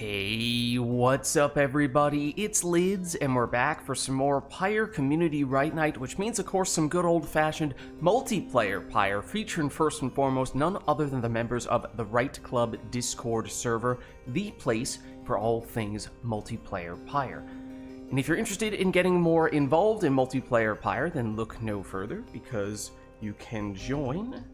Hey, what's up everybody? It's Lids, and we're back for some more Pyre Community RITE Night, which means of course some good old-fashioned multiplayer Pyre, featuring first and foremost none other than the members of the RITE Club Discord server, the place for all things multiplayer Pyre. And if you're interested in getting more involved in multiplayer Pyre, then look no further, because you can join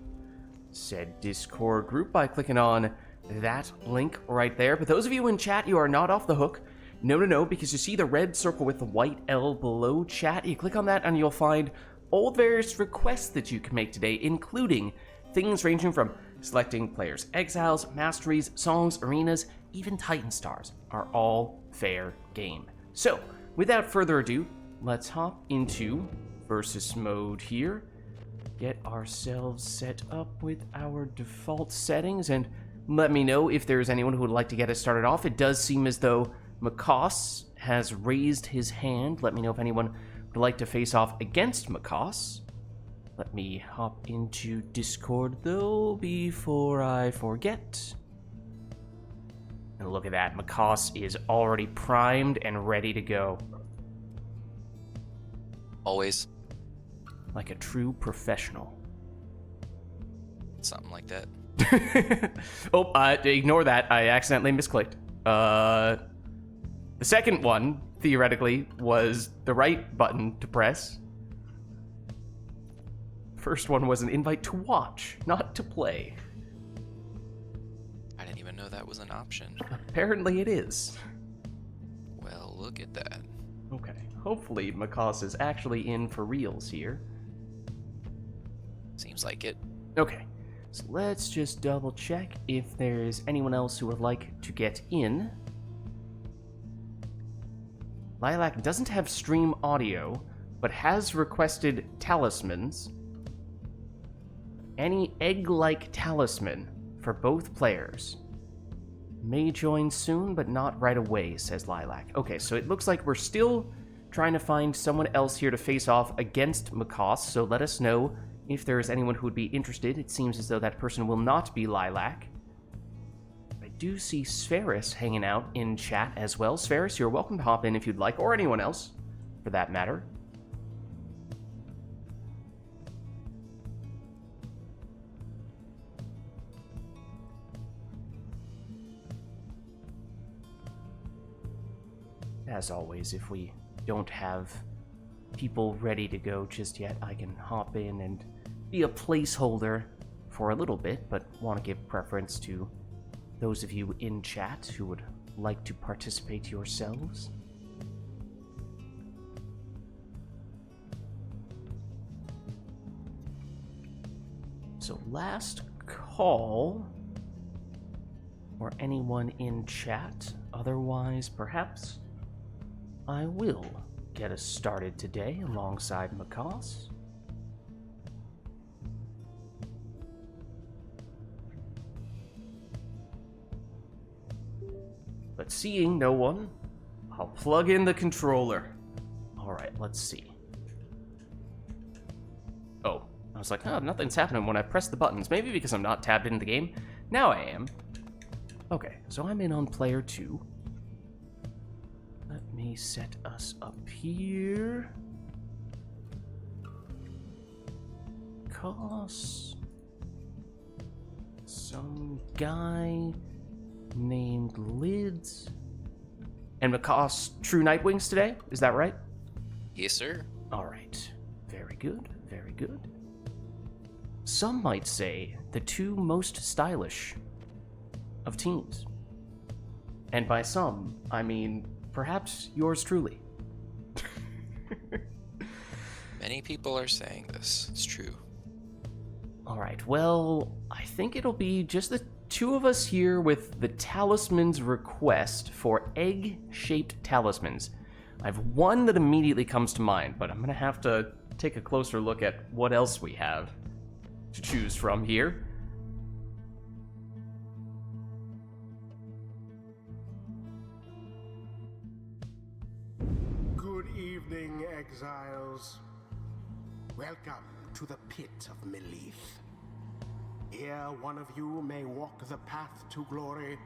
said Discord group by clicking on that link right there. But those of you in chat, you are not off the hook. No, because you see the red circle with the white L below chat. You click on that and you'll find all the various requests that you can make today, including things ranging from selecting players' exiles, masteries, songs, arenas, even Titan stars are all fair game. So, without further ado, let's hop into versus mode here. Get ourselves set up with our default settings, and let me know if there's anyone who would like to get us started off. It does seem as though Makos has raised his hand. Let me know if anyone would like to face off against Makos. Let me hop into Discord, though, before I forget. And look at that, Makos is already primed and ready to go. Always. Like a true professional. Something like that. Ignore that. I accidentally misclicked. The second one, theoretically, was the right button to press. First one was an invite to watch, not to play. I didn't even know that was an option. Apparently it is. Well, look at that. Okay. Hopefully Makos is actually in for reals here. Seems like it. Okay. So let's just double check if there's anyone else who would like to get in. Lilac doesn't have stream audio, but has requested talismans. Any egg-like talisman for both players. May join soon, but not right away, says Lilac. Okay, so it looks like we're still trying to find someone else here to face off against Makos, so let us know if there is anyone who would be interested. It seems as though that person will not be Lilac. I do see Spheris hanging out in chat as well. Spheris, you're welcome to hop in if you'd like, or anyone else, for that matter. As always, if we don't have people ready to go just yet, I can hop in and be a placeholder for a little bit, but want to give preference to those of you in chat who would like to participate yourselves. So last call for anyone in chat. Otherwise, perhaps I will get us started today alongside Makos. But seeing no one, I'll plug in the controller. Alright, let's see. Oh, I was like, oh, nothing's happening when I press the buttons. Maybe because I'm not tabbed into the game. Now I am. Okay, so I'm in on player 2. Let me set us up here. Cos. Some guy named Lids. And Makos True Nightwings today? Is that right? Yes, sir. Alright. Very good, very good. Some might say the two most stylish of teams. And by some, I mean perhaps yours truly. Many people are saying this. It's true. Alright, well, I think it'll be just the two of us here with the talisman's request for egg-shaped talismans. I have one that immediately comes to mind, but I'm going to have to take a closer look at what else we have to choose from here. Good evening, exiles. Welcome to the pit of Melith. Here, one of you may walk the path to glory,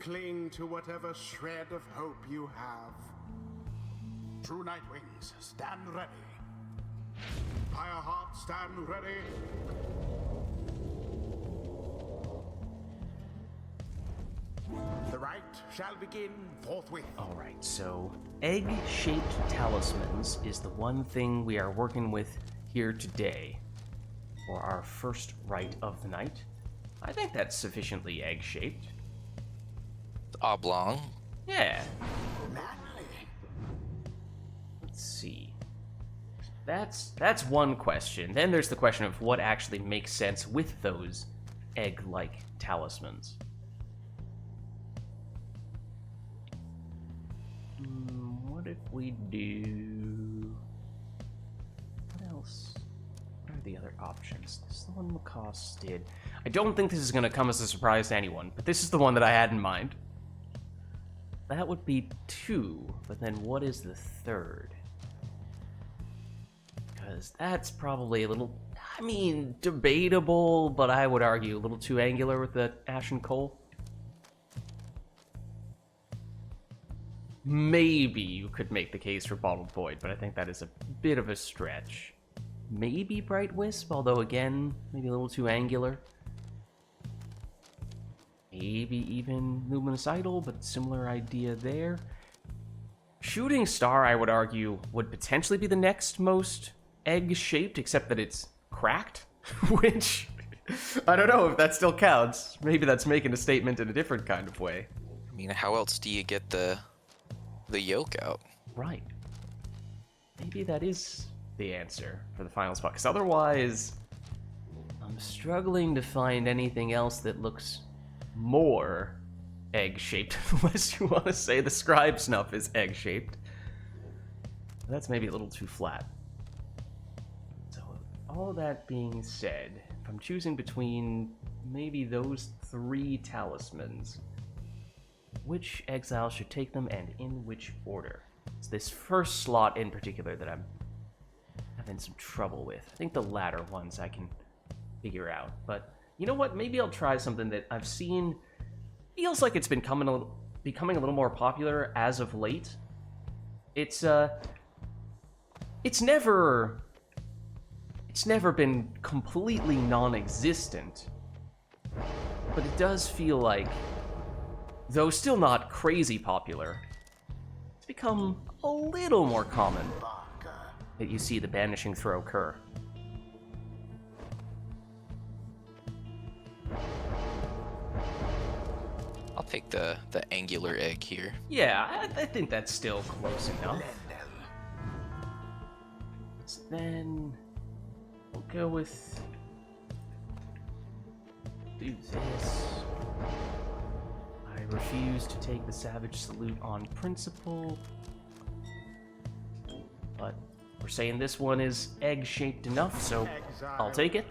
Cling to whatever shred of hope you have. True Night Wings, stand ready. Fireheart, stand ready. The rite shall begin forthwith. Alright, so egg-shaped talismans is the one thing we are working with here today for our first rite of the night. I think that's sufficiently egg-shaped. Oblong. Yeah. Manly. Let's see. That's one question. Then there's the question of what actually makes sense with those egg-like talismans. What if we do... What else? What are the other options? This is the one Lacoste did. I don't think this is going to come as a surprise to anyone, but this is the one that I had in mind. That would be 2, but then what is the third? Because that's probably a little, I mean, debatable, but I would argue a little too angular with the Ashen Coal. Maybe you could make the case for Bottled Void, but I think that is a bit of a stretch. Maybe Bright Wisp, although again, maybe a little too angular. Maybe even Luminous Idol, but similar idea there. Shooting Star, I would argue, would potentially be the next most egg-shaped, except that it's cracked, which, I don't know if that still counts. Maybe that's making a statement in a different kind of way. I mean, how else do you get the yolk out? Right. Maybe that is the answer for the final spot, because otherwise, I'm struggling to find anything else that looks more egg-shaped, unless you want to say the scribe snuff is egg-shaped. That's maybe a little too flat. So, all that being said, if I'm choosing between maybe those 3 talismans, which exile should take them and in which order? It's this first slot in particular that I'm having some trouble with. I think the latter ones I can figure out, but you know what? Maybe I'll try something that I've seen feels like it's been becoming a little more popular as of late. It's never been completely non-existent, but it does feel like, though still not crazy popular, it's become a little more common that you see the Banishing Throw occur. I'll take the angular egg here. Yeah, I think that's still close enough. So then we'll go with do this. I refuse to take the Savage Salute on principle, but we're saying this one is egg-shaped enough, so I'll take it.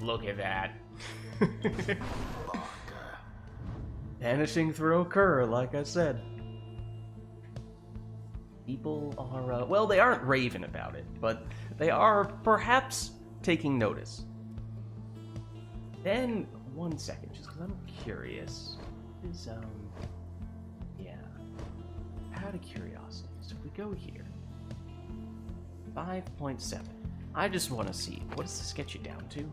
Look at that. Vanishing Throw Cur, like I said. People are, well, they aren't raving about it, but they are perhaps taking notice. Then, one second, just because I'm curious. Is, yeah. Out of curiosity, so if we go here. 5.7. I just want to see, what does this get you down to?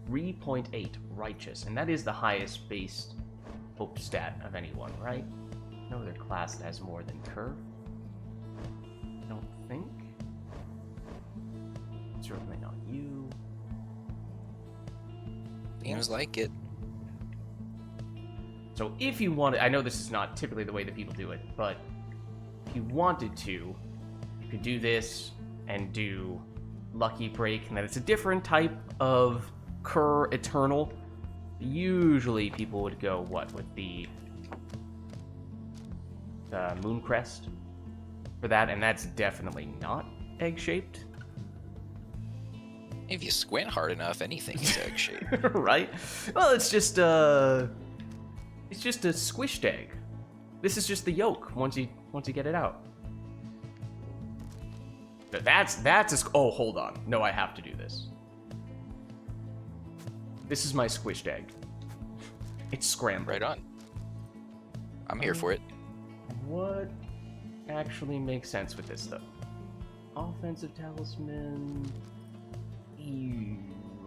3.8 Righteous, and that is the highest base hope stat of anyone, right? No other class that has more than Cur. I don't think. Certainly not you. Seems like it. So if you wanted, I know this is not typically the way that people do it, but if you wanted to, you could do this and do Lucky Break, and then it's a different type of Cur Eternal. Usually people would go, what, with the Mooncrest for that, and that's definitely not egg-shaped. If you squint hard enough, anything is egg-shaped. Right? Well, it's just, It's just a squished egg. This is just the yolk once you get it out. That's oh, hold on. No, I have to do this. This is my squished egg. It's scrambled. Right on. I'm here for it. What actually makes sense with this, though? Offensive talisman. Ew.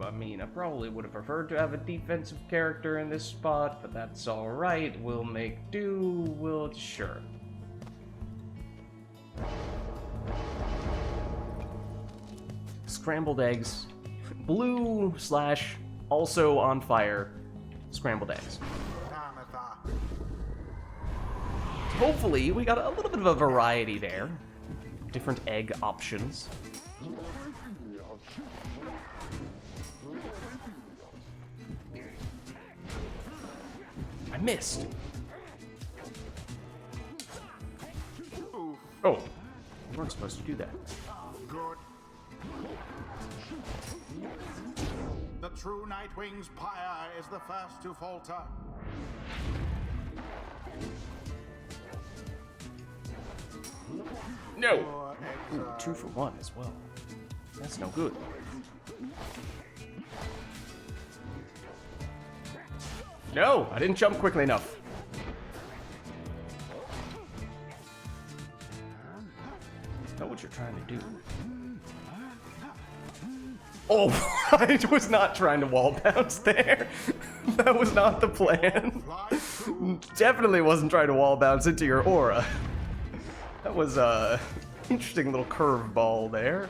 I mean, I probably would have preferred to have a defensive character in this spot, but that's alright. We'll make do. Sure. Scrambled eggs. Blue / also on fire. Scrambled eggs. Hopefully, we got a little bit of a variety there. Different egg options. I missed. Oh, we weren't supposed to do that. Good. The true Nightwing's Pyre is the first to falter. No! Your eggs Ooh, are 2 for 1 as well. That's no good. No! I didn't jump quickly enough. Know what you're trying to do. Oh, I was not trying to wall bounce there. That was not the plan. Definitely wasn't trying to wall bounce into your aura. That was a interesting little curveball there.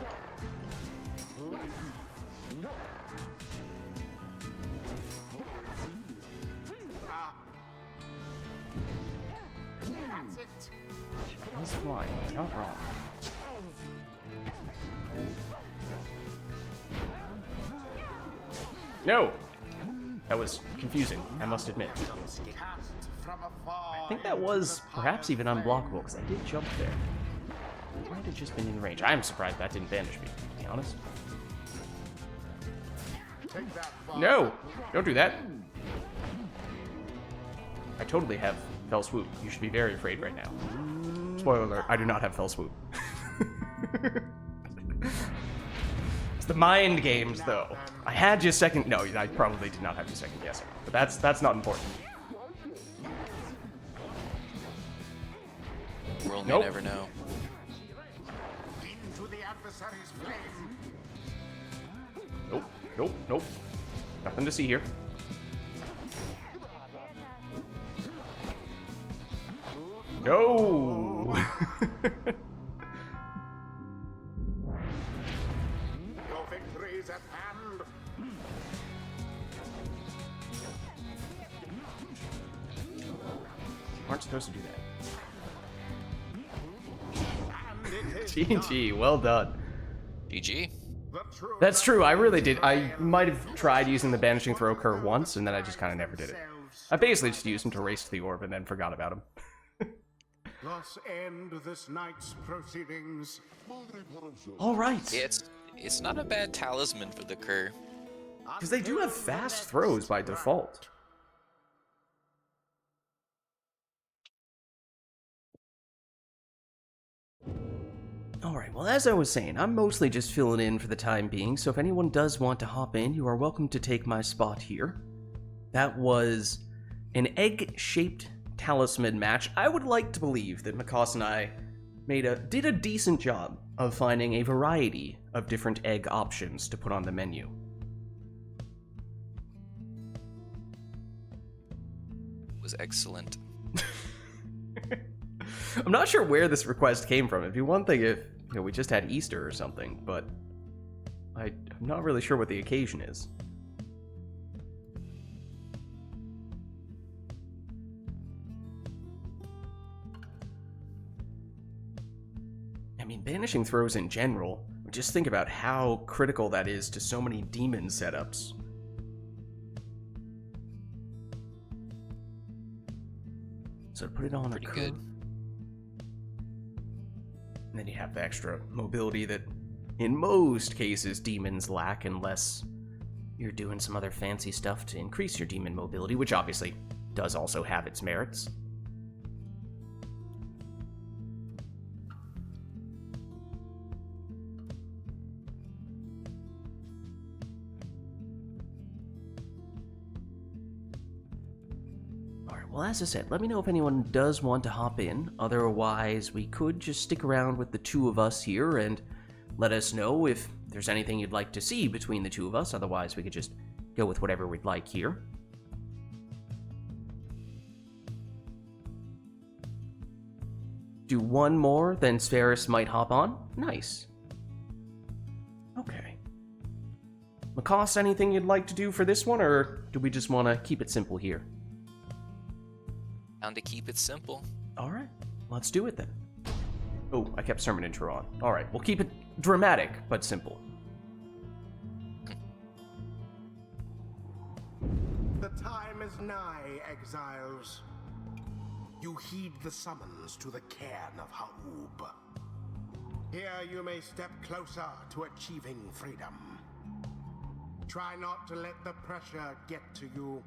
That's fine. Not wrong. No! That was confusing, I must admit. I think that was perhaps even unblockable, because I did jump there. It might have just been in range. I'm surprised that didn't banish me, to be honest. No! Don't do that! I totally have Fell Swoop. You should be very afraid right now. Spoiler alert, I do not have Fell Swoop. It's the mind games, though. I had you second... No, I probably did not have you second guessing. But that's not important. We'll Nope. never know. into the adversary's flame. Nope, nope, nope. Nothing to see here. No! Your victory is at hand. Aren't supposed to do that. And it is GG, well done. GG. the true That's true, I really did. I might have tried using the Banishing Throw Cur once, and then I just kind of never did it. I basically just used him to race to the orb and then forgot about him. Thus end this night's proceedings. Alright. It's not a bad talisman for the Cur. Because they do have fast throws by default. Alright, well, as I was saying, I'm mostly just filling in for the time being, so if anyone does want to hop in, you are welcome to take my spot here. That was an egg-shaped talisman match. I would like to believe that Makas and I did a decent job of finding a variety of different egg options to put on the menu. It was excellent. I'm not sure where this request came from. It'd be one thing if we just had Easter or something, but I'm not really sure what the occasion is. I mean, banishing throws in general, just think about how critical that is to so many demon setups. So to put it on Pretty a curve, good. and then you have the extra mobility that, in most cases, demons lack unless you're doing some other fancy stuff to increase your demon mobility, which obviously does also have its merits. Well, as I said, let me know if anyone does want to hop in. Otherwise, we could just stick around with the two of us here and let us know if there's anything you'd like to see between the two of us. Otherwise, we could just go with whatever we'd like here. Do one more, then Spheris might hop on? Nice. Okay. Macost, anything you'd like to do for this one, or do we just want to keep it simple here? Down to keep it simple. Alright, let's do it then. Oh, I kept sermon intro on. Alright, we'll keep it dramatic, but simple. The time is nigh, exiles. You heed the summons to the cairn of Ha'ub. Here you may step closer to achieving freedom. Try not to let the pressure get to you.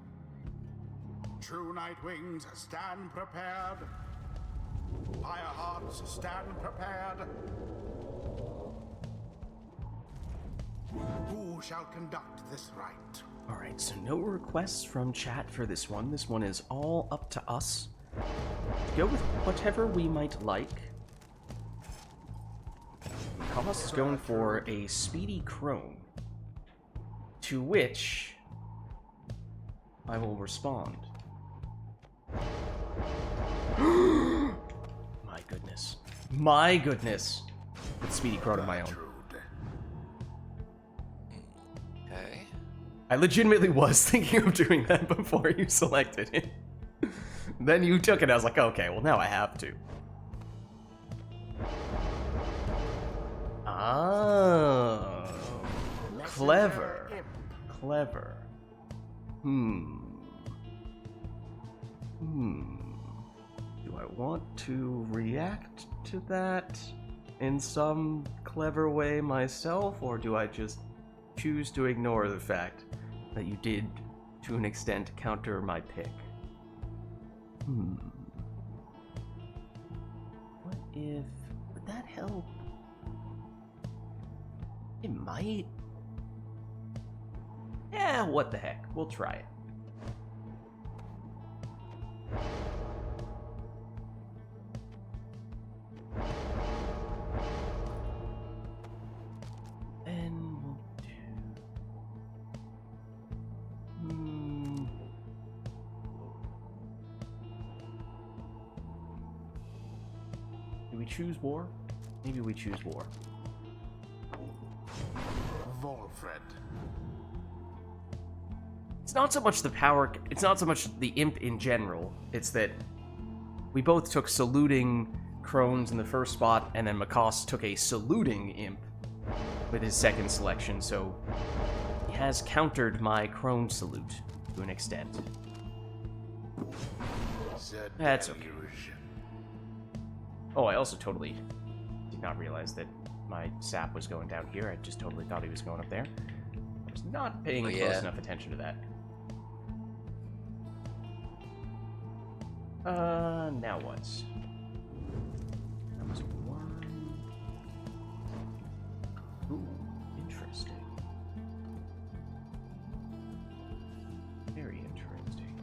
True Nightwings, stand prepared. Firehearts, stand prepared. Who shall conduct this rite? Alright, so no requests from chat for this one. This one is all up to us. Go with whatever we might like. Koss is going for a speedy crone. To which I will respond. My goodness. My goodness. With speedy crone of my own. Okay. I legitimately was thinking of doing that before you selected it. Then you took it, I was like, okay, well now I have to. Oh. Clever. Clever. Do I want to react to that in some clever way myself, or do I just choose to ignore the fact that you did, to an extent, counter my pick? What if... would that help? It might. Yeah, what the heck. We'll try it. And we'll do... Do we choose war? Maybe we choose war. Volfred. It's not so much the power, it's not so much the imp in general, it's that we both took saluting crones in the first spot, and then Macost took a saluting imp with his second selection, so he has countered my crone salute to an extent. That's okay. Oh, I also totally did not realize that my sap was going down here. I just totally thought he was going up there. I was not paying close enough attention to that. Now what? That was one. Ooh, interesting. Very interesting.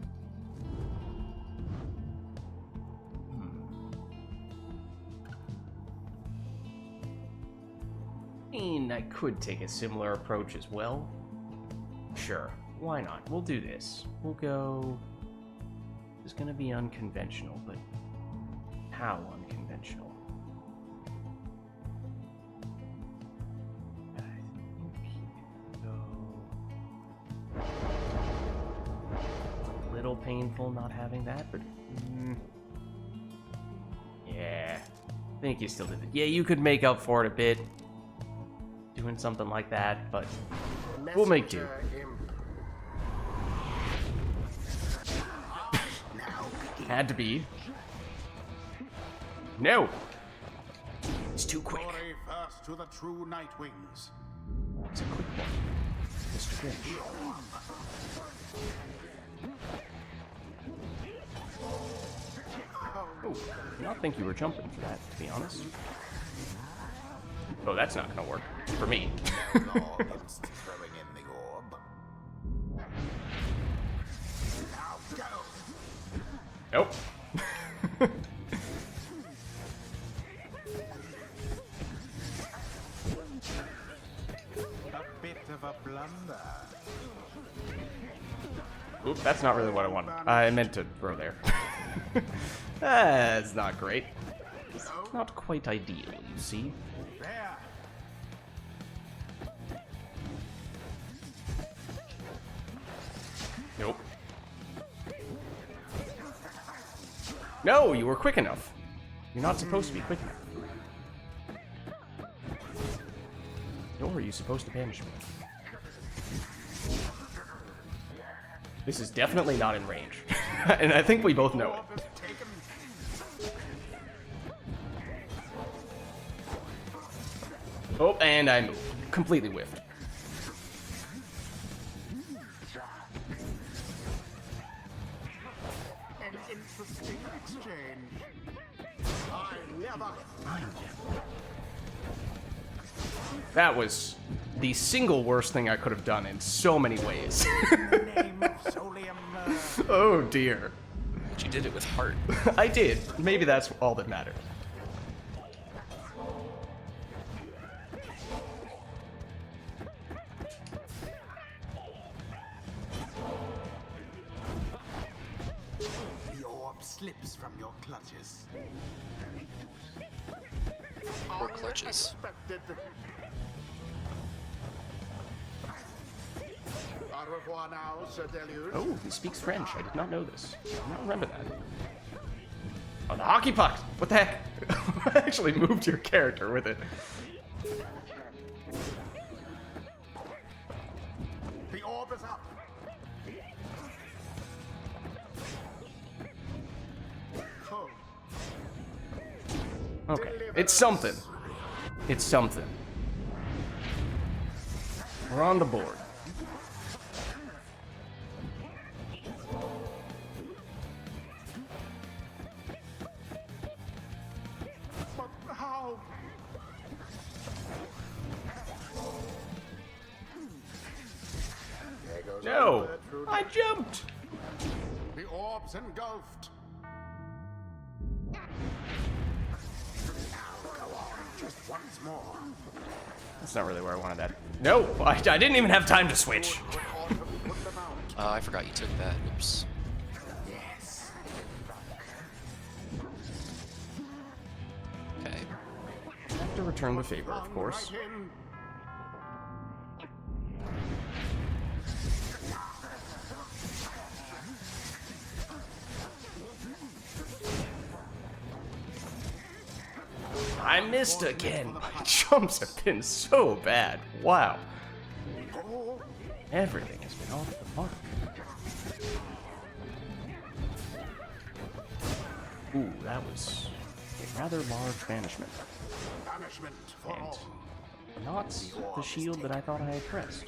I mean, I could take a similar approach as well. Sure, why not? We'll do this. We'll go... It's gonna be unconventional, but how unconventional? I think go... A little painful not having that, but... Yeah, I think you still did it. Yeah, you could make up for it a bit, doing something like that, but we'll make do. Had to be. No! It's too quick. Glory first to the true Nightwings. It's a quick one. Mr. Grinch. Oh, did not think you were jumping for that, to be honest. Oh, that's not gonna work. For me. Throwing in the orb. Now go. Nope. A bit of a blunder. Oop, that's not really what I wanted. I meant to throw there. That's not great. It's not quite ideal, you see. There. Nope. No, you were quick enough. You're not supposed to be quick enough. Nor are you supposed to banish me. This is definitely not in range. And I think we both know it. Oh, and I moved. Completely whiffed. An interesting exchange. I never. That was the single worst thing I could have done in so many ways. Name of Solium. Oh dear. But you did it with heart. I did. Maybe that's all that matters. The orb slips from your clutches. Poor clutches. Expected. Au revoir now, Sir Deluge. Oh, he speaks French. I did not know this. I did not remember that. Oh, the hockey puck! What the heck? I actually moved your character with it. The orb is up. Oh, Okay, it's something. It's something. We're on the board. but how? There goes No! our Gertrude. I jumped! The orb's engulfed. Now go on, just once more. That's not really where I wanted that. No! I didn't even have time to switch. Ought to put them out. I forgot you took that. Oops. Yes. Okay. I have to return the favor, of course. Right in. I missed again. My jumps have been so bad. Wow. Oh, Everything has been off the mark. Ooh, that was a rather large banishment. banishment for And all. not the shield that I thought I had pressed.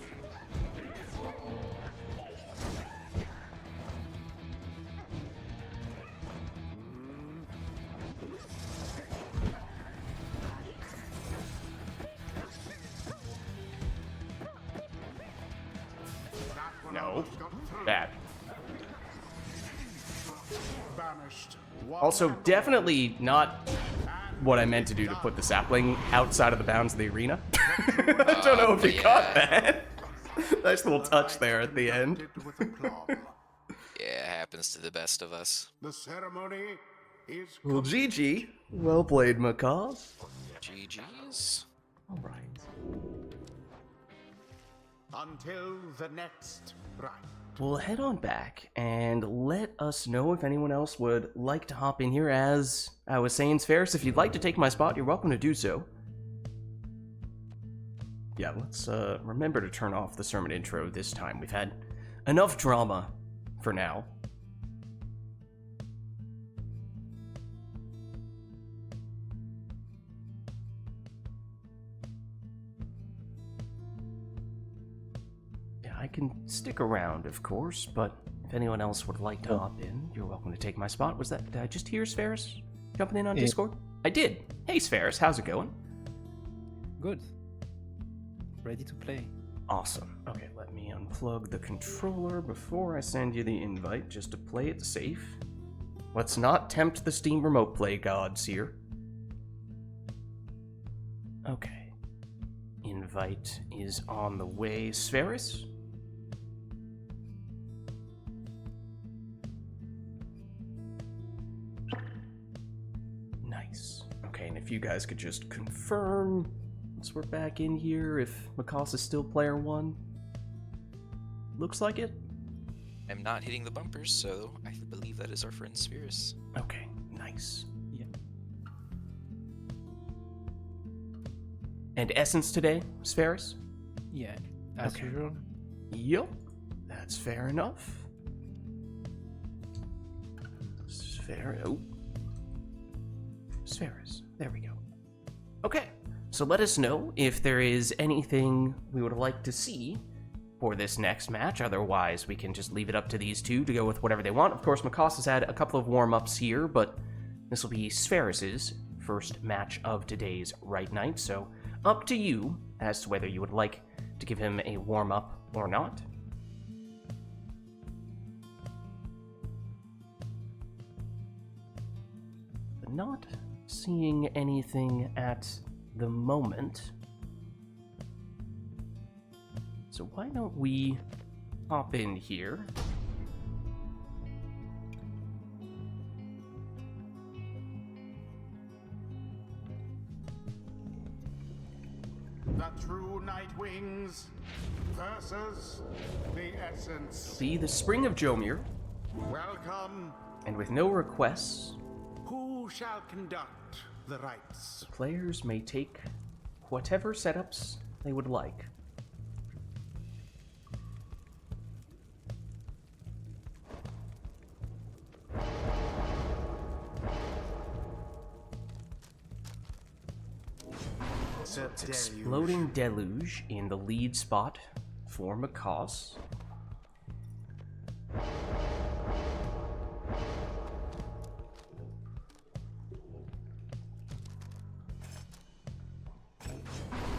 That one No. almost got through. Bad. Banished. Also, definitely not what I meant to do to put the sapling outside of the bounds of the arena. I don't know if you yeah. caught that. Nice little touch there at the end. With a plum. Yeah, it happens to the best of us. The ceremony is Well, GG. Well played, Macaws. GG's. All right. until the next rite. We'll head on back and let us know if anyone else would like to hop in here. As I was saying, Spheris, if you'd like to take my spot, you're welcome to do so. Yeah, let's remember to turn off the sermon intro this time. We've had enough drama for now. Yeah, I can stick around, of course, but if if anyone else would like to hop in, you're welcome to take my spot. Was that, did I just hear Spheris jumping in on Discord? I did. Hey, Spheris, how's it going? Good. Ready to play. Awesome. Okay, let me unplug the controller before I send you the invite, just to play it safe. Let's not tempt the Steam Remote Play gods here. Okay. Invite is on the way. Spheris? Nice. Okay, and if you guys could just confirm once we're back in here if Makas is still player 1. Looks like it. I'm not hitting the bumpers, so I believe that is our friend Spheris. Okay, nice. Yeah. And Essence today, Spheris? Yeah, as usual. Yup, that's fair enough. Spheris, there we go. Okay, so let us know if there is anything we would like to see for this next match. Otherwise, we can just leave it up to these two to go with whatever they want. Of course, Makas has had a couple of warm-ups here, but this will be Spheris's first match of today's Rite Night, so up to you as to whether you would like to give him a warm-up or not. But not seeing anything at the moment. So why don't we hop in here? The true Nightwings versus the Essence. Be the Spring of Jomir, Welcome. and with no requests, Who shall conduct the rites? players may take whatever setups they would like. Exploding Deluge in the lead spot for Makas.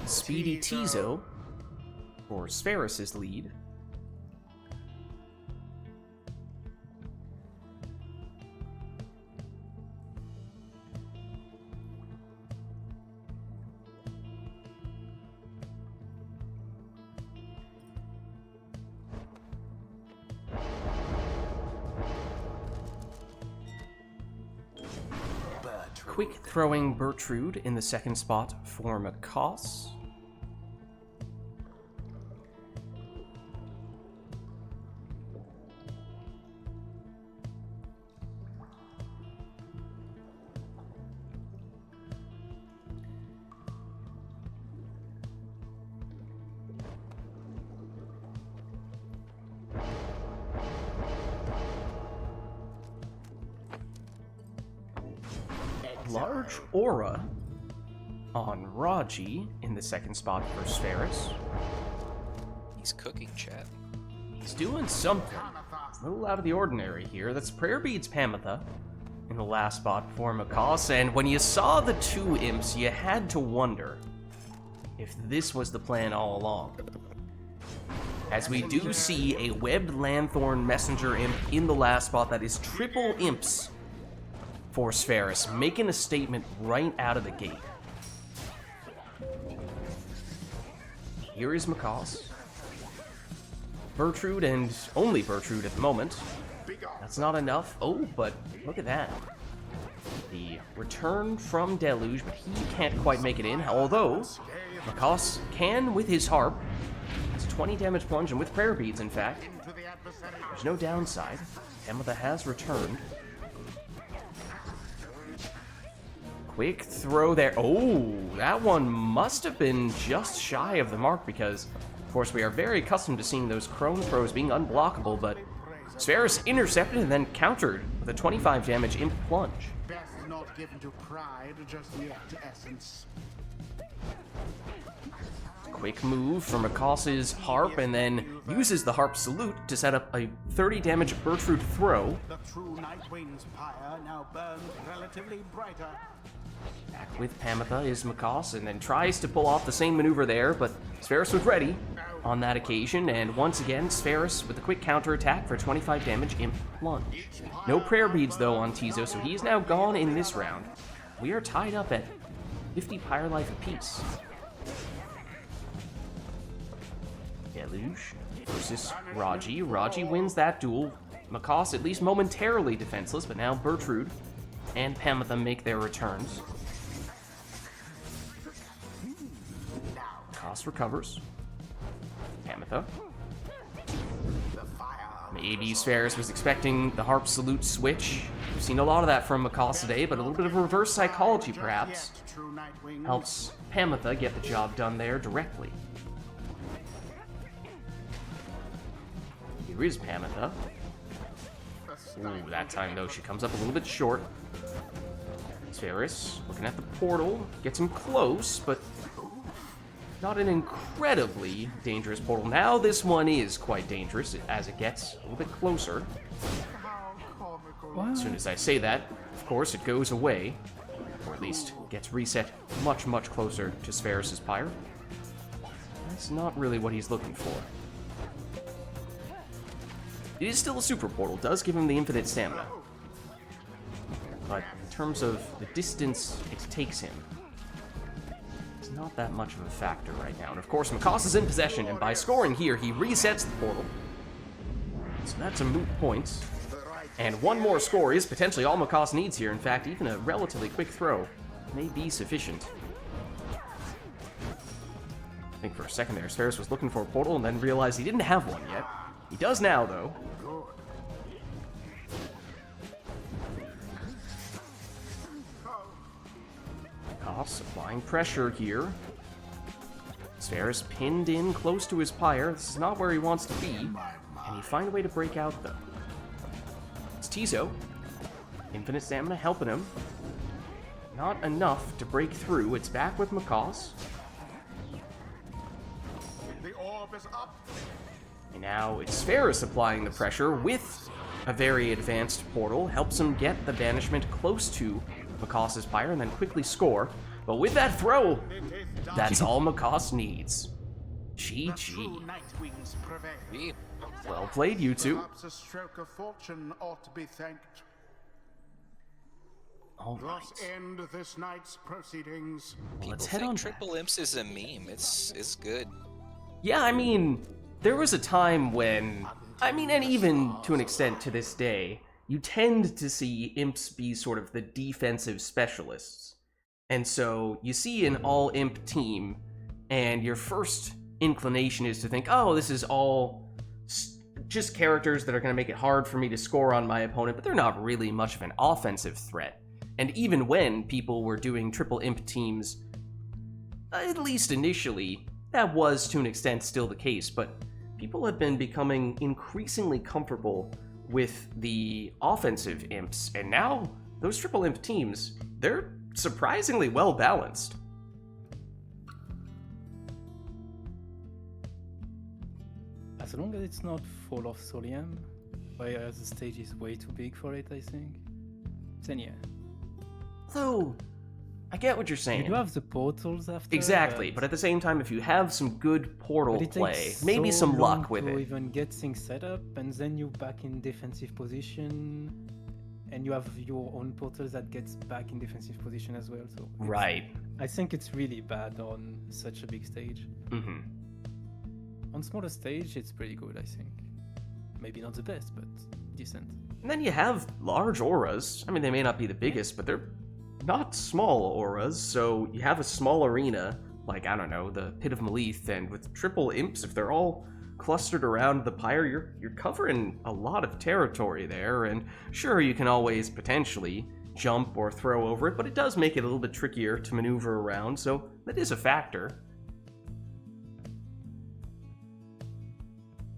Speedy Tizo for Spheris' lead. Quick throwing Bertrude in the second spot for Makas. Large aura on Raji in the second spot for Spheris. He's cooking, chat. He's doing something. It's a little out of the ordinary here. That's Prayer Beads Pamitha in the last spot for Makas. And when you saw the two imps, you had to wonder if this was the plan all along. As we do see a webbed Lanthorn Messenger imp in the last spot, that is triple imps for Spheris, making a statement right out of the gate. Here is Makas. Bertrude, and only Bertrude at the moment. That's not enough. Oh, but look at that. The return from Deluge, but he can't quite make it in, although Makas can with his harp. It's a 20 damage plunge, and with prayer beads, in fact. There's no downside. Pamitha has returned. Quick throw there. Oh, that one must have been just shy of the mark because, of course, we are very accustomed to seeing those crone throws being unblockable, but Spheris intercepted and then countered with a 25 damage imp plunge. Best not given to pride just yet, Essence. Quick move from Akas's harp, and then uses the harp salute to set up a 30 damage Bertrude throw. The true Nightwing's pyre now burns relatively brighter. Back with Pamitha is Makas, and then tries to pull off the same maneuver there, but Spheris was ready on that occasion, and once again, Spheris with a quick counterattack for 25 damage Imp Plunge. No prayer beads though on Tizo, so he is now gone in this round. We are tied up at 50 Pyre life apiece. Deluge versus Raji. Raji wins that duel. Makas at least momentarily defenseless, but now Bertrude and Pamitha make their returns. Makas recovers. Pamitha. Maybe Spheris was expecting the harp salute switch. We've seen a lot of that from Makas today, but a little bit of reverse psychology perhaps helps Pamitha get the job done there directly. Here is Pamitha. Ooh, that time though she comes up a little bit short. Spheris looking at the portal, gets him close, but not an incredibly dangerous portal. Now this one is quite dangerous as it gets a little bit closer. As soon as I say that, of course, it goes away, or at least gets reset much, much closer to Spheris' pyre. That's not really what he's looking for. It is still a super portal, does give him the infinite stamina. But in terms of the distance it takes him, it's not that much of a factor right now. And of course, Makas is in possession, and by scoring here, he resets the portal. So that's a moot point. And one more score is potentially all Makas needs here. In fact, even a relatively quick throw may be sufficient. I think for a second there, Spheris was looking for a portal and then realized he didn't have one yet. He does now, though. Makas applying pressure here. Spheris pinned in close to his pyre. This is not where he wants to be. And he find a way to break out, though. It's Tizo. Infinite stamina helping him. Not enough to break through. It's back with Makas. The orb is up. And now it's Spheris applying the pressure with a very advanced portal. Helps him get the banishment close to Makas' pyre and then quickly score. But with that throw, that's all Makas needs. GG. Nightwings prevail. Well played, you two. Perhaps a stroke of fortune ought to be thanked. All right. Thus end this night's proceedings. People Let's head think on Triple Imps is a meme. It's good. Yeah, I mean, there was a time when, and even to an extent to this day, you tend to see imps be sort of the defensive specialists. And so you see an all-imp team, and your first inclination is to think, oh, this is all just characters that are going to make it hard for me to score on my opponent, but they're not really much of an offensive threat. And even when people were doing triple imp teams, at least initially, that was to an extent still the case, but people have been becoming increasingly comfortable with the offensive imps, and now those triple imp teams, they're surprisingly well balanced. As long as it's not Fall of Soliam, where the stage is way too big for it, I think. Then yeah. Though, I get what you're saying. You do have the portals after. Exactly, but at the same time, if you have some good portal play, maybe so some luck long with to it. even get things set up, and then you're back in defensive position, and you have your own portals that gets back in defensive position as well. So Right. I think it's really bad on such a big stage. Mm-hmm. On smaller stage, it's pretty good, I think. Maybe not the best, but decent. And then you have large auras. I mean, they may not be the biggest, but they're not small auras, so you have a small arena, like, I don't know, the Pit of Malith, and with triple imps, if they're all clustered around the pyre, you're covering a lot of territory there, and sure, you can always potentially jump or throw over it, but it does make it a little bit trickier to maneuver around, so that is a factor.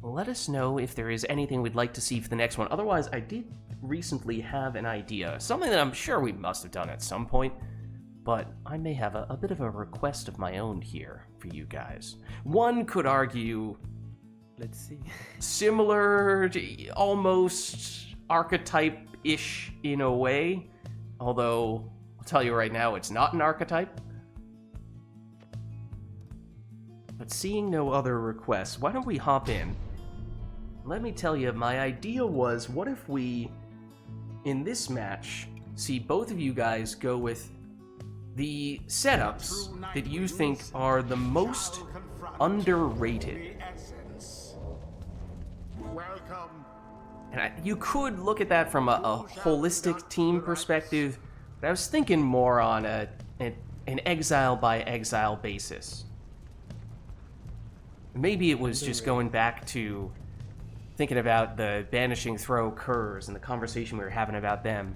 Let us know if there is anything we'd like to see for the next one. Otherwise, I did recently have an idea, something that I'm sure we must have done at some point, but I may have a bit of a request of my own here for you guys. One could argue Let's see. similar, almost archetype-ish in a way, although I'll tell you right now, it's not an archetype. But seeing no other requests, why don't we hop in? Let me tell you, my idea was, what if we, in this match, see both of you guys go with the setups that you think are the most underrated. Welcome. And you could look at that from a holistic team perspective, but I was thinking more on an exile by exile basis. Maybe it was just going back to thinking about the Banishing Throw curs and the conversation we were having about them.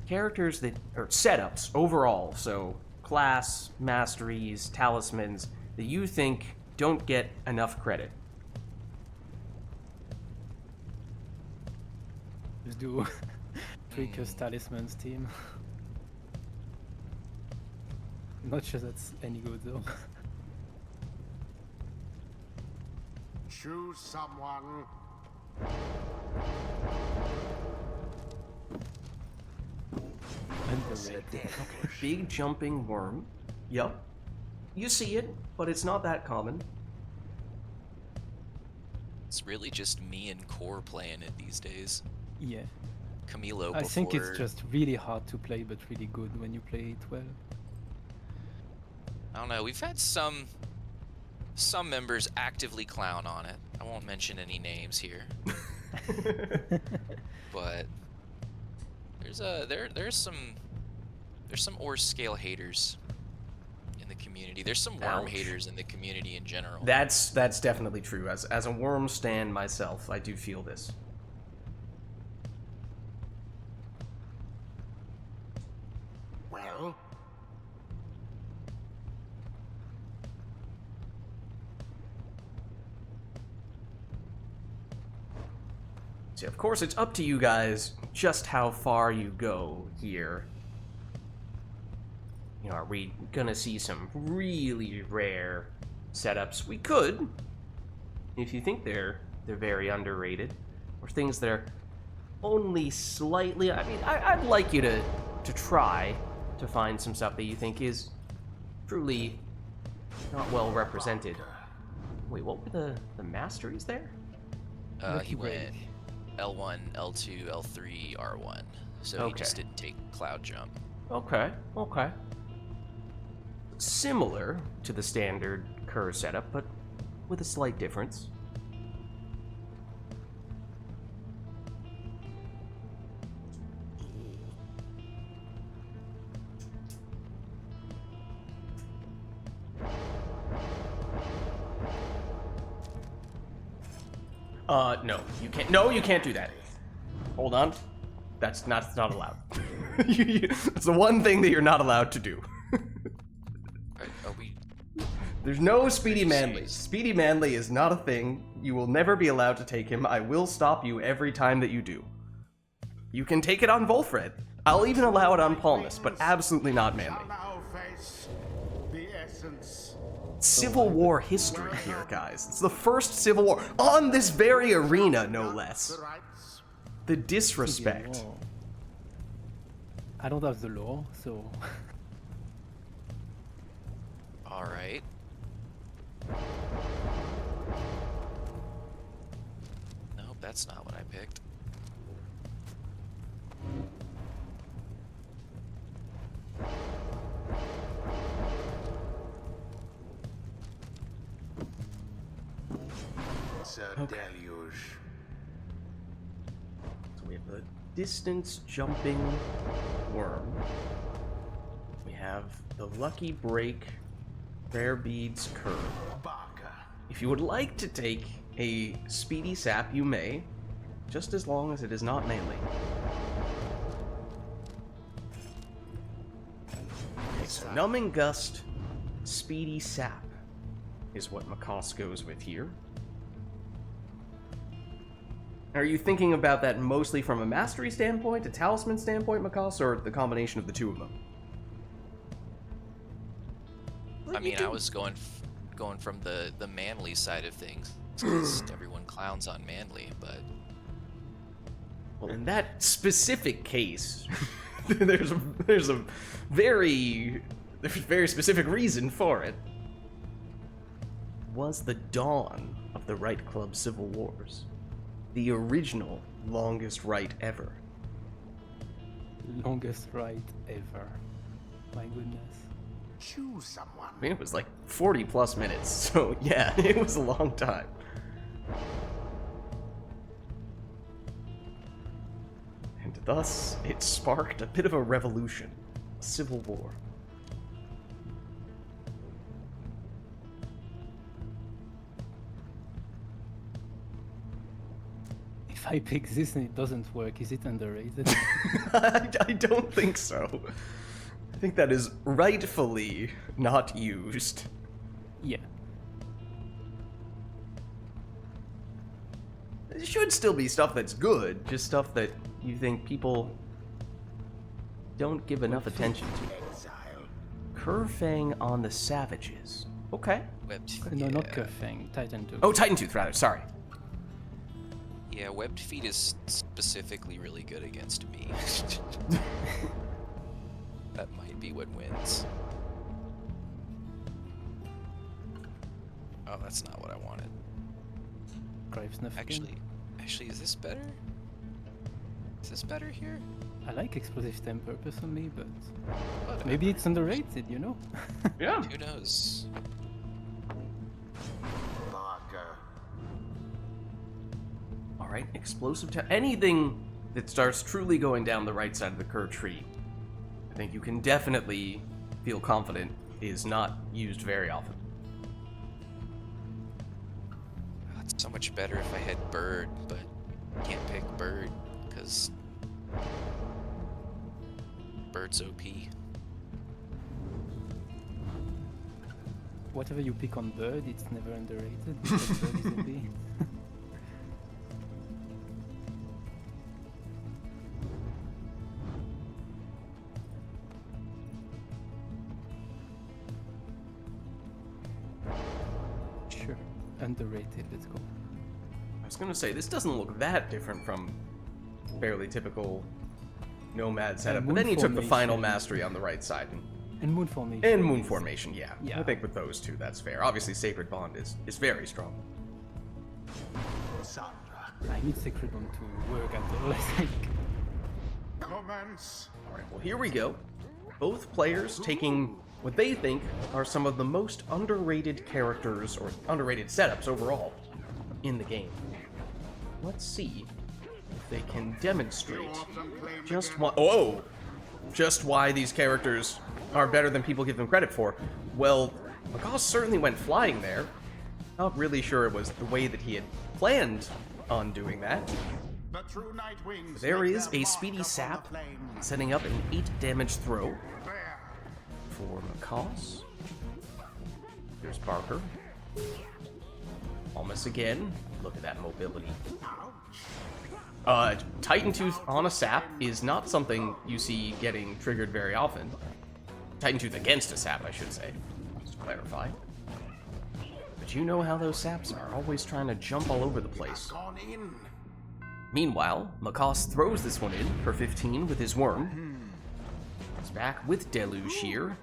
Characters that, or setups overall, so class, masteries, talismans, that you think don't get enough credit. Just do Trickus Talismans team. Not sure that's any good though. Choose someone. Underrated. Big jumping worm. Yup. You see it, but it's not that common. It's really just me and Core playing it these days. Yeah. Camilo before... I think it's just really hard to play, but really good when you play it well. I don't know, we've had some members actively clown on it. I won't mention any names here. But there's some ore scale haters in the community. There's some worm Ouch. haters in the community in general. That's definitely true. As a worm stan myself, I do feel this. Well, See, of course, it's up to you guys just how far you go here. You know, are we gonna see some really rare setups? We could, if you think they're very underrated, or things that are only slightly. I mean, I'd like you to try to find some stuff that you think is truly not well represented. Wait, what were the masteries there? He went L1, L2, L3, R1. So he just didn't take Cloud Jump. Okay. Similar to the standard Cur setup, but with a slight difference. No, you can't. No, you can't do that. Hold on. That's not allowed. It's the one thing that you're not allowed to do. Are we... There's no Speedy Manly. Speedy Manly is not a thing. You will never be allowed to take him. I will stop you every time that you do. You can take it on Volfred. I'll even allow it on Palmas, but absolutely not Manly. shall now face the essence. Civil War history here, guys. It's the first Civil War on this very arena, no less. The rights. The disrespect. Lore. I don't have the lore, so Alright. Nope, that's not what I picked. It's a deluge. So we have the distance jumping worm. We have the lucky break rare beads curve. Barker. If you would like to take a speedy sap, you may, just as long as it is not melee. Okay, so numbing gust, speedy sap is what Macaws goes with here. Are you thinking about that mostly from a mastery standpoint, a talisman standpoint, Macaws, or the combination of the two of them? I mean, I was going from the manly side of things, because everyone clowns on manly, but Well, in that specific case, there's a very specific reason for it. Was the dawn of the Rite Club Civil Wars, the original longest rite ever. Longest ride ever. My goodness. Choose someone. I mean, it was like 40 plus minutes, so yeah, it was a long time. And thus, it sparked a bit of a revolution, a civil war. If I pick this and it doesn't work, is it underrated? I don't think so. I think that is rightfully not used. Yeah. There should still be stuff that's good, just stuff that you think people don't give enough attention to. Exile. Curfang on the Savages. Okay. webbed. No, yeah. not Curfang, Titan 2. Oh, Titan Tooth, rather, sorry. Yeah, webbed feet is specifically really good against me. That might be what wins. Oh, that's not what I wanted. Grave Snuff again. Actually, is this better? Is this better here? I like Explosive Temper personally, but Whatever. maybe it's underrated, you know? Yeah. Who knows? Barker. Alright, explosive anything that starts truly going down the right side of the curve tree, I think you can definitely feel confident is not used very often. It's so much better if I had bird, but can't pick bird because bird's OP. Whatever you pick on Bird, it's never underrated because Bird is OP. Sure, underrated, let's go. I was gonna say, this doesn't look that different from fairly typical Nomad setup, but then you took the final mastery on the right side. And Moon Formation. And Moon Formation, yeah. Yeah. I think with those two, that's fair. Obviously, Sacred Bond is very strong. Sandra. I need Sacred Bond to work at all, I think. Commence. Alright, well, here we go. Both players taking what they think are some of the most underrated characters, or underrated setups overall, in the game. Let's see if they can demonstrate just why these characters are better than people give them credit for. Well, Macaw certainly went flying there. Not really sure it was the way that he had planned on doing that. The true night wings. There make is their a mark speedy upon sap the flame. setting up an 8 damage throw There. for Macaw's. There's Barker. Almost again. Look at that mobility. Titan Tooth on a sap is not something you see getting triggered very often. Titan Tooth against a sap, I should say. Just to clarify. But you know how those saps are, always trying to jump all over the place. Gone in. Meanwhile, Macaws throws this one in for 15 with his worm. He's back with Deluge here.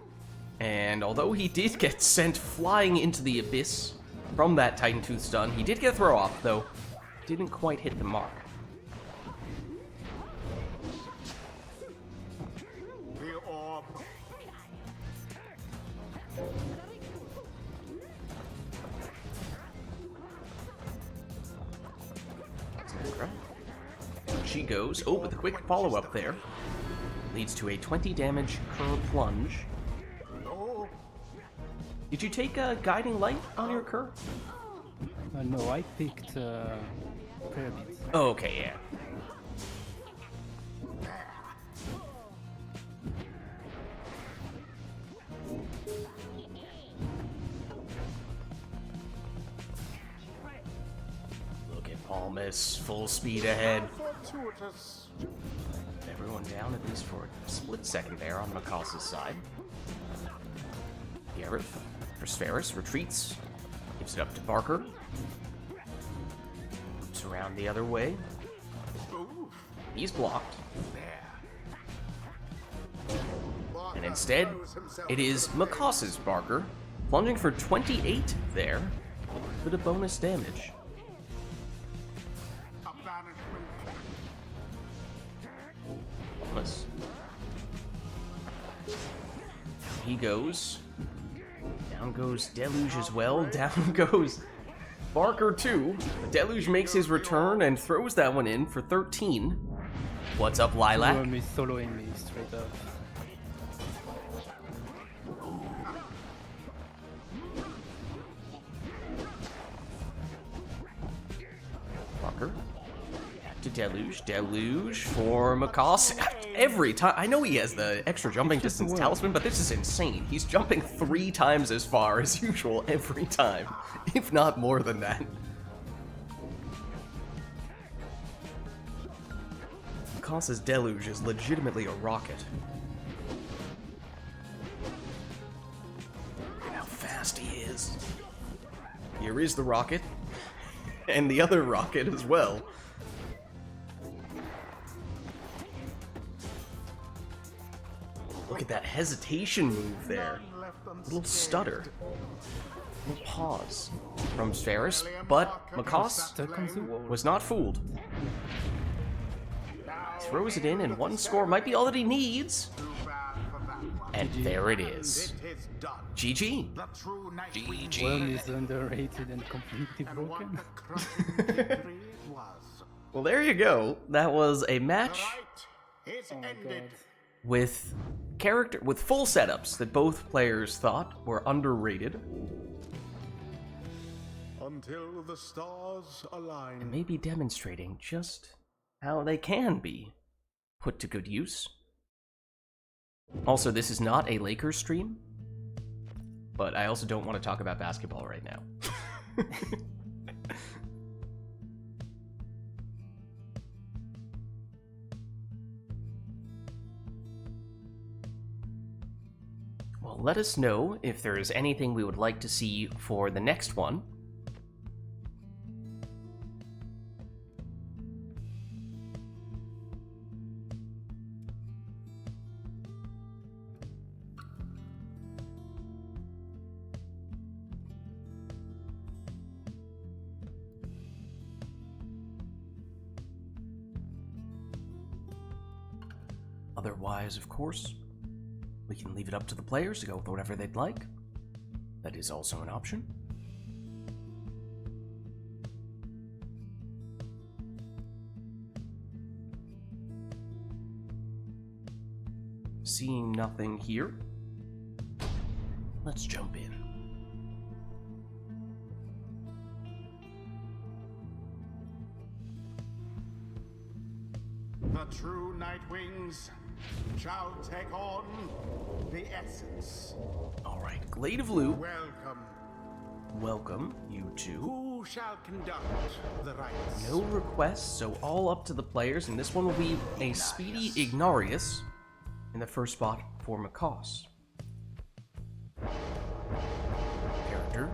And although he did get sent flying into the abyss from that Titan Tooth stun, he did get a throw off, though didn't quite hit the mark. The orb. She goes, oh, with a quick follow-up there. Leads to a 20 damage Cur Plunge. Oh, Did you take a Guiding Light on your Cur? No, I picked Prayer Beads. Oh, okay, yeah. Look at Palmas, full speed ahead. fortuitous. Everyone down at least for a split second there on Macaw's side. Gareth for Spheris, retreats, gives it up to Barker. Loops around the other way. He's blocked. And instead, it is Makos's Barker, plunging for 28 there, with a bit of bonus damage. Bonus. He goes. Down goes Deluge as well. Down goes Barker too. Deluge makes his return and throws that one in for 13. What's up, Lilac? Worm is soloing me straight up. Barker. Back to Deluge. Deluge for Makos. Every time. I know he has the extra jumping distance talisman, but this is insane. He's jumping 3 times as far as usual every time, if not more than that. Makos's Deluge is legitimately a rocket. Look at how fast he is. Here is the rocket, and the other rocket as well. Look at that hesitation move there. Little stutter. Little pause from Spheris, but Makos Stuck on the wall. was not fooled. Throws it in, and 1 score might be all that he needs. And there it is. GG. Worm GG. is underrated and completely broken. Well, there you go. That was a match It's Oh my ended. god. with full setups that both players thought were underrated. Until the stars align. And maybe demonstrating just how they can be put to good use. Also, this is not a Lakers stream, but I also don't want to talk about basketball right now. Well, let us know if there is anything we would like to see for the next one. Otherwise, of course, we can leave it up to the players to go with whatever they'd like. That is also an option. Seeing nothing here, let's jump in. The true Nightwings shall take on the essence. All right, Glade of Loot, Welcome. welcome, you two. Who shall conduct the rites? No requests, so all up to the players, and this one will be a speedy Ignarius in the first spot for Makos. Character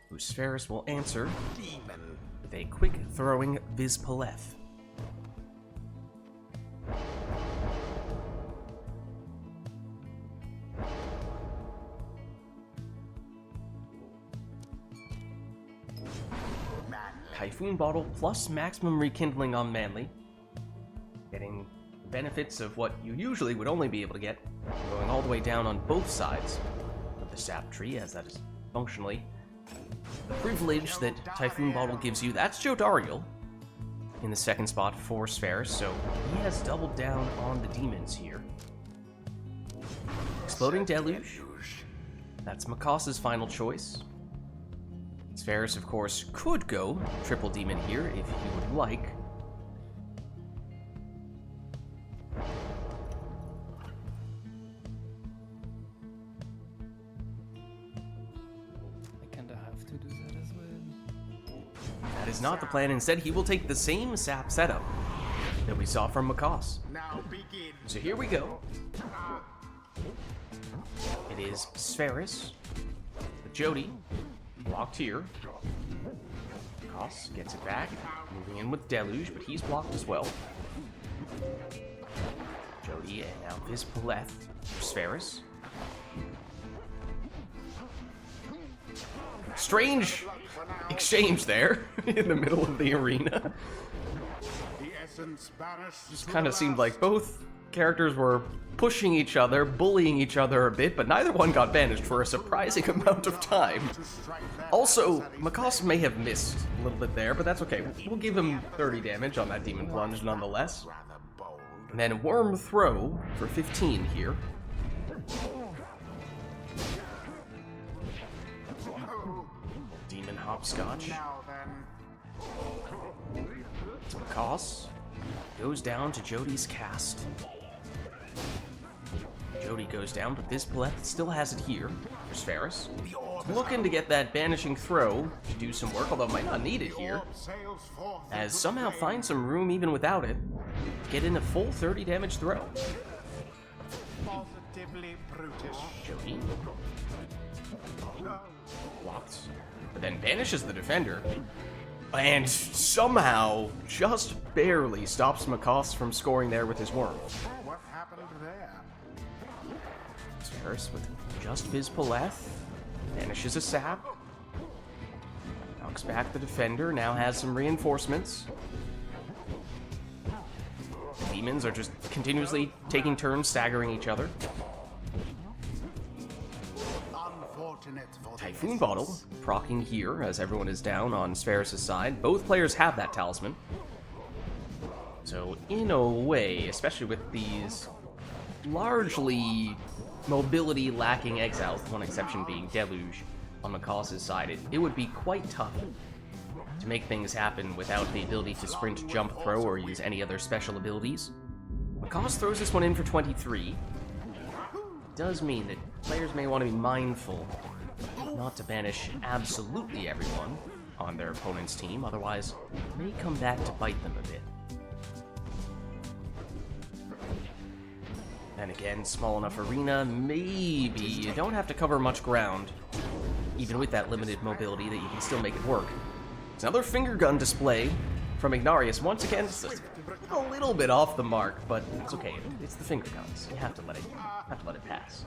whose Spheris will answer Demon. with a quick throwing Vizpaleth. Typhoon Bottle plus maximum rekindling on Manly. Getting the benefits of what you usually would only be able to get, going all the way down on both sides of the sap tree, as that is functionally the privilege that Typhoon Bottle gives you. That's Jodariel in the second spot for Spheris, so he has doubled down on the demons here. Exploding Deluge. That's Makos's final choice. Spheris, of course, could go triple demon here if he would like. I kinda have to do that as well. That is not the plan. Instead, he will take the same sap setup that we saw from Makos. Now begin. So here we go. It is Spheris Jody, blocked here. Koss gets it back, moving in with Deluge, but he's blocked as well. Jody and now Viz Paleth for Spheris. Strange exchange there in the middle of the arena. Just kind of seemed like both characters were pushing each other, bullying each other a bit, but neither one got banished for a surprising amount of time. Also, Makoss may have missed a little bit there, but that's okay. We'll give him 30 damage on that Demon Plunge nonetheless. And then Worm Throw for 15 here. Demon Hopscotch. Makoss goes down to Jody's cast. Jody goes down, but this Paleth still has it here for Spheris. Looking to get that Banishing Throw to do some work, although might not need it here. As somehow finds some room even without it. Get in a full 30 damage throw. Jody. Blocked. But then banishes the defender. And somehow, just barely stops Makoss from scoring there with his Worm. What happened there? Spheris with just Viz Paleth. Banishes a sap. Knocks back the defender, now has some reinforcements. The demons are just continuously taking turns, staggering each other. Typhoon Bottle, proccing here as everyone is down on Spheris' side. Both players have that talisman. So in a way, especially with these largely mobility lacking exiles, with one exception being Deluge on Makoss' side, it would be quite tough to make things happen without the ability to sprint, jump, throw, or use any other special abilities. Makoss throws this one in for 23. Does mean that players may want to be mindful not to banish absolutely everyone on their opponent's team, otherwise it may come back to bite them a bit. And again, small enough arena, maybe you don't have to cover much ground, even with that limited mobility, that you can still make it work. It's another finger gun display from Ignarius. Once again, it's a little bit off the mark, but it's okay. It's the finger guns. You have to let it pass.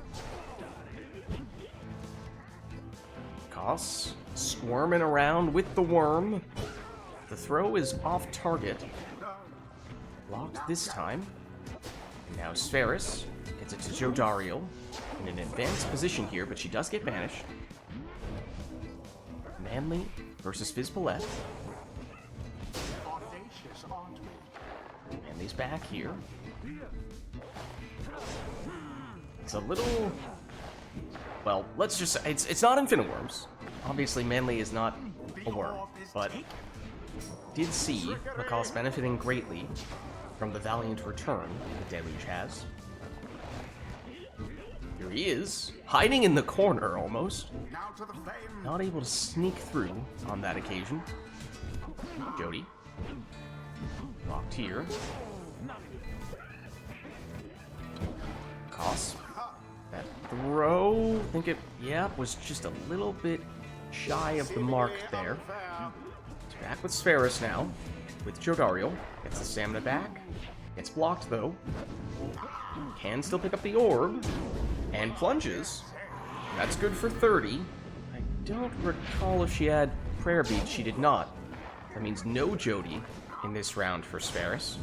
Koss squirming around with the worm. The throw is off target. Blocked this time. Now Spheris gets it to Jodariel in an advanced position here, but she does get banished. Manly versus Viz Paleth. Manly's back here. It's a little... Well, let's just say, it's not Infinite Worms. Obviously, Manly is not a worm, but did see Makoss benefiting greatly from the valiant return that Deluge has. Here he is, hiding in the corner almost. Not able to sneak through on that occasion. Jody. Locked here. Koss. That throw, I think it, was just a little bit shy of the mark there. It's back with Spheris now, with Jodariel. Gets the stamina back. Gets blocked though. Can still pick up the orb. And plunges. That's good for 30. I don't recall if she had prayer beads. She did not. That means no Jody in this round for Spheris.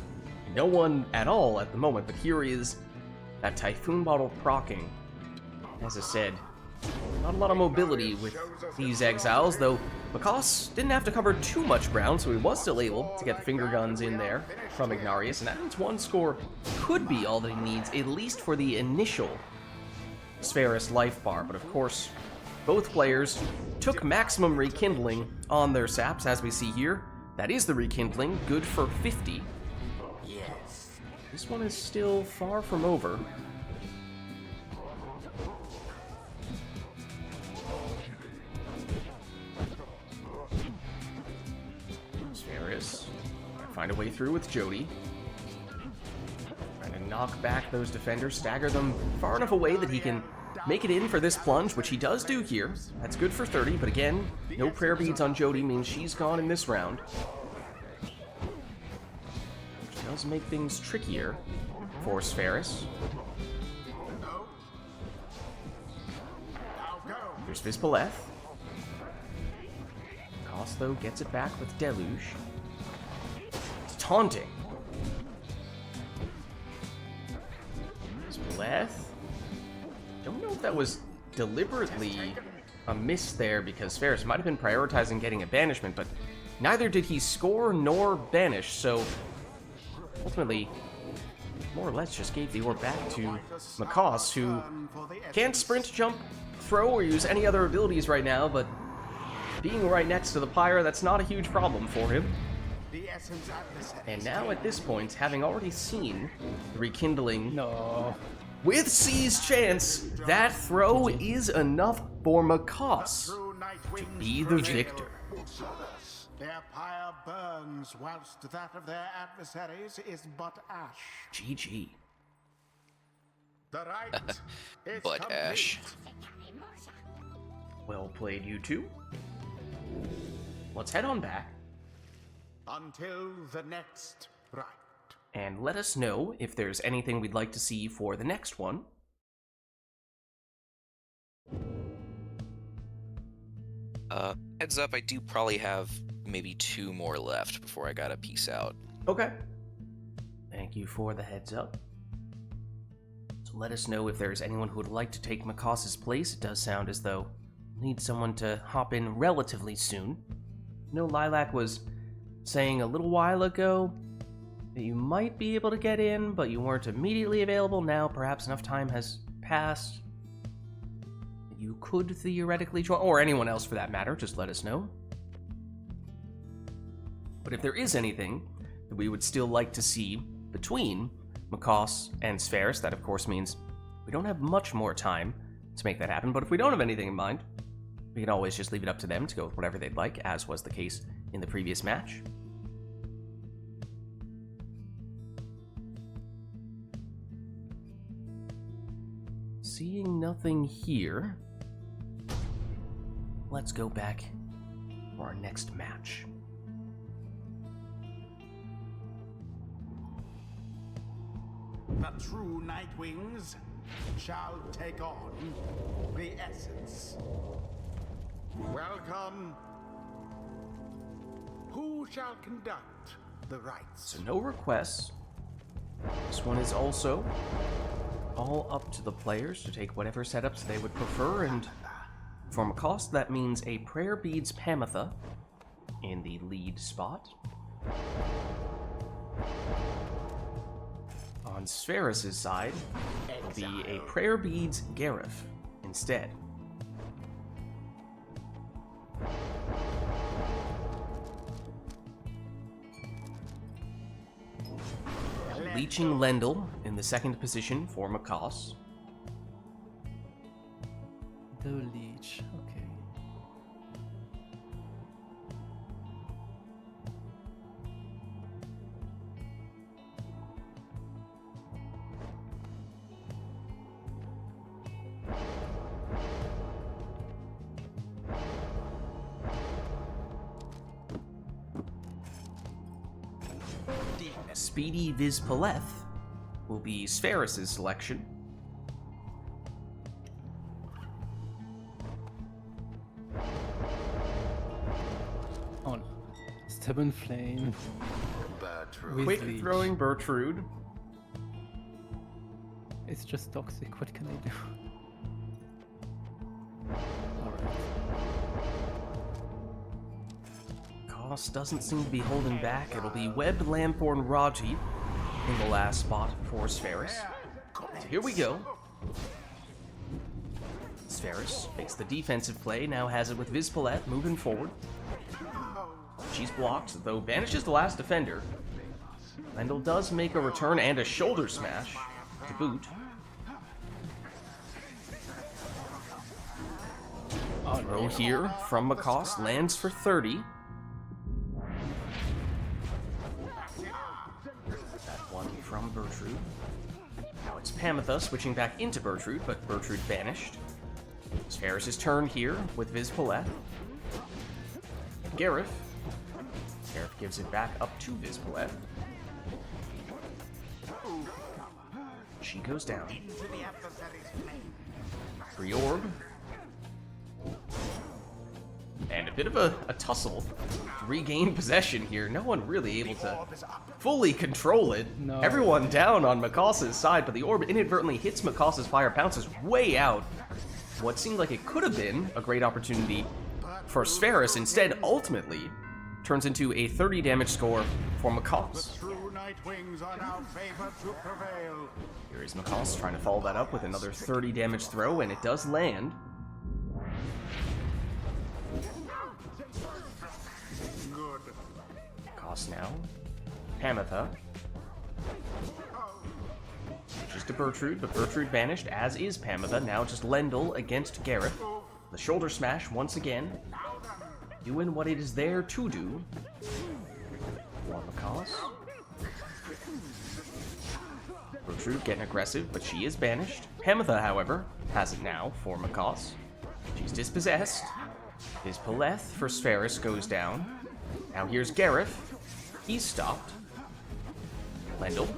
No one at all at the moment, but here is that Typhoon Bottle proccing. As I said, not a lot of mobility with these exiles, though Makoss didn't have to cover too much ground, so he was still able to get the finger guns in there from Ignarius, and that means one score could be all that he needs, at least for the initial Spheris life bar. But of course, both players took maximum rekindling on their saps, as we see here. That is the rekindling, good for 50. Yes. This one is still far from over. Spheris, find a way through with Jody. Trying to knock back those defenders, stagger them far enough away that he can make it in for this plunge, which he does do here. That's good for 30, but again, no prayer beads on Jody means she's gone in this round. Which does make things trickier for Spheris. Here's Vispaleth. Koss, though, gets it back with Deluge. It's taunting. Vispaleth. Don't know if that was deliberately a miss there, because Spheris might have been prioritizing getting a banishment, but neither did he score nor banish, so ultimately, more or less just gave the orb back to Koss, who can't sprint, jump, throw, or use any other abilities right now, but being right next to the Pyre, that's not a huge problem for him. And now at this point, having already seen the rekindling with C's chance, that throw is enough for Koss to be the victor. Their pyre burns, whilst that of their adversaries is but ash. GG. The rite is But complete. ash. Well played, you two. Let's head on back Until the next rite. and let us know if there's anything we'd like to see for the next one. Heads up, I do probably have maybe 2 more left before I gotta peace out. Okay. Thank you for the heads up. So let us know if there's anyone who would like to take Koss's place. It does sound as though we need someone to hop in relatively soon. No, Lilac was saying a little while ago that you might be able to get in, but you weren't immediately available. Now perhaps enough time has passed that you could theoretically join, or anyone else for that matter. Just let us know. But if there is anything that we would still like to see between Koss and Spheris, that of course means we don't have much more time to make that happen, but if we don't have anything in mind, we can always just leave it up to them to go with whatever they'd like, as was the case in the previous match. Seeing nothing here, let's go back for our next match. The true Nightwings shall take on the essence. Welcome. Who shall conduct the rites? So no requests. This one is also all up to the players to take whatever setups they would prefer, and for Koss, that means a Prayer Beads Pamitha in the lead spot. On Spheris' side, it'll be a Prayer Beads Gareth instead. Leeching Lendl in the second position for Koss. The leech, okay. Speedy Vispaleth will be Spheris' selection. Oh no. Stubborn Flame. With Quick leech. throwing Bertrude. It's just toxic, what can I do? Alright. Koss doesn't seem to be holding back. It'll be Webbed Lanthorn Raji in the last spot for Spheris. So here we go. Spheris makes the defensive play, now has it with Vispaleth moving forward. She's blocked, though banishes the last defender. Lendl does make a return and a shoulder smash to boot. Throw here from Koss lands for 30. That one from Bertrude. Now it's Hamatha switching back into Bertrude, but Bertrude banished. It's Ferris' turn here with Vizpaleth. Gareth. Gareth gives it back up to Vizpaleth. She goes down. Free orb. And a bit of a tussle to regain possession here. No one really able to fully control it. No. Everyone down on Makos's side, but the orb inadvertently hits Makos's fire, bounces way out. What seemed like it could have been a great opportunity for Sferis instead ultimately turns into a 30 damage score for Makos. True night wings are now favored to prevail. Here is Makos trying to follow that up with another 30 damage throw, and it does land. Good. Makos now. Hamatha. Just to Bertrude, but Bertrude banished, as is Pamatha. Now just Lendl against Gareth. The shoulder smash once again. Doing what it is there to do. For Makos. Bertrude getting aggressive, but she is banished. Pamatha, however, has it now for Makos. She's dispossessed. Vizpaleth for Sferis goes down. Now here's Gareth. He's stopped. Lendl.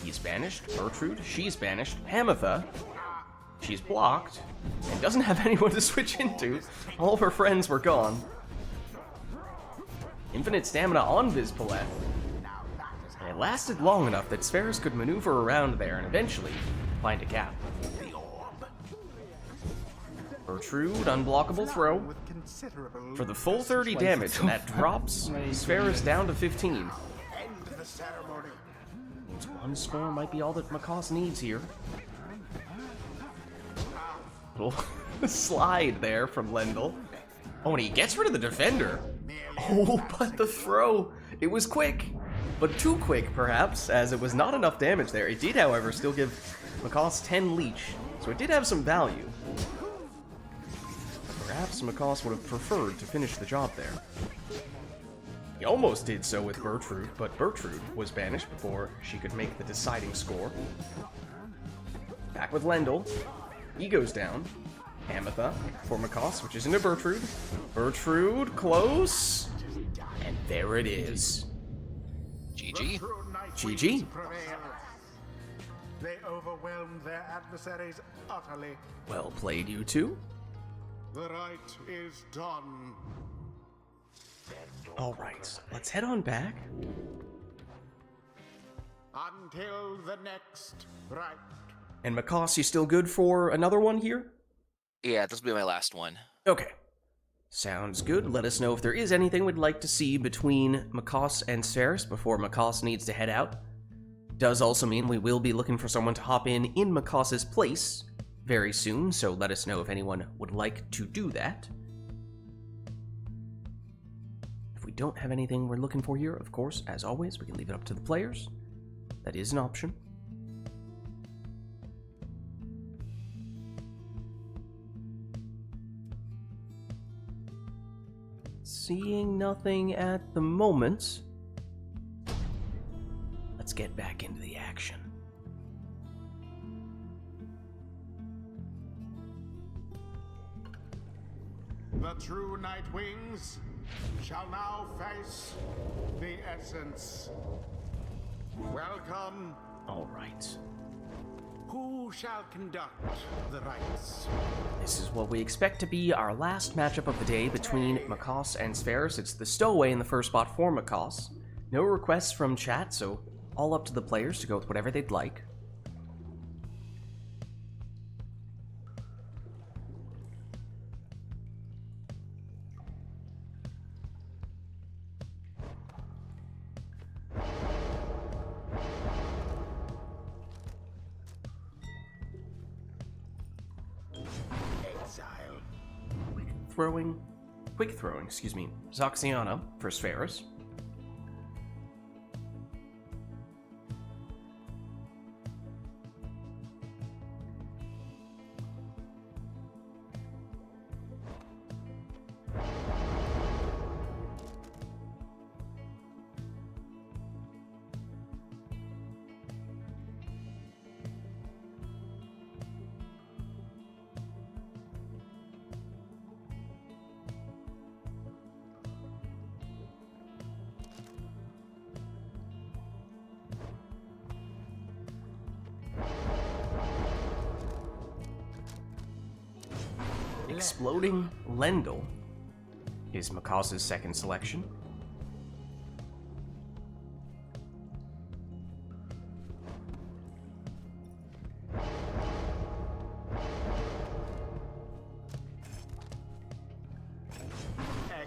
He's banished. Bertrude. She's banished. Hamatha. She's blocked. And doesn't have anyone to switch into. All of her friends were gone. Infinite stamina on Vizpaleth. And it lasted long enough that Sferis could maneuver around there and eventually find a gap. Bertrude, unblockable throw. For the full 30 damage, and that drops Sferis down to 15. End the ceremony. One score might be all that Makos needs here. Little slide there from Lendl. Oh, and he gets rid of the defender. Oh, but the throw. It was quick, but too quick, perhaps, as it was not enough damage there. It did, however, still give Makos 10 leech, so it did have some value. Perhaps Makos would have preferred to finish the job there. He almost did so with Bertrude, but Bertrude was banished before she could make the deciding score. Back with Lendl. He goes down. Hamatha for Makos, which is into Bertrude. Bertrude, close. And there it is. GG. True night GG. wings prevail. They overwhelmed their adversaries utterly. Well played, you two. The rite is done. Alright, let's head on back. Until the next rite. And Makos, you still good for another one here? Yeah, this will be my last one. Okay. Sounds good. Let us know if there is anything we'd like to see between Makos and Sferis before Makos needs to head out. Does also mean we will be looking for someone to hop in Makos's place very soon, so let us know if anyone would like to do that. If we don't have anything we're looking for here, of course, as always, we can leave it up to the players. That is an option. Seeing nothing at the moment. Let's get back into the action. The true night wings shall now face the essence. Welcome. All right. Who shall conduct the rites? This is what we expect to be our last matchup of the day between Makos and Sferis. It's the stowaway in the first spot for Makos. No requests from chat, so all up to the players to go with whatever they'd like. Exile. Quick throwing, excuse me, Zoxiana for Sferis. Exploding Lendl is Makas's second selection.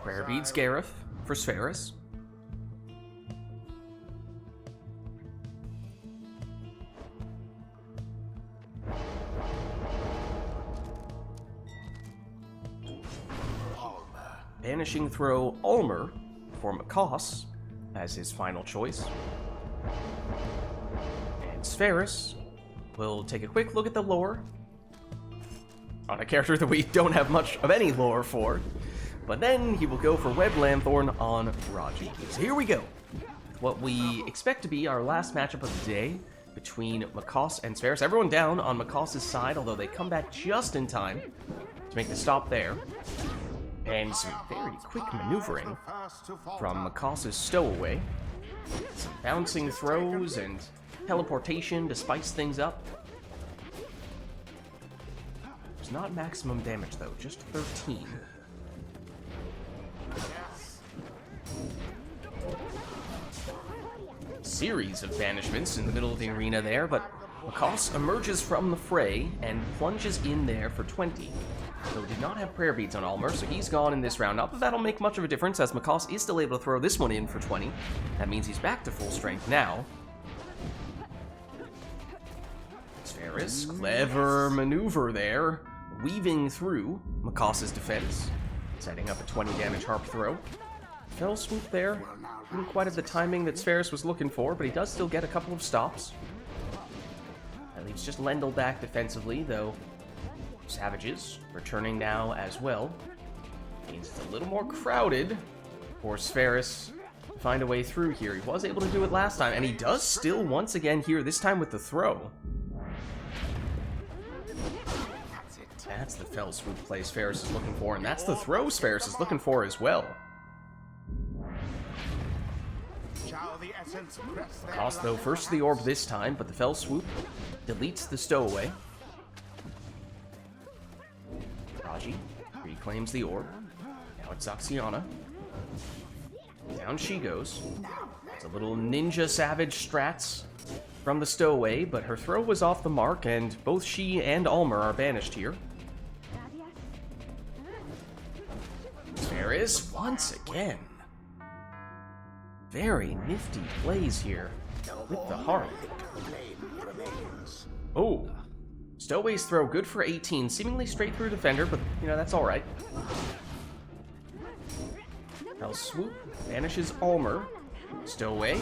Rare Vids Gareth for Spheris. Banishing Throw Ulmer for Makas as his final choice. And Spheris will take a quick look at the lore on a character that we don't have much of any lore for. But then he will go for Web Lanthorn on Raji. So here we go. What we expect to be our last matchup of the day between Makas and Spheris. Everyone down on Makas's side, although they come back just in time to make the stop there. And some very quick maneuvering from Makas's stowaway. Some bouncing throws and teleportation to spice things up. There's not maximum damage though, just 13. Series of banishments in the middle of the arena there, but Makas emerges from the fray and plunges in there for 20. So we did not have prayer beads on Ulmer, so he's gone in this round. Not that that'll make much of a difference, as Makas is still able to throw this one in for 20. That means he's back to full strength now. Spheris, clever maneuver there, weaving through Makas's defense, setting up a 20 damage harp throw. Fell swoop there, didn't quite have the timing that Spheris was looking for, but he does still get a couple of stops. That leaves just Lendl back defensively, though Savages returning now as well. Means it's a little more crowded for Spheris to find a way through here. He was able to do it last time, and he does still once again here, this time with the throw. That's the fell swoop play Spheris is looking for, and that's the throw Spheris is looking for as well. Makas, though, first to the orb this time, but the fell swoop deletes the stowaway. Raji reclaims the orb. Now it's Zaxiana. Down she goes. It's a little ninja savage strats from the stowaway, but her throw was off the mark, and both she and Ulmer are banished here. Spheris once again. Very nifty plays here with the harp. Oh, Stowaway's throw good for 18, seemingly straight through defender, but you know, that's alright. Now swoop banishes Ulmer. Stowaway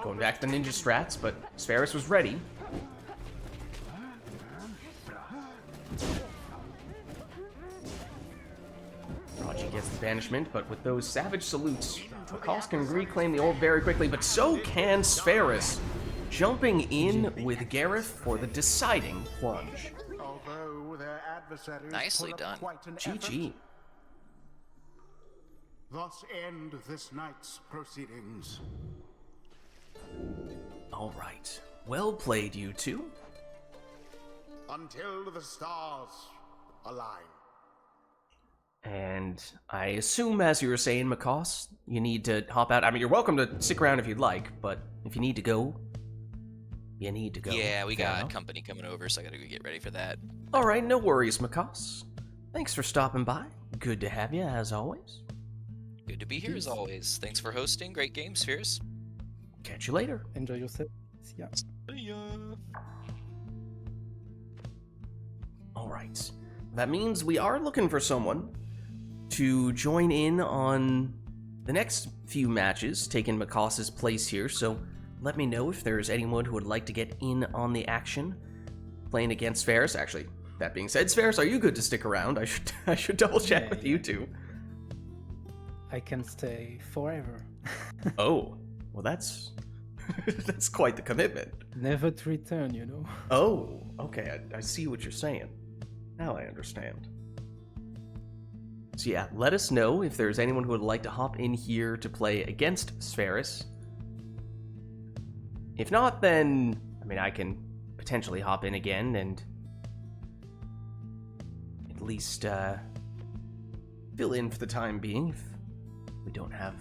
going back to ninja strats, but Spheris was ready. Raji gets the banishment, but with those savage salutes, Makas can reclaim the orb very quickly, but so can Spheris, jumping in with Gareth for the deciding plunge. Nicely done. GG. Thus end this night's proceedings. All right. Well played, you two. Until the stars align. And I assume, as you were saying, Makas, you need to hop out. I mean, you're welcome to stick around if you'd like, but if you need to go, you need to go. Yeah, we got company coming over, so I gotta go get ready for that. All right, no worries, Makas. Thanks for stopping by. Good to have you, as always. Good to be here, as always. Thanks for hosting. Great game, Spheres. Catch you later. Enjoy yourself. Yeah. See ya. All right. That means we are looking for someone to join in on the next few matches, taking Makas's place here, so let me know if there's anyone who would like to get in on the action playing against Spheris. Actually, that being said, Spheris, are you good to stick around? I should double check with you two. I can stay forever. Oh, well that's that's quite the commitment. Never to return, you know. Oh, okay, I see what you're saying. Now I understand. So yeah, let us know if there's anyone who would like to hop in here to play against Spheris. If not, then, I mean, I can potentially hop in again and at least fill in for the time being if we don't have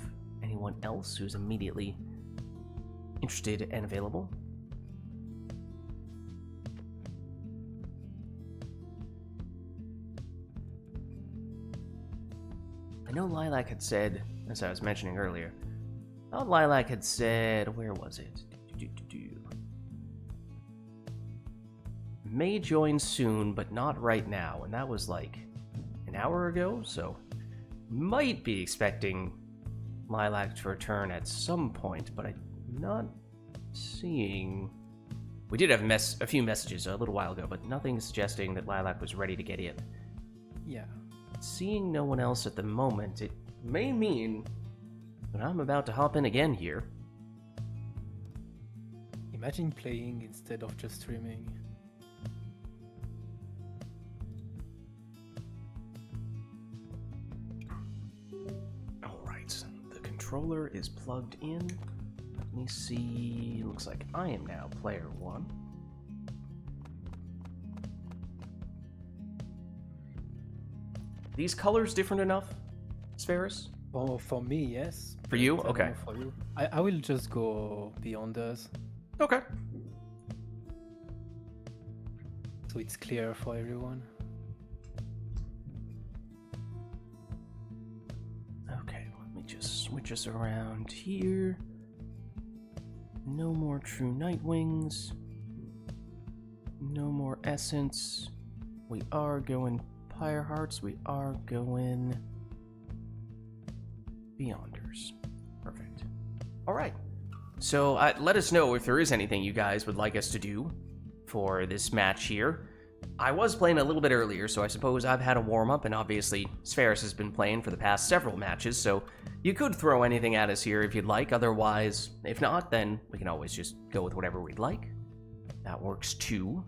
anyone else who's immediately interested and available. I know Lilac had said, as I was mentioning earlier, I thought Lilac had said, where was it? May join soon, but not right now, and that was like an hour ago, so might be expecting Lilac to return at some point, but I'm not seeing... We did have a few messages a little while ago, but nothing suggesting that Lilac was ready to get in. Yeah. Seeing no one else at the moment, it may mean that I'm about to hop in again here. Imagine playing instead of just streaming. Alright, the controller is plugged in. Let me see. Looks like I am now player 1. These colors different enough, Spheris? Oh, for me, yes. For you? I don't Okay. know for you. I will just go beyond us, Okay. so it's clear for everyone. Okay, let me just switch us around here. No more true Nightwings. No more Essence. We are going Pyre Hearts. We are going Beyonders. Perfect. Alright. So let us know if there is anything you guys would like us to do for this match here. I was playing a little bit earlier, so I suppose I've had a warm-up, and obviously Spheris has been playing for the past several matches, so you could throw anything at us here if you'd like. Otherwise, if not, then we can always just go with whatever we'd like. That works too.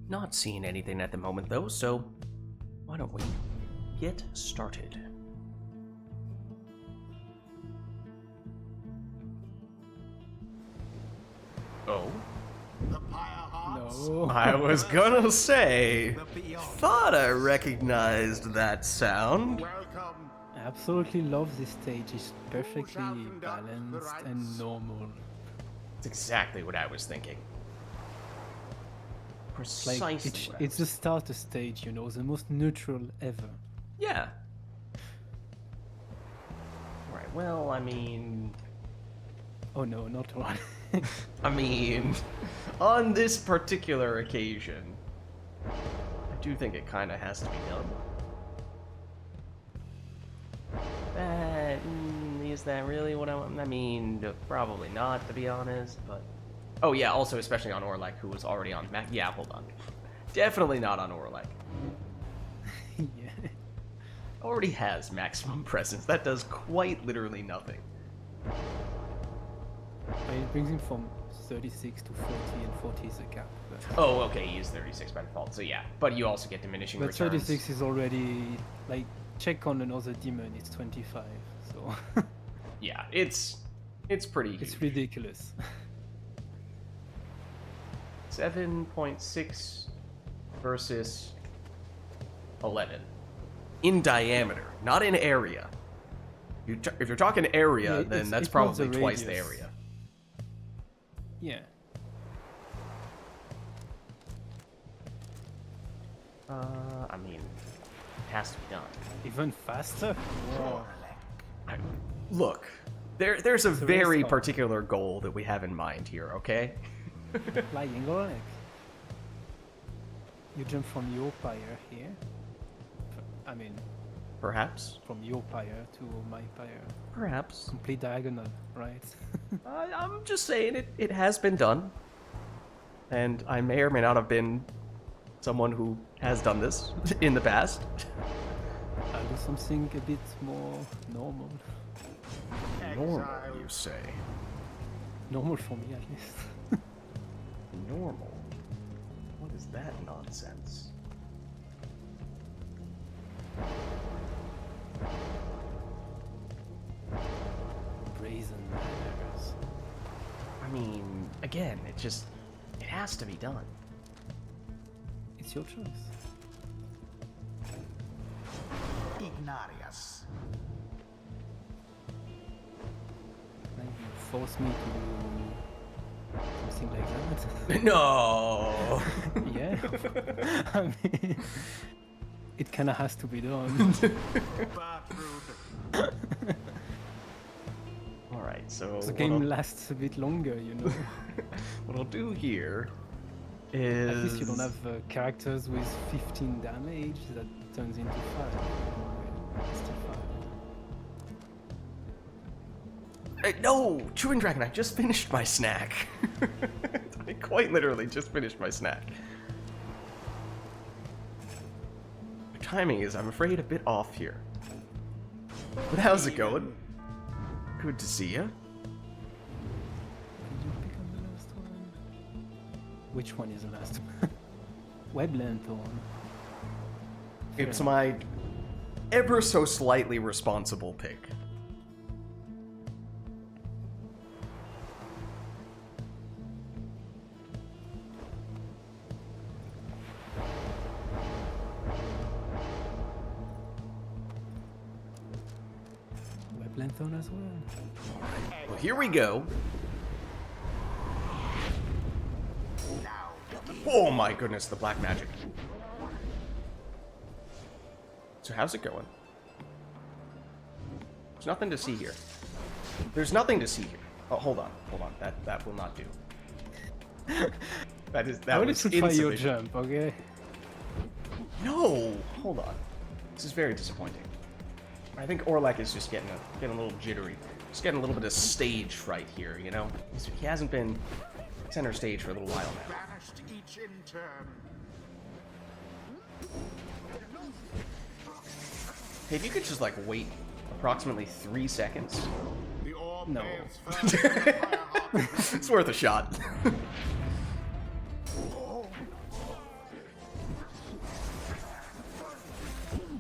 Not seeing anything at the moment, though, so why don't we get started? Oh? The Pyre Hearts. No. I was gonna say, The Beyond. thought I recognized that sound. Welcome. I absolutely love this stage. It's perfectly shall conduct the balanced rites? and normal. That's exactly what I was thinking. Like Precisely. it's the starter stage, you know, the most neutral ever. Yeah. Right, well, I mean... Oh no, not one. I mean, on this particular occasion, I do think it kind of has to be done. Is that really what I want? I mean, probably not, to be honest, but... Oh yeah, also especially on Orlek, who was already on Mac. Yeah, hold on. Definitely not on Orlek. Yeah. Already has maximum presence. That does quite literally nothing. It brings him from 36 to 40, and 40 is a cap. But, Oh, okay, he is 36 by default, so yeah. But you also get diminishing but returns. 36 is already, like, check on another demon, it's 25, so Yeah, it's pretty huge. it's ridiculous. 7.6 versus 11. In diameter, not in area. If you're talking area, Yeah, then it's- that's it's not probably the twice the radius. area. Yeah. I mean, it has to be done. Even faster? Wow. Look, there's a It's a very race car. particular goal that we have in mind here, okay? Flying or like? You jump from your pyre here. I mean, Perhaps. from your pyre to my pyre. Perhaps. Complete diagonal, right? I'm just saying it has been done. And I may or may not have been someone who has done this in the past. I'll do something a bit more normal. Normal, Exile. you say? Normal for me, at least. Normal? What is that nonsense? I mean, again, it has to be done. It's your choice. Ignarius. Like, you force me to do something like that. No. Yeah. I mean, it kind of has to be done. All right, so The game lasts a bit longer, you know. what I'll do here At is least you don't have characters with 15 damage that turns into 5. It's still 5. No, chewing dragon. I just finished my snack. I quite literally just finished my snack. The timing is, I'm afraid, a bit off here. But how's it going? Good to see you. Did you pick up the last one? Which one is the last one? Web Lanthorn. It's my ever so slightly responsible pick. Web Lanthorn as well. Well, here we go. Oh my goodness, the black magic. So how's it going? There's nothing to see here. There's nothing to see here. Oh, hold on. That will not do. That I wanted was to try your insufficient. jump, okay? No, hold on. This is very disappointing. I think Orlek is just getting a little jittery. Just getting a little bit of stage fright here, you know? He hasn't been center stage for a little while now. Banished each in turn. Hey, if you could just, like, wait approximately 3 seconds. The orb No. bathes first in the fire heart. It's worth a shot.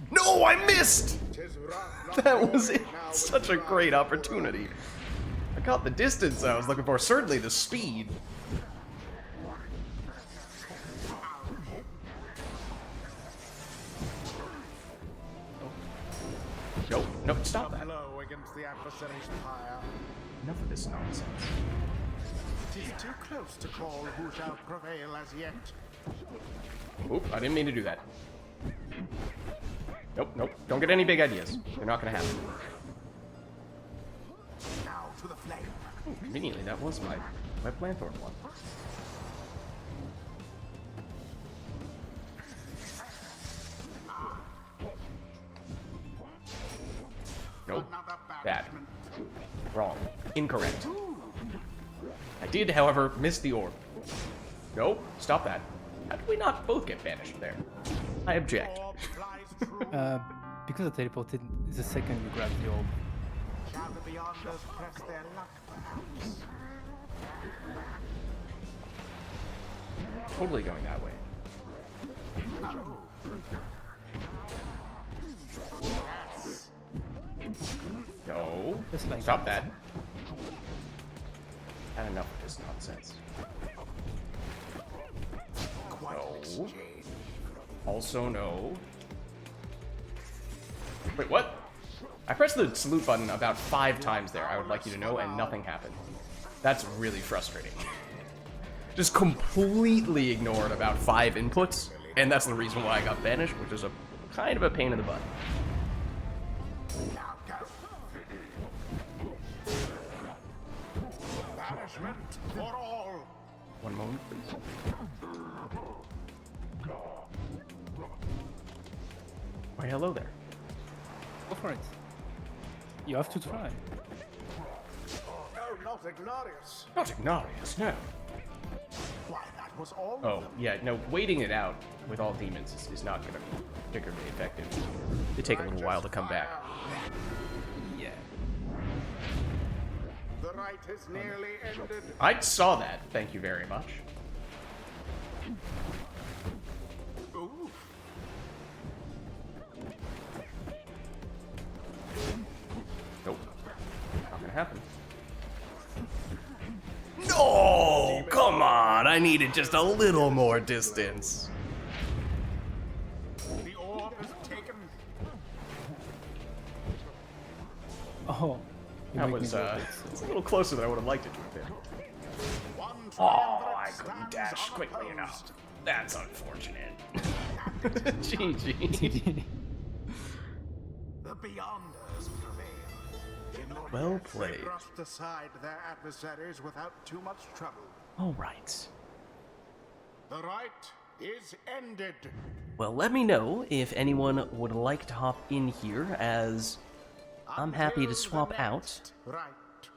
No, I missed! 'Tis wrath not That was glory it. now Such a with great wrath opportunity. I got the distance I was looking for, certainly the speed. Nope, stop that. blow against the adversary's pyre. Enough of this nonsense. 'Tis too close to call who shall prevail as yet. Oop, I didn't mean to do that. Nope, don't get any big ideas. They're not gonna happen. Now to the flame. Conveniently, that was my Planthorn one. Nope. Another Bad. banishment. Wrong. Incorrect. I did, however, miss the orb. Nope. Stop that. How did we not both get banished there? I object. Orb flies true. Because I teleported the second you grab the orb. Shall the Beyonders press their luck, perhaps? Totally going that way. Yes. No. Just like Stop that. Had enough of this nonsense. Quite No. an exchange. Also no. Wait, what? I pressed the salute button about 5 times there, I would like you to know, and nothing happened. That's really frustrating. Just completely ignored about 5 inputs, and that's the reason why I got banished, which is a kind of a pain in the butt. Now go. Banishment for all. One moment, please. Why, hello there. Go for it. You have to try. No, not Ignarius. Not Ignarius, no. Why, that was all. Oh, yeah, no, waiting it out with all demons is not gonna be particularly effective. They take a little while to come back. Yeah. The rite is nearly ended. I saw that, thank you very much. Ooh. Nope. Not gonna happen. No! I needed just a little more distance. The orb is taken. Oh, you That make me was, do it, it's so- a little closer than I would have liked it to have been. One Oh, I triumvirate couldn't stands dash quickly unopposed. enough. That's unfortunate. GG. The Beyonders prevail. In order, Well they played. thrust aside their adversaries without too much trouble. All right. The rite is ended. Well, let me know if anyone would like to hop in here, as I'm happy to Until swap the out. next rite.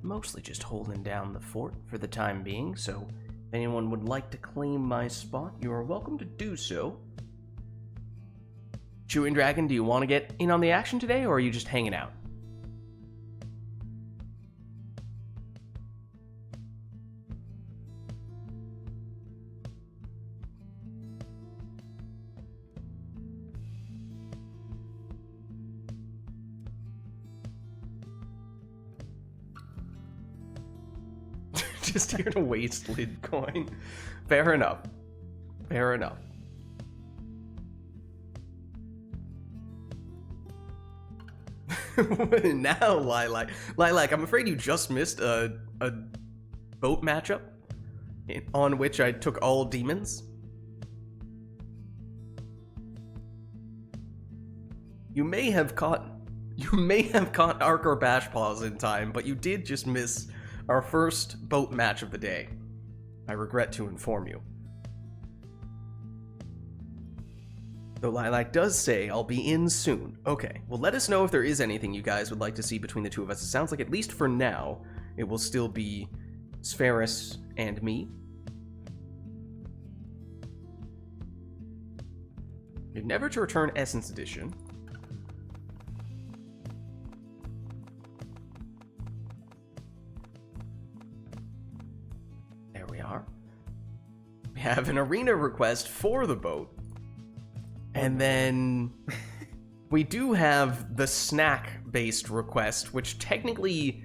Mostly just holding down the fort for the time being, so if anyone would like to claim my spot, you are welcome to do so. Chewing Dragon, do you want to get in on the action today, or are you just hanging out? Just here to waste lid coin. Fair enough. Fair enough. Now, Lilac, I'm afraid you just missed a boat matchup on which I took all demons. You may have caught Ark or Bash Paws in time, but you did just miss our first boat match of the day. I regret to inform you. Though Lilac does say I'll be in soon. Okay, well let us know if there is anything you guys would like to see between the two of us. It sounds like, at least for now, it will still be Spheris and me. You're never to return Essence Edition. There we are. We have an arena request for the boat. And then we do have the snack-based request, which technically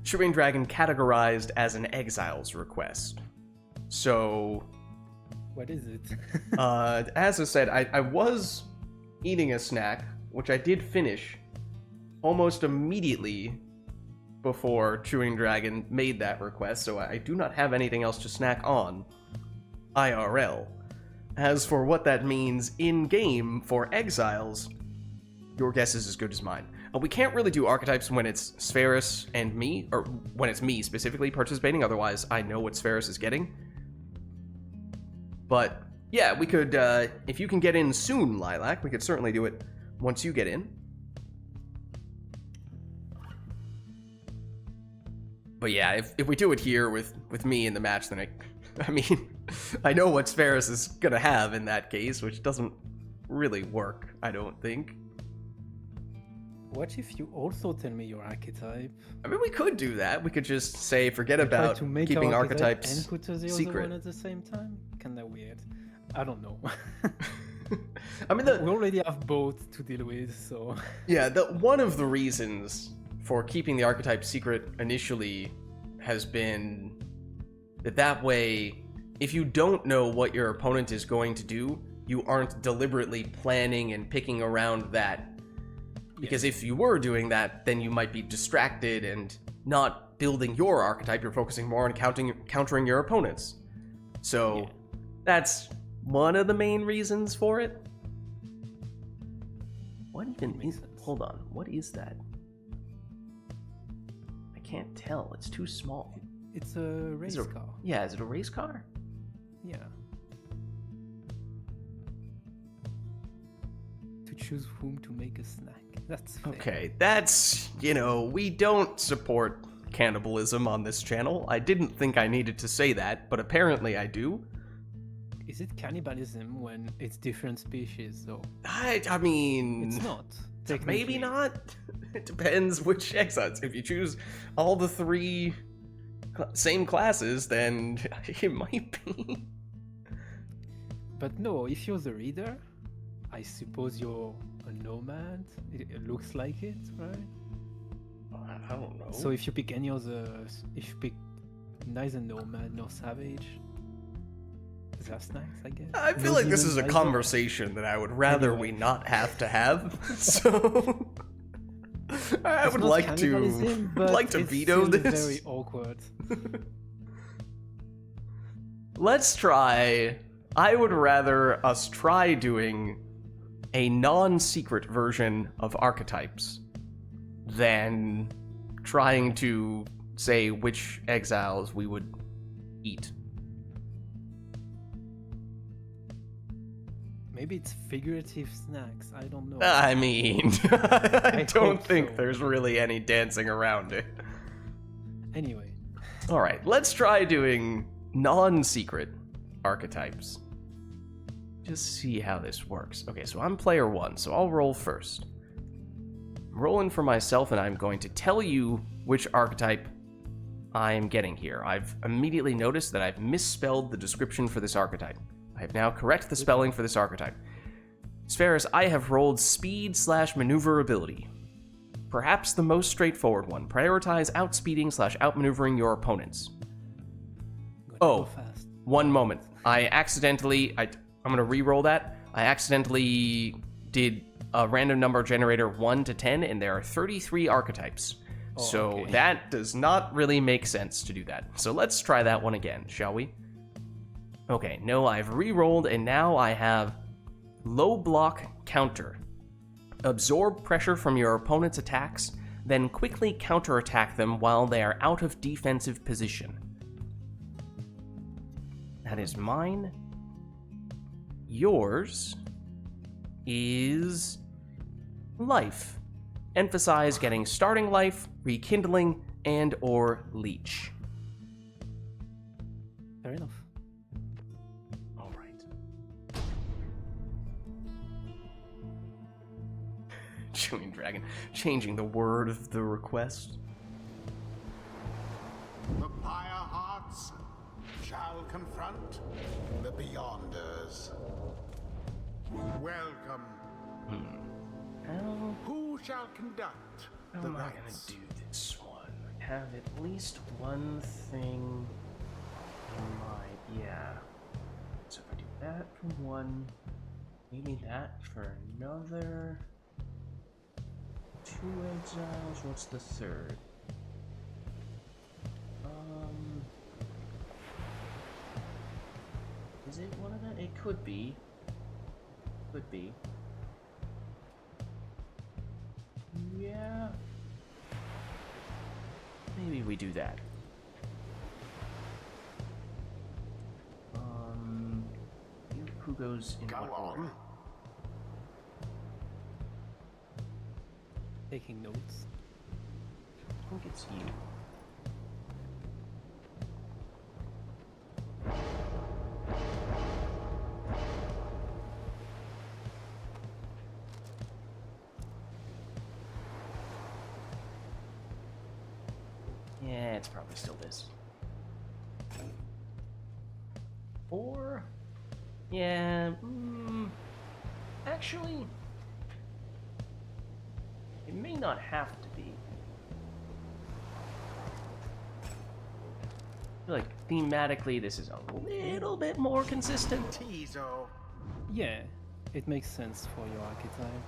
Chewing Dragon categorized as an Exiles request. So, What is it? as I said, I was eating a snack, which I did finish almost immediately before Chewing Dragon made that request, so I do not have anything else to snack on IRL. As for what that means in-game for Exiles, your guess is as good as mine. We can't really do archetypes when it's Spheris and me, or when it's me specifically participating, otherwise I know what Spheris is getting. But, yeah, we could, if you can get in soon, Lilac, we could certainly do it once you get in. But yeah, if we do it here with me in the match, then I mean, I know what Spheris is gonna have in that case, which doesn't really work, I don't think. What if you also tell me your archetype? I mean, we could do that. We could just say, forget Try about to make keeping our archetype archetypes and put the other secret. one at the same time? Kinda weird. I don't know. I mean, We already have both to deal with, so... yeah, one of the reasons for keeping the archetype secret initially has been that way, if you don't know what your opponent is going to do, you aren't deliberately planning and picking around that. Because if you were doing that, then you might be distracted and not building your archetype. You're focusing more on countering your opponents. So that's one of the main reasons for it. What even is... Hold on. What is that? I can't tell. It's too small. It's a race car. Yeah, is it a race car? Yeah. To choose whom to make a snack. That's fair. Okay, that's, we don't support cannibalism on this channel. I didn't think I needed to say that, but apparently I do. Is it cannibalism when it's different species, though? I mean... It's not. Maybe technically. not. It depends which exiles. If you choose all the three same classes, then it might be. But no, if you're the reader, I suppose you're an nomad. It looks like it, right? I don't know. So if you pick any other, if you pick neither nomad nor savage, that's nice, I guess. I feel No like this demon, is a neither. conversation that I would rather Anyway. we not have to have. So I It's would not like cannibalism, but to it's veto still this. Very awkward. Let's try. I would rather us try doing a non-secret version of archetypes than trying to say which exiles we would eat. Maybe it's figurative snacks. I don't know. I mean, I don't hope think so. there's really any dancing around it. Anyway, All right, let's try doing non-secret archetypes. Just see how this works. Okay, so I'm player 1, so I'll roll first. I'm rolling for myself, and I'm going to tell you which archetype I am getting here. I've immediately noticed that I've misspelled the description for this archetype. I have now corrected the spelling for this archetype. As far as I have rolled speed/maneuverability. Perhaps the most straightforward one. Prioritize outspeeding/outmaneuvering your opponents. gotta Oh. go fast. One moment. I'm gonna re-roll that. I accidentally did a random number generator 1 to 10, and there are 33 archetypes. Oh, So okay. that does not really make sense to do that. So let's try that one again, shall we? Okay, no, I've re-rolled, and now I have low block counter. Absorb pressure from your opponent's attacks, then quickly counterattack them while they are out of defensive position. That is mine. Yours is life. Emphasize getting starting life, rekindling, and or leech. Fair enough. All right. Chewing Dragon, changing the word of the request. The Pyre hearts shall confront the Beyonders. Welcome. How Who shall conduct am the I gonna rites? do this one? I have at least one thing in mind. Yeah. So if I do that for one, maybe that for another. 2 exiles. What's the third? Is it one of them? It could be. Could be. Yeah. Maybe we do that. Who goes in Go what order? on. Taking notes. I think it's you. Yeah, it's probably still this. 4? Yeah, actually, it may not have to be. I feel like thematically this is a little bit more consistent. Tizo. Yeah, it makes sense for your archetype.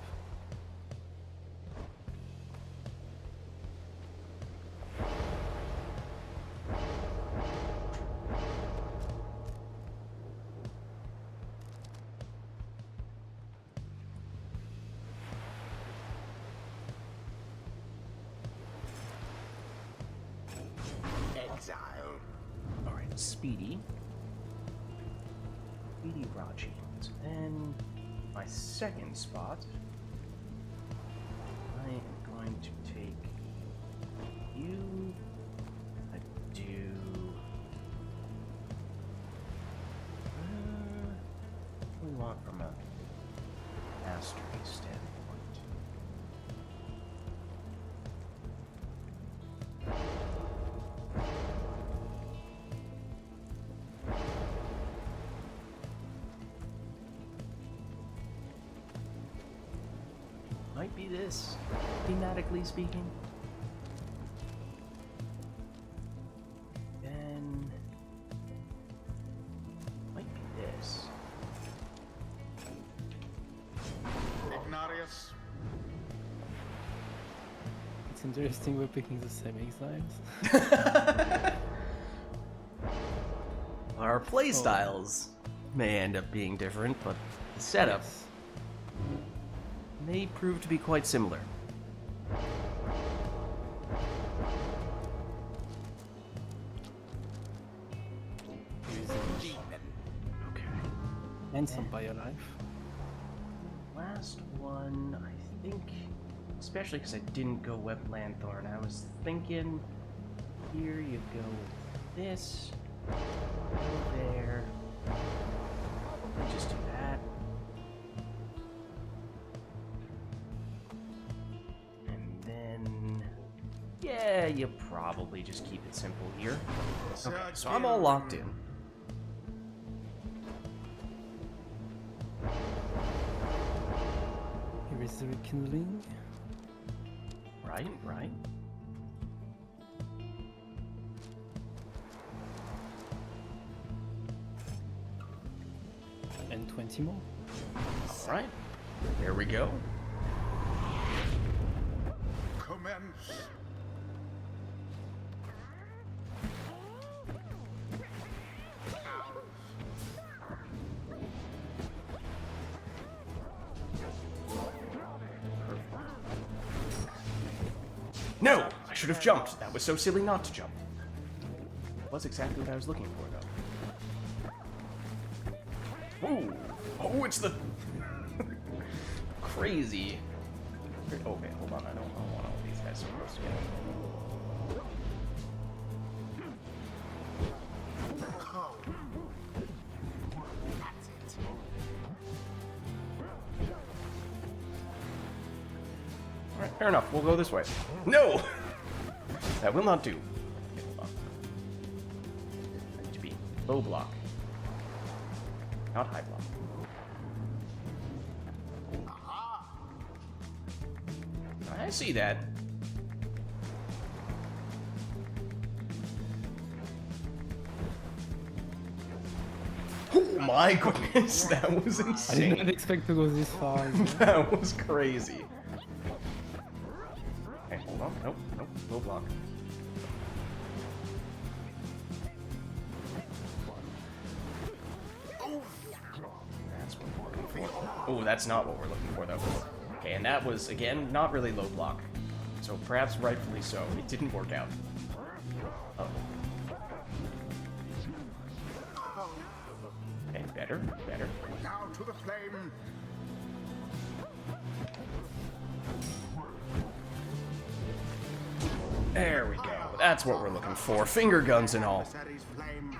Exile. Alright, Speedy. Speedy Raji. So then, my second spot, I am going to take you. I do. What do we want from a mastery standpoint? be this, thematically speaking. Then might be this. Ignarius. It's interesting we're picking the same exiles. Our playstyles may end up being different, but the setup may prove to be quite similar. Okay. And some bio life. Last one, I think, especially because I didn't go Web Lanthorn, I was thinking here you go with this, go there, and just do that. And then, yeah, you probably just keep it simple here. Okay, so I'm all locked in. Here is the rekindling. Right, right. And 20 more. All right, there we go. Commence. No! I should have jumped. That was so silly not to jump. Was exactly what I was looking for, though. Ooh! Oh, it's the... crazy. Okay, hold on. I don't want all these guys so close together. Oh. That's it. Alright, fair enough. We'll go this way. No! That will not do. Okay, hold on. I need to be low block. Not high block. I see that. Oh my goodness, that was I did insane. not expect to go this far. That was crazy. Okay, hold on. Nope, low block. That's what we're looking for. Oh, that's not what we're looking for, though. Okay, and that was, again, not really low block. So perhaps rightfully so. It didn't work out. Uh-oh. Okay, better. Now to the flame. There we go. That's what we're looking for. Finger guns and all. Adversary's flame.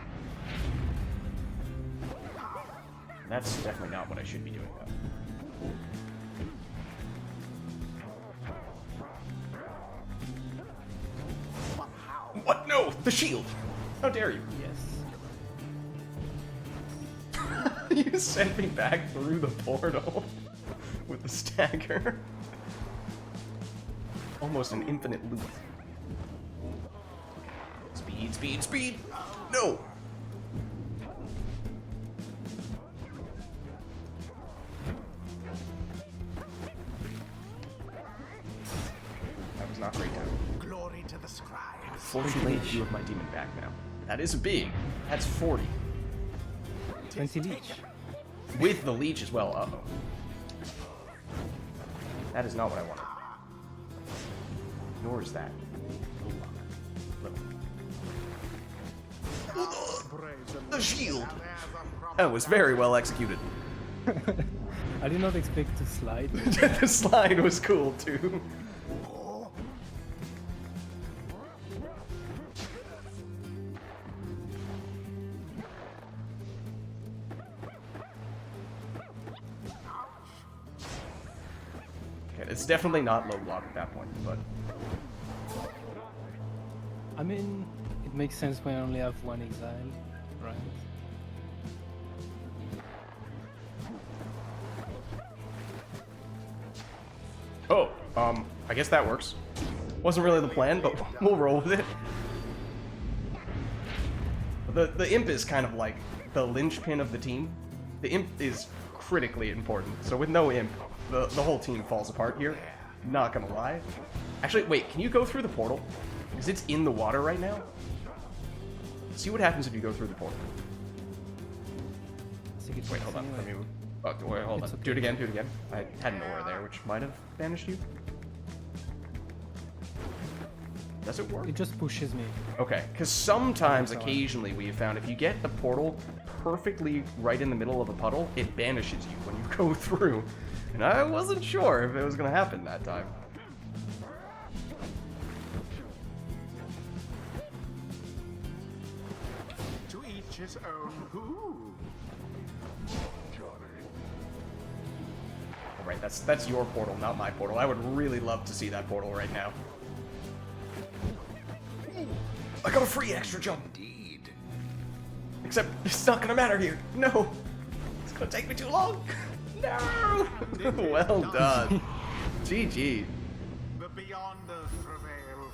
That's definitely not what I should be doing, though. What? No! The shield! How dare you? Yes. You sent me back through the portal with the stagger. Almost an infinite loop. Speed! No! That was not great time. Glory to the scribes. 40 lane view of my demon back now. That is big. That's 40. 20 leech. With the leech as well. Uh-oh. That is not what I wanted. Nor is that. The shield! That was very well executed. I did not expect to slide. The slide was cool, too. Okay, it's definitely not low block at that point, but... I mean, it makes sense when I only have one exile, right? Oh, I guess that works. Wasn't really the plan, but we'll roll with it. The imp is kind of like the linchpin of the team. The imp is critically important, so with no imp, the whole team falls apart here. Not gonna lie. Actually, wait, can you go through the portal? Because it's in the water right now. See what happens if you go through the portal. Wait, hold on. Let me... Oh, wait, hold on. Okay. Do it again, do it again. I had an aura there, which might have banished you. Does it work? It just pushes me. Okay, because sometimes, occasionally, we have found if you get the portal perfectly right in the middle of a puddle, it banishes you when you go through. And I wasn't sure if it was going to happen that time. To each his own. Who? All right, that's your portal, not my portal. I would really love to see that portal right now. I got a free extra jump. Indeed. Except it's not gonna matter here. No, it's gonna take me too long. No. Well done. GG. The Beyonders prevail.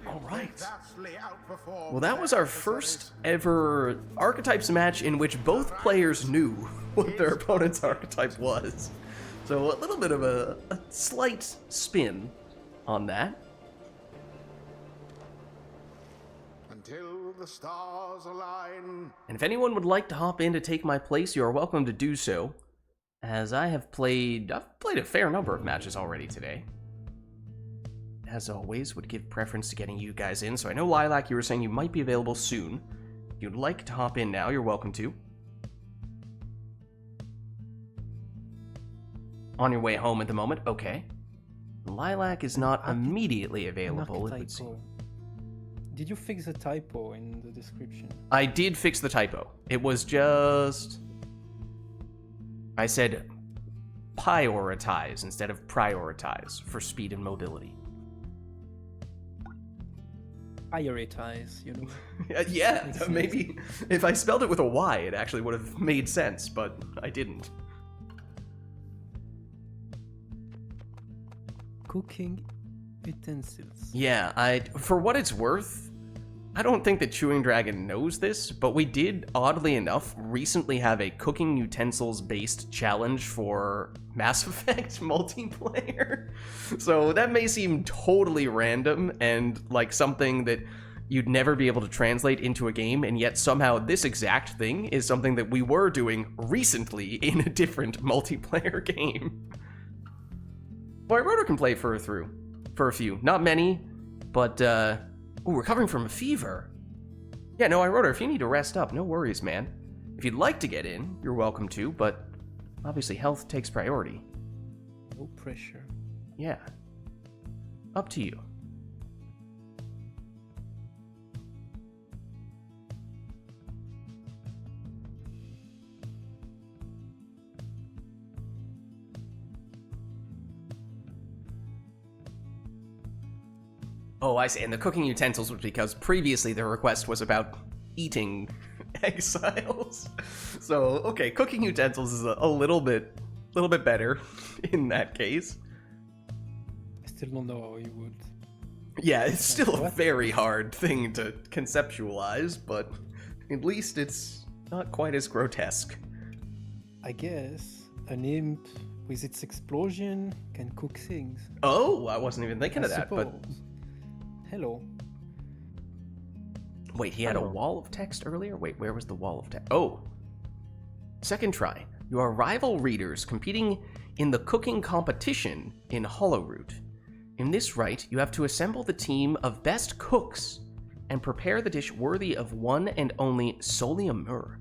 All right. Vastly outperform Well, that was our first ever archetypes match in which both players knew what their opponent's archetype was. So a little bit of a slight spin on that. Until the stars align. And if anyone would like to hop in to take my place, you are welcome to do so, as I've played a fair number of matches already today. As always, would give preference to getting you guys in, so I know Lilac, you were saying you might be available soon. If you'd like to hop in now, you're welcome to. On your way home at the moment, okay. Lilac is not immediately available, it would seem. Did you fix the typo in the description? I did fix the typo. It was just... I said prioritize instead of prioritize for speed and mobility. Prioritize, you know. Yeah, maybe if I spelled it with a Y, it actually would have made sense, but I didn't. Cooking utensils. Yeah, for what it's worth, I don't think that Chewing Dragon knows this, but we did, oddly enough, recently have a cooking utensils-based challenge for Mass Effect multiplayer. So that may seem totally random and like something that you'd never be able to translate into a game, and yet somehow this exact thing is something that we were doing recently in a different multiplayer game. Boy, Rotor can play for a few. Not many, but, recovering from a fever. Yeah, no, Rotor, if you need to rest up, no worries, man. If you'd like to get in, you're welcome to, but obviously health takes priority. No pressure. Yeah. Up to you. Oh, I see. And the cooking utensils was because previously the request was about eating exiles. So, okay, cooking utensils is a little bit better in that case. I still don't know how you would. Yeah, it's still a very hard thing to conceptualize, but at least it's not quite as grotesque. I guess an imp with its explosion can cook things. Oh, I wasn't even thinking of that, but... Hello. Wait, he had a wall of text earlier? Wait, where was the wall of text? Oh. Second try. You are rival readers competing in the cooking competition in Hollowroot. In this rite, you have to assemble the team of best cooks and prepare the dish worthy of one and only Solium Mur.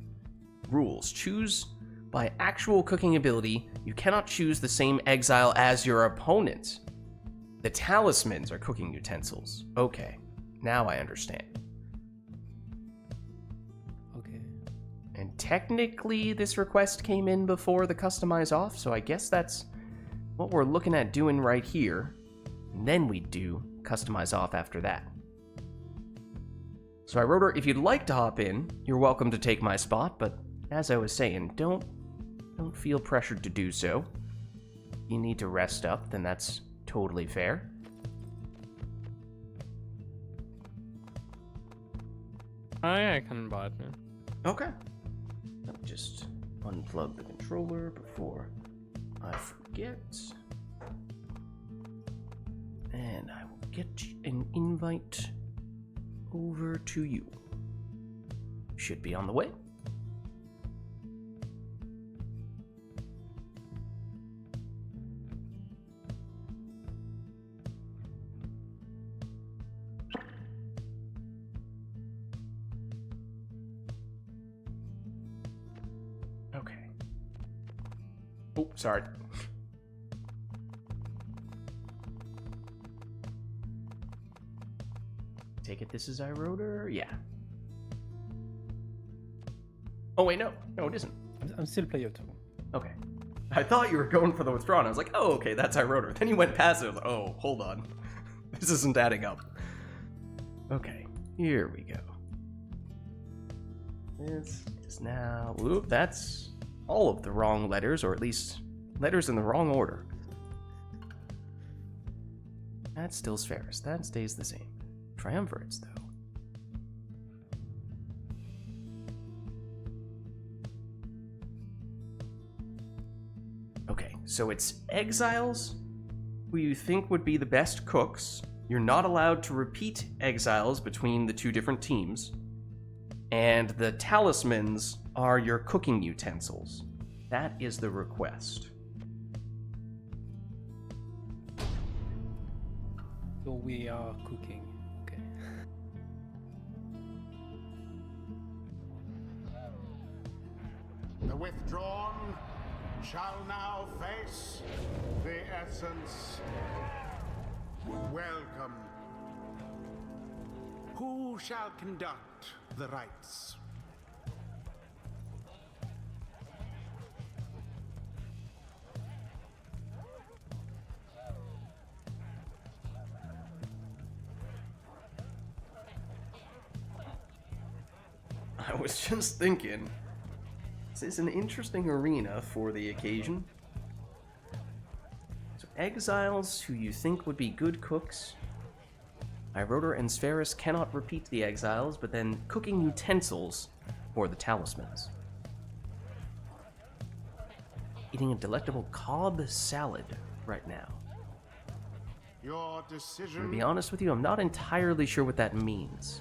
Rules. Choose by actual cooking ability. You cannot choose the same exile as your opponent. The talismans are cooking utensils. Okay, now I understand. Okay. And technically, this request came in before the customize off, so I guess that's what we're looking at doing right here. And then we do customize off after that. So Rotor, if you'd like to hop in, you're welcome to take my spot, but as I was saying, don't feel pressured to do so. If you need to rest up, then that's totally fair. I can buy it. Okay. Let me just unplug the controller before I forget. And I will get an invite over to you. Should be on the way. Okay. Oh, sorry. Take it this is iRotor? Yeah. Oh, wait, no. No, it isn't. I'm still player 2. Okay. I thought you were going for the withdrawn. I was like, oh, okay, that's iRotor. Then you went passive. Oh, hold on. This isn't adding up. Okay, here we go. This is now... Whoop, that's all of the wrong letters, or at least letters in the wrong order. That's still Spherus. That stays the same. Triumvirates, though. Okay, so it's exiles who you think would be the best cooks. You're not allowed to repeat exiles between the two different teams. And the talismans are your cooking utensils. That is the request. So we are cooking. Okay. The withdrawn shall now face the essence. Welcome. Who shall conduct the rites? I was just thinking, this is an interesting arena for the occasion. So exiles who you think would be good cooks. iRotor and Spherus cannot repeat the exiles, but then cooking utensils for the talismans. Eating a delectable Cobb salad right now. Your To decision. be honest with you, I'm not entirely sure what that means.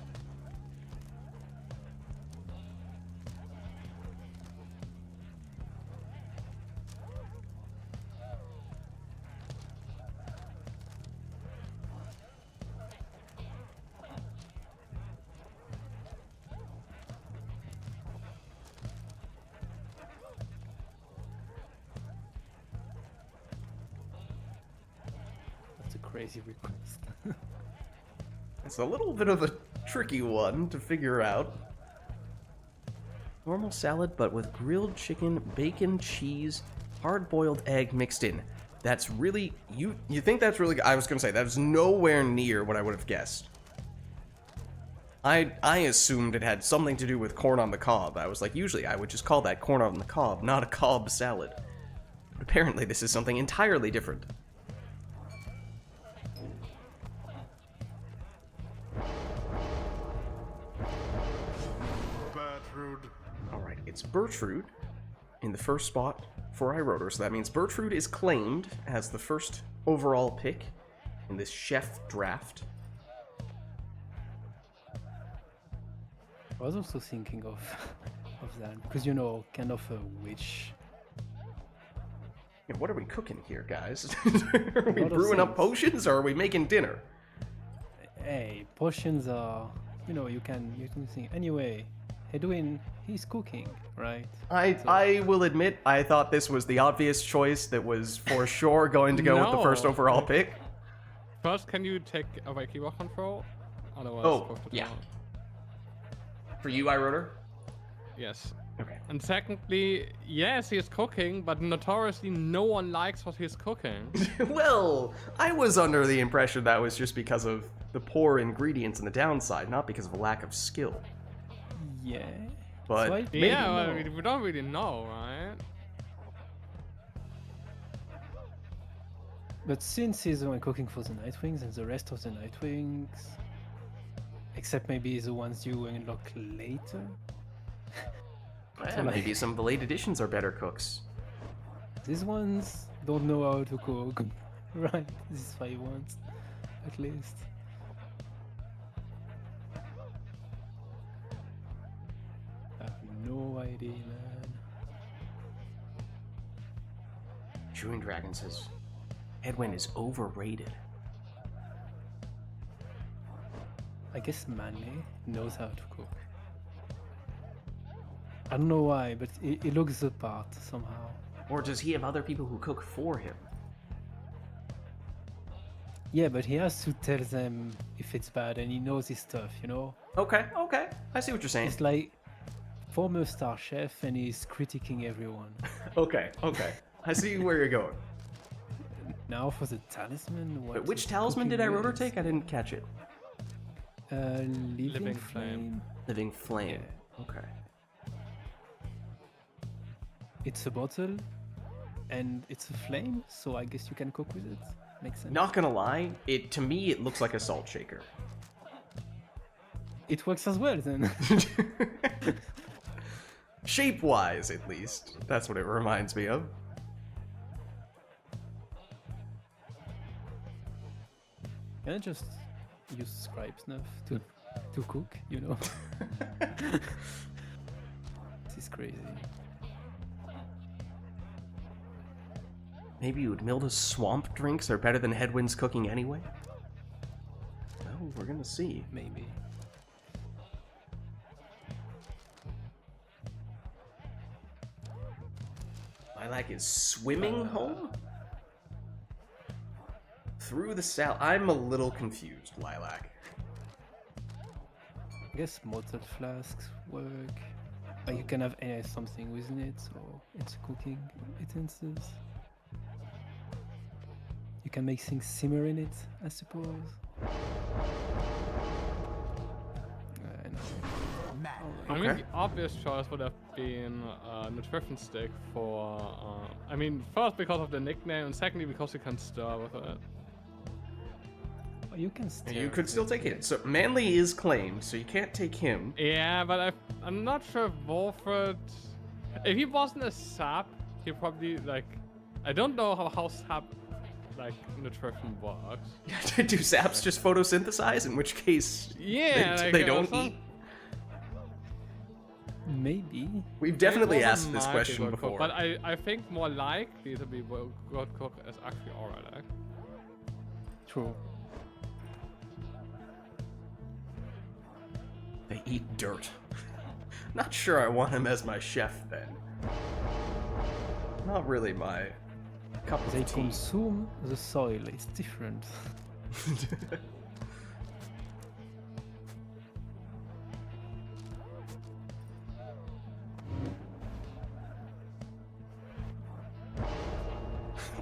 That's a crazy request. It's a little bit of a tricky one to figure out. Normal salad, but with grilled chicken, bacon, cheese, hard-boiled egg mixed in. That's really... You think that's really... I was gonna say, that was nowhere near what I would have guessed. I assumed it had something to do with corn on the cob. I was like, usually I would just call that corn on the cob, not a cob salad. But apparently this is something entirely different. Bertrude. Alright, it's Bertrude in the first spot for iRotor, so that means Bertrude is claimed as the first overall pick in this chef draft. I was also thinking of that because you know, kind of a witch. Yeah, what are we cooking here, guys? Are we lot of brewing up things. potions, or are we making dinner? Hey, potions are, you know, you can think. Anyway, Edwin, he's cooking, right? I will admit, I thought this was the obvious choice that was for sure going to go with the first No. overall pick. First, can you take away keyboard control? Otherwise, Oh, push it yeah. down. For you, iRotor? Yes. Okay. And secondly, yes, he is cooking, but notoriously no one likes what he's cooking. Well, I was under the impression that was just because of the poor ingredients and the downside, not because of a lack of skill. Yeah. But So I- maybe Yeah, well, no. we don't really know, right? But since he's the one cooking for the Nightwings and the rest of the Nightwings, except maybe the ones you unlock later, Yeah, like- maybe some of the late editions are better cooks. these ones don't know how to cook. Right, these 5 ones, at least. I have no idea, man. Chewing Dragon says, Headwind is overrated. I guess Manly knows how to cook. I don't know why, but he looks the part somehow. Or does he have other people who cook for him? Yeah, but he has to tell them if it's bad, and he knows his stuff, you know? Okay, I see what you're saying. He's like former star chef, and he's critiquing everyone. Okay, I see where you're going. Now for the talisman, what But which is talisman did cooking I rotor with? take? I didn't catch it. Living Living flame. Flame. Living Flame. Okay. It's a bottle, and it's a flame, so I guess you can cook with it. Makes sense. Not gonna lie, to me it looks like a salt shaker. It works as well then. Shape-wise, at least. That's what it reminds me of. Can I just use scribe snuff to cook, you know? This is crazy. Maybe Udmilda's swamp drinks are better than Headwind's cooking anyway? Well, we're gonna see. Maybe. Lilac is swimming home? Through the south. I'm a little confused, Lilac. I guess mortar flasks work. Like you can have something within it, so it's cooking utensils. You can make things simmer in it, I suppose. I mean, the obvious choice would have been nutrition stick for. I mean, first because of the nickname, and secondly because you can stir with it. Oh, you can still. You could still take it. So Manly is claimed, so you can't take him. Yeah, but I'm not sure if Wolfred. If he wasn't a sap, he probably like. I don't know how sap like nutrition works. Do saps just photosynthesize? In which case, Yeah, they, like, they don't some- eat. Maybe. We've definitely It asked wasn't this might be question good cook, before. but I think more likely to be good cook is actually alright. True. They eat dirt. Not sure I want him as my chef then. Not really my cup They of tea. consume the soil. It's different.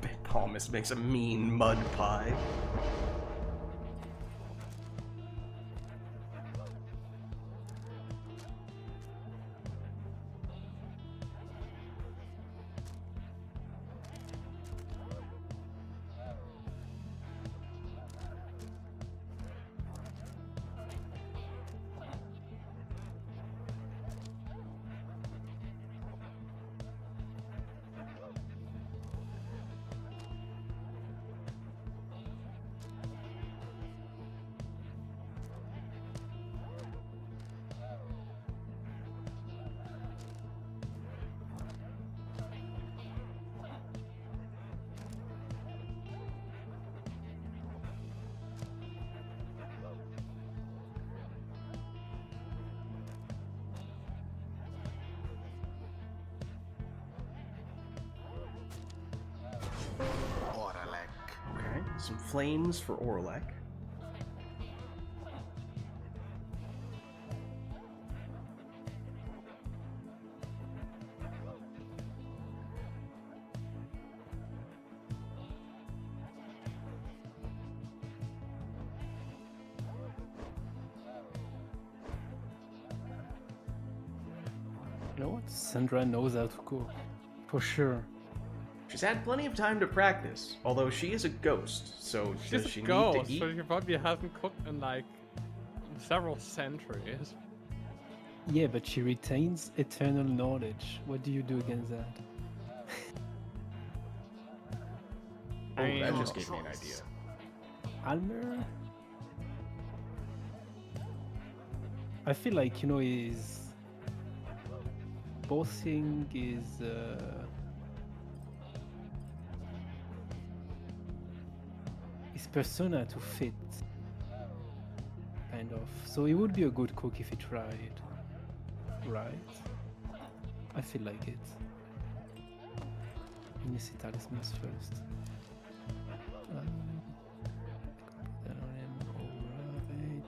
Bet Palmas makes a mean mud pie. Oralek. Okay, some flames for Orlek. You know what? Sandra knows how to cook. For sure. She's had plenty of time to practice, although she is a ghost, so She's does she a need ghost, to eat? so she probably hasn't cooked in like several centuries. Yeah, but she retains eternal knowledge. What do you do against that? Oh, that I- just gave me an idea. Almer? I feel like, you know, his bossing is his persona to fit, kind of. So he would be a good cook if he tried, right? I feel like it. Let me see talismans first. Put that on him, alright.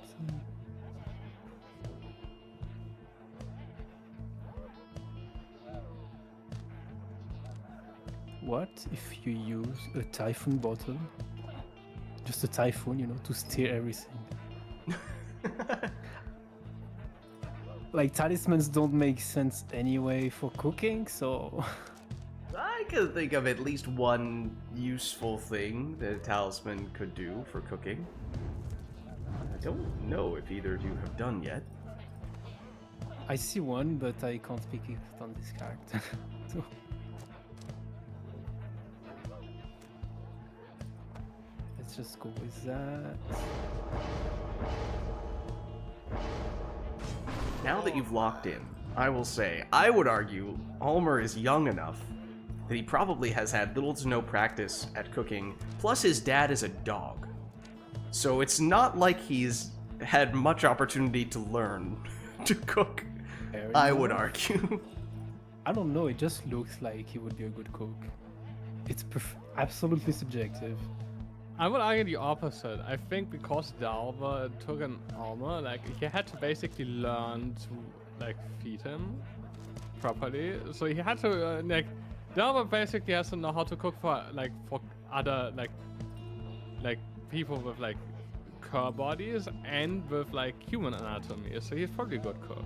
What if you use a typhoon bottle? Just a typhoon, you know, to steer everything. Like, talismans don't make sense anyway for cooking, so... I could think of at least one useful thing that a talisman could do for cooking. I don't know if either of you have done yet. I see one, but I can't pick it on this character. So... Let's just go with that. Now that you've locked in, I will say, I would argue Almer is young enough that he probably has had little to no practice at cooking, plus his dad is a dog. So it's not like he's had much opportunity to learn to cook, Fair I would enough. argue. I don't know, it just looks like he would be a good cook. It's absolutely subjective. I would argue the opposite. I think because Dalva took an armor, like he had to basically learn to like feed him properly. So he had to like Dalva basically has to know how to cook for other like people with like cur bodies and with like human anatomy. So he's probably a good cook.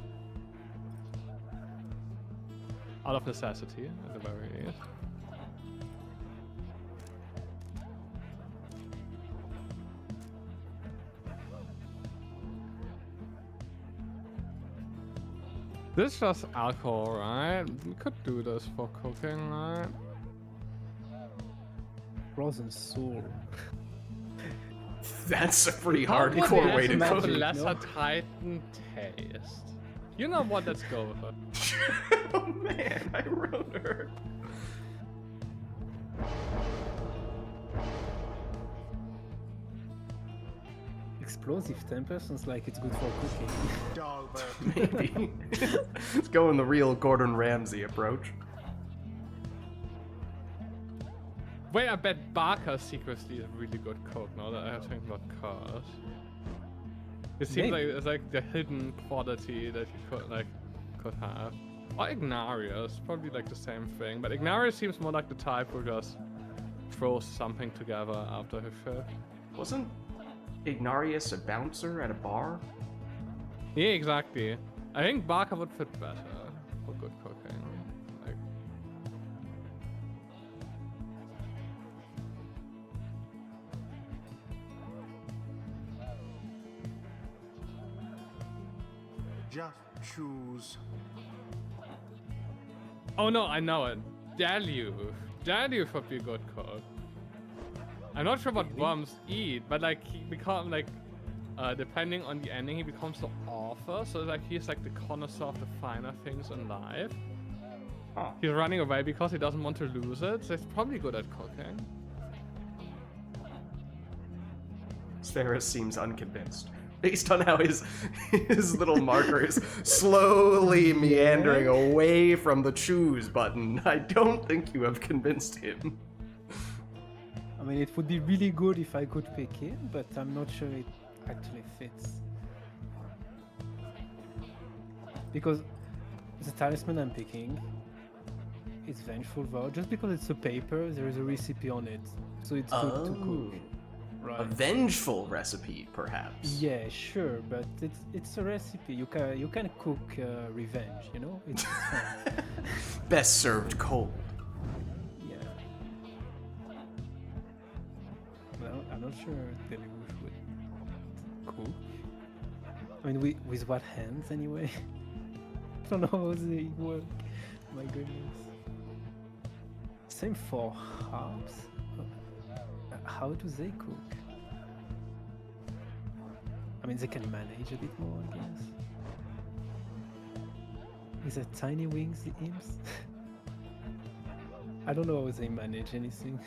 Out of necessity, at the very least. This is just alcohol, right? We could do this for cooking, right? Frozen soul. That's a pretty Probably hardcore way to has cook. a magic, lesser no? Titan taste. You know what? Let's go with it. Oh man, I wrote her. Explosive temper sounds like it's good for cooking. Dog bird. Maybe. Let's go in the real Gordon Ramsay approach. Wait, I bet Barker secretly is a really good cook now that I think about cars. It seems like Maybe. it's like the hidden quality that he could have. Or Ignarius, probably like the same thing. But Ignarius seems more like the type who just throws something together after his shift. Wasn't Ignarius a bouncer at a bar? Yeah, exactly. I think Barker would fit better for good cooking. Like, Just choose. oh no, I know it. Deluge. Deluge would be a good cook. I'm not sure what worms eat, but like he become like, depending on the ending, he becomes the author. So like he's like the connoisseur of the finer things in life. Huh. He's running away because he doesn't want to lose it. So he's probably good at cooking. Steris seems unconvinced. Based on how his little marker is slowly meandering away from the choose button, I don't think you have convinced him. I mean, it would be really good if I could pick him, but I'm not sure it actually fits. Because the talisman I'm picking is Vengeful Vow. Just because it's a paper, there is a recipe on it. So it's good to cook. A Right. vengeful recipe, perhaps. Yeah, sure, but it's a recipe. You can cook revenge, you know? It's fine. Best served cold. Yeah. not sure Deluge would cook. I mean, with what hands anyway? I don't know how they work. My goodness. Same for harps. How do they cook? I mean, they can manage a bit more, I guess. Is that tiny wings, the imps? I don't know how they manage anything.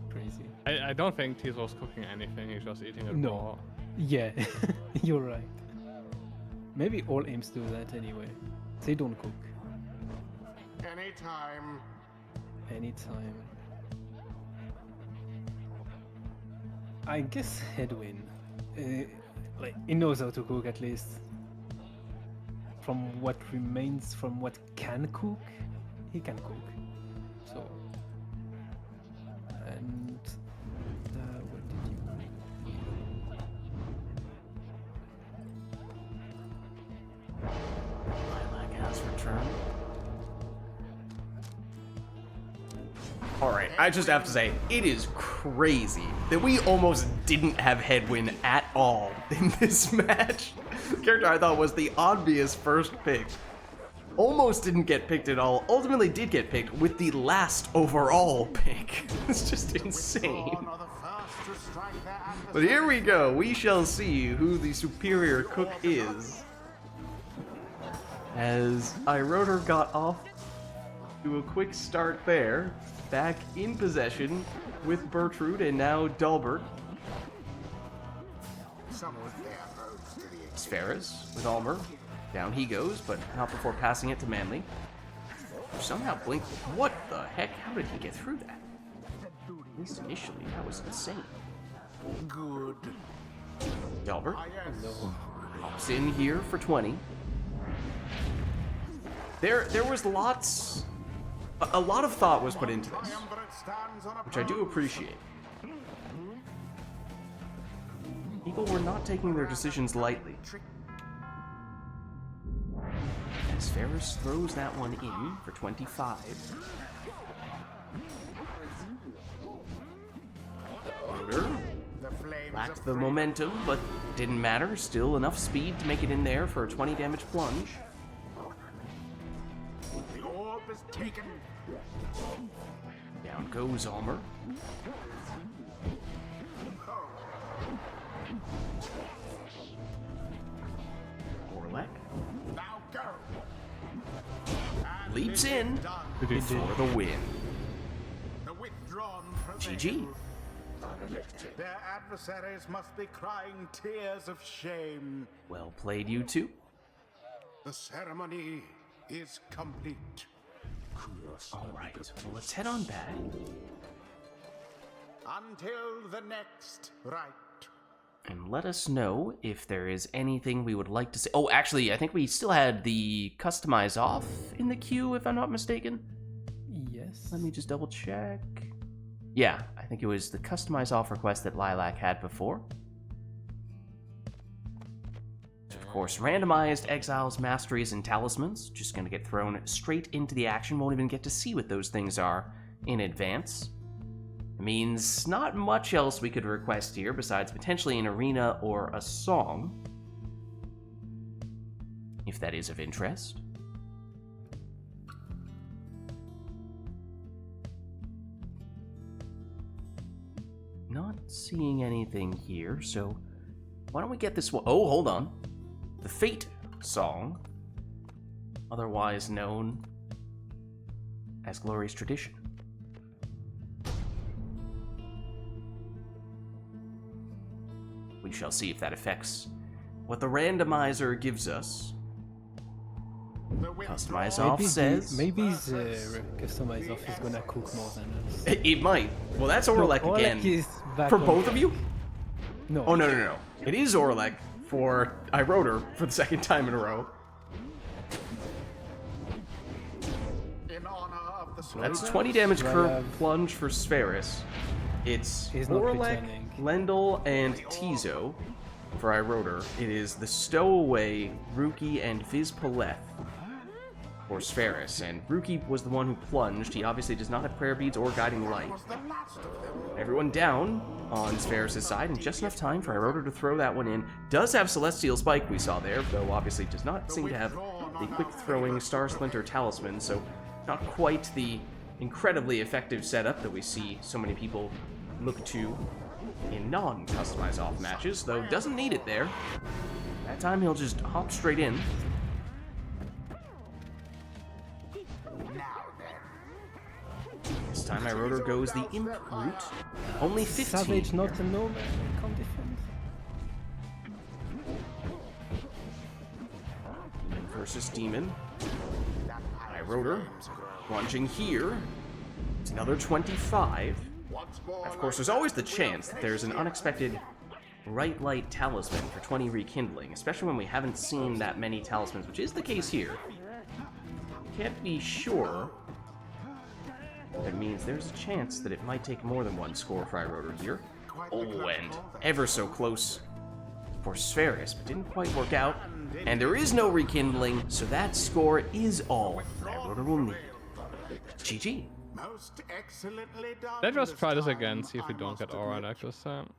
Crazy. I don't think Tiz was cooking anything, he's just eating it No. raw. Yeah, you're right. Maybe all imps do that anyway. They don't cook. Anytime. Anytime. I guess Headwind. Like, he knows how to cook at least. From what remains, from what can cook, he can cook. So. And. What did you. Lilac has returned. Alright, I just have to say, it is crazy that we almost didn't have Headwind at all in this match. The character I thought was the obvious first pick. Almost didn't get picked at all, ultimately did get picked with the last overall pick. It's just insane. But here we go, we shall see who the superior cook is. As iRotor got off to a quick start there, back in possession with Bertrude and now Dalbert. Sferis with Almer. Down he goes, but not before passing it to Manly. Somehow Blink. What the heck? How did he get through that? At least initially, that was insane. Good. Dalbert No. hops in here for 20. There was lots. A lot of thought was put into this, which I do appreciate. People were not taking their decisions lightly. As Ferris throws that one in for 25. Rotor lacked the momentum, but didn't matter. Still enough speed to make it in there for a 20 damage plunge. The orb is taken. Down goes Almer. Orlek Now go. leaps in for the win. The withdrawn GG. Their adversaries must be crying tears of shame. Well played, you two. The ceremony is complete. Alright, well, let's head on back. Until the next rite. And let us know if there is anything we would like to say. Oh, actually, I think we still had the customize off in the queue, if I'm not mistaken. Yes. Let me just double check. Yeah, I think it was the customize off request that Lilac had before. Of course, randomized exiles, masteries, and talismans. Just gonna get thrown straight into the action. Won't even get to see what those things are in advance. It means not much else we could request here besides potentially an arena or a song. If that is of interest. Not seeing anything here, so why don't we get this one? Oh, hold on. The Fate song, otherwise known as Glory's Tradition. We shall see if that affects what the randomizer gives us. Customize off says... Maybe the customize off is gonna cook more than us. It might. Well, that's Orlek again. Is back For on both of track. you? No. Oh, no. It is Orlek for iRotor for the second time in a row. In honor of the That's soldier. 20 damage Right, curve plunge for Sferis. It's He's not Orlek, returning. Lendl, and Tizo for iRotor. It is the Stowaway, Rookie, and Viz Paleth for Sferis, and Ruki was the one who plunged. He obviously does not have prayer beads or guiding light. Was the last of them. Everyone down on Sferis' side, and just enough time for Iroda to throw that one in. Does have Celestial Spike, we saw there, though obviously does not seem to have the quick-throwing Star Splinter Talisman, so not quite the incredibly effective setup that we see so many people look to in non-customized off matches, though doesn't need it there. That time he'll just hop straight in. Now then. This time Iroda goes the Imp route. Only 15. Savage, not a gnome. Can't defend. Demon versus Demon. Iroda plunging here. It's another 25. Once more, Of course, there's always the chance that there's an unexpected Right Light Talisman for 20 rekindling, especially when we haven't seen that many talismans, which is the case here. Can't be sure. That means there's a chance that it might take more than one score for Iroda here. Oh, and ever so close for Sferis, but didn't quite work out. And there is no rekindling, so that score is all Iroda will need. GG. most excellently done. Let's just try this time, again, see if we I don't must get all right admit. like this time.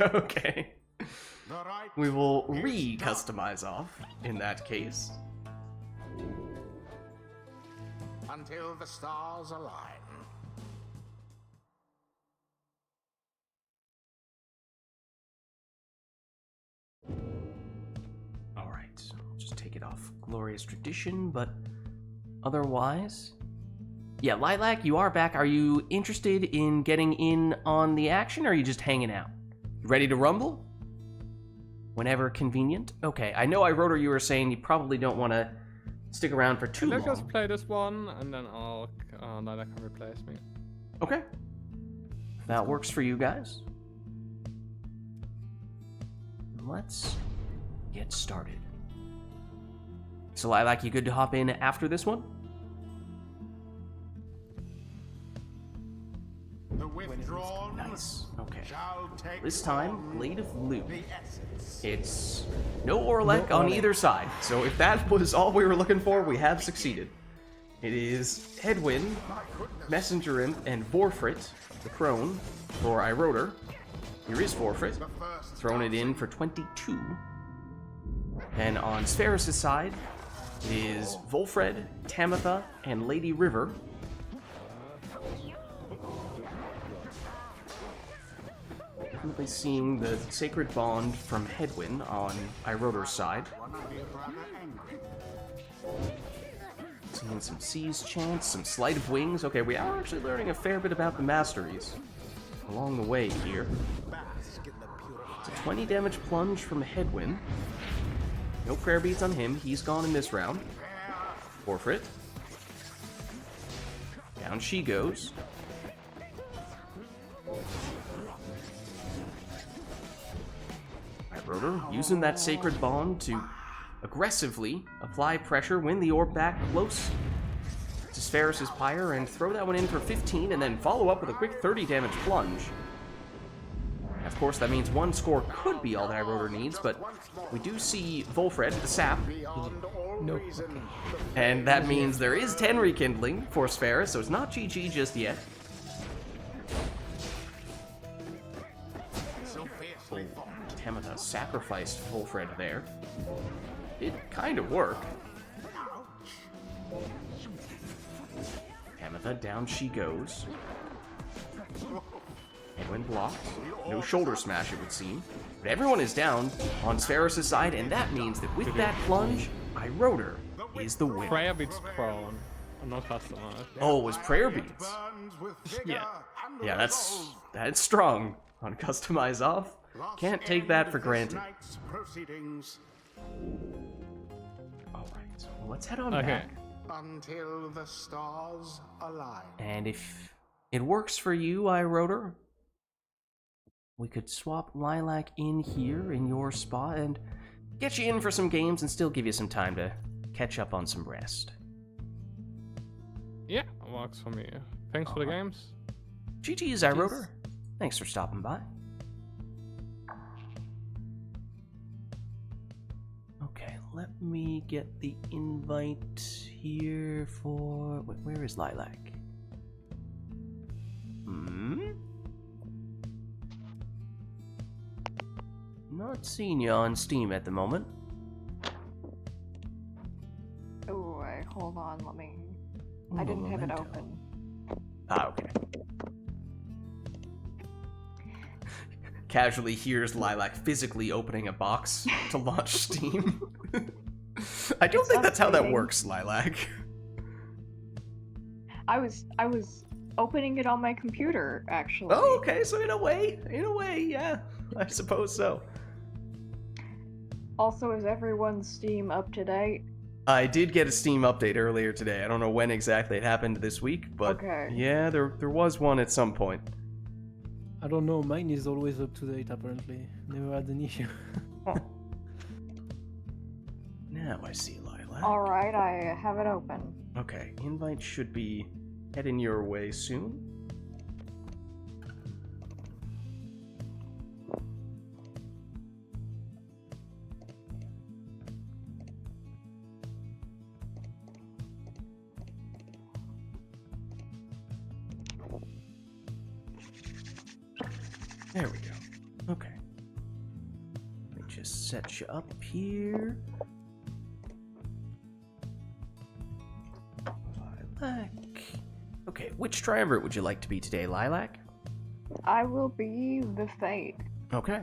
Okay. The right We will is re-customize off in that case. done until the stars align. Alright, so I'll just take it off Glorious Tradition, but otherwise... Yeah, Lilac, you are back. Are you interested in getting in on the action, or are you just hanging out? You ready to rumble? Whenever convenient? Okay, I know Iroda, you were saying you probably don't want to stick around for too Let's long. just play this one, and then I'll Lilac can replace me. Okay. If that works for you guys. Let's get started. So Lilac, you good to hop in after this one? The withdrawn Nice. Okay. shall take This time, on Blade of Loot. the essence. It's no Orlek No on Orlek. either side. So if that was all we were looking for, we have succeeded. It is Headwind, Messenger Imp, and Vorfrit, the Crone, for Iroder. Here is Vorfrit, The first throwing it in for 22. And on Spheris' side, it is Volfred, Tamitha, and Lady River. Definitely seeing the Sacred Bond from Headwind on Iroder's side. one of you rather angry. Seeing some Seas Chance, some Sleight of Wings. Okay, we are actually learning a fair bit about the masteries along the way here. Bask in the purity. It's a 20 damage plunge from Headwind. No prayer beads on him. He's gone in this round. Forfeit. Down she goes. Rotor using that Sacred Bond to aggressively apply pressure, win the orb back close to Spheris' Pyre, and throw that one in for 15, and then follow up with a quick 30 damage plunge. Of course, that means one score could be all that Rotor needs, but we do see Volfred, the sap, Beyond all Nope. reason, and that means there is 10 rekindling for Spheris, so it's not GG just yet. so fiercely fought. Tamitha sacrificed Volfred there. It kind of worked. Tamitha, down she goes. Headwind blocked. No shoulder smash, it would seem. But everyone is down on Spheris' side, and that means that with that plunge, Iroder is the winner. Prayer beats Crown. I'm not customized. Oh, it was prayer beads. Burns with vigor Yeah. and Yeah, resolve. that's strong on Customize Off. Lost Can't take end that for this granted. night's proceedings Alright, so let's head on Okay. back. until the stars align. And if it works for you, Iroder, we could swap Lilac in here in your spot and get you in for some games and still give you some time to catch up on some rest. Yeah, works for me. Thanks for the games. GG's, Iroder. Thanks for stopping by. Okay, let me get the invite here for... Where is Lilac? Not seeing you on Steam at the moment. Oh, hold on, let me... I didn't have it open. Ah, okay. Casually hears Lilac physically opening a box to launch Steam. I don't think that's how that works, Lilac. I was opening it on my computer, actually. Oh, okay, so in a way, yeah, I suppose so. Also, is everyone's Steam up to date? I did get a Steam update earlier today. I don't know when exactly it happened this week, but yeah, there was one at some point. I don't know, mine is always up to date apparently. Never had an issue. Now I see Lilac. Alright, I have it open. Okay, invite should be heading your way soon. There we go. Okay. Let me just set you up here. Lilac. Okay, which triumvirate would you like to be today, Lilac? I will be the Fate. Okay.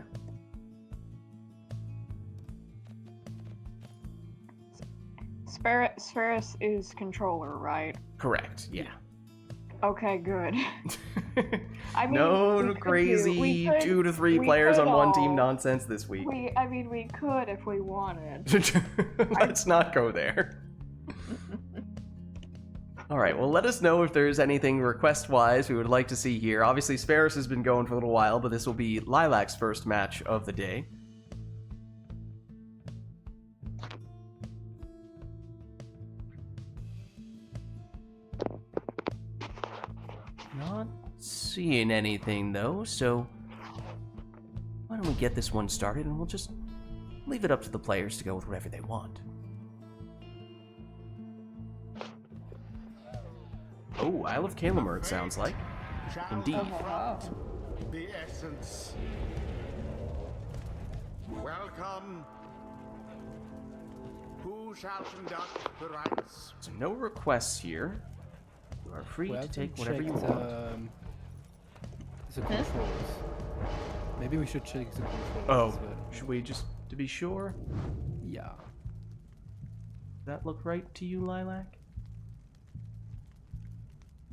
Spherus is controller, right? Correct, yeah. Okay, good. I mean, no crazy 2 to 3 players on one team nonsense this week. We could if we wanted. Let's not go there. Alright, well let us know if there's anything request-wise we would like to see here. Obviously, Spherus has been going for a little while, but this will be Lilac's first match of the day. Not seeing anything, though, so why don't we get this one started, and we'll just leave it up to the players to go with whatever they want. Oh, Isle of Kalimur, it sounds like. Indeed. The essence. Welcome. Who shall conduct the rites? So no requests here. You are free to take whatever you want. The controls. Maybe we should check the controls. Oh, should we just to be sure? Yeah. Does that look right to you, Lilac?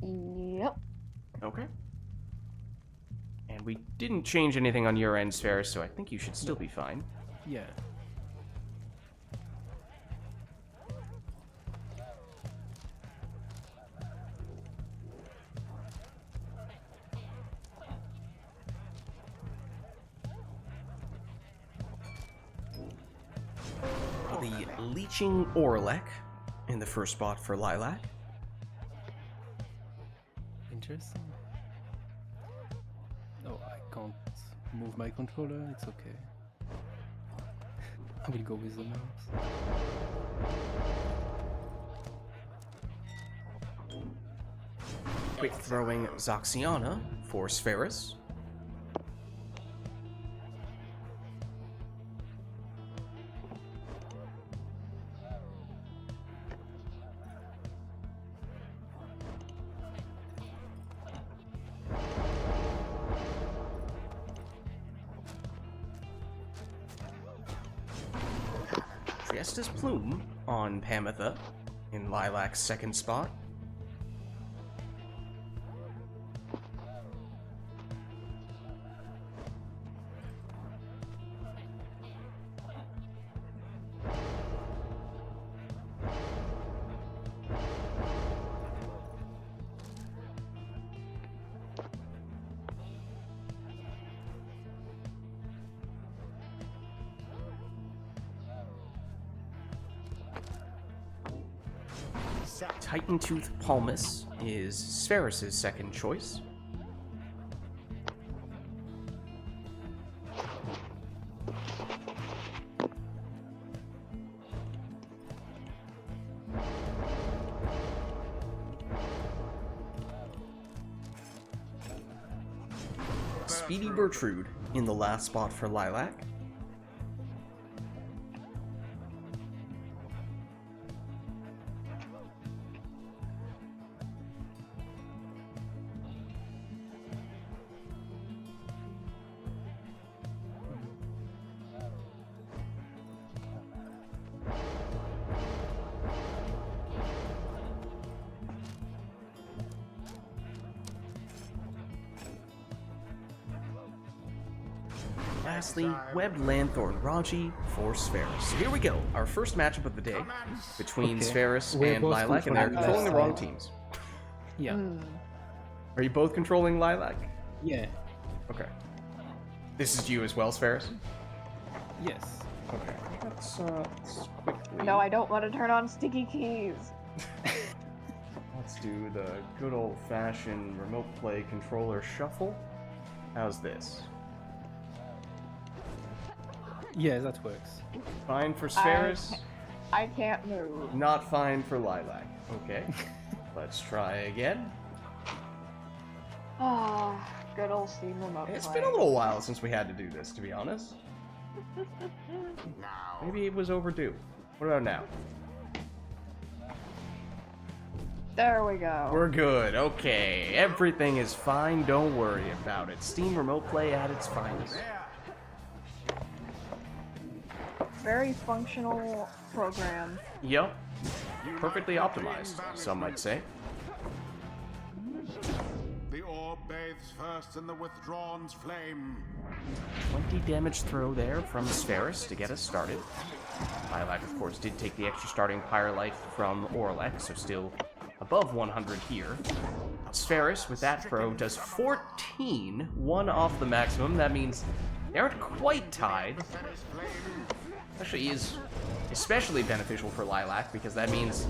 Yep. Okay. And we didn't change anything on your end, Spherus, so I think you should still be fine. Yeah. The Leeching Orlek in the first spot for Lilac. Interesting. No, I can't move my controller, it's okay. I will go with the mouse. Quick throwing Zoxiana for Spherus. Triesta's Plume on Pamitha in Lilac's second spot. Titan Tooth Palmus is Spherus' second choice. Speedy Bertrude in the last spot for Lilac. Lastly, Webbed Lanthorn Raji for Spheris. So here we go, our first matchup of the day between Okay. Spheris We're and both Lilac, and they're controlling controlling the wrong Lilac. teams. Yeah. Are you both controlling Lilac? Yeah. Okay. This is you as well, Spheris? Yes. Okay. Let's quickly... No, I don't want to turn on sticky keys. Let's do the good old-fashioned remote play controller shuffle. How's this? Yeah, that works. Fine for Spheris, I can't move. not fine for Lilac. Okay. Let's try again. Ah, good old Steam remote. It's play. been a little while since we had to do this, to be honest. Now, Maybe it was overdue. What about now? There we go. We're good. Okay. Everything is fine. Don't worry about it. Steam Remote Play at its finest. Very functional program. Yep. Perfectly optimized, some might say. the orb bathes first in the withdrawn's flame. 20 damage throw there from Spheris to get us started. Lilac, of course, did take the extra starting Pyre life from Orlek, so still above 100 here. Spheris, with that throw, does 14, one off the maximum. That means they aren't quite tied. Actually, is especially beneficial for Lilac, because that means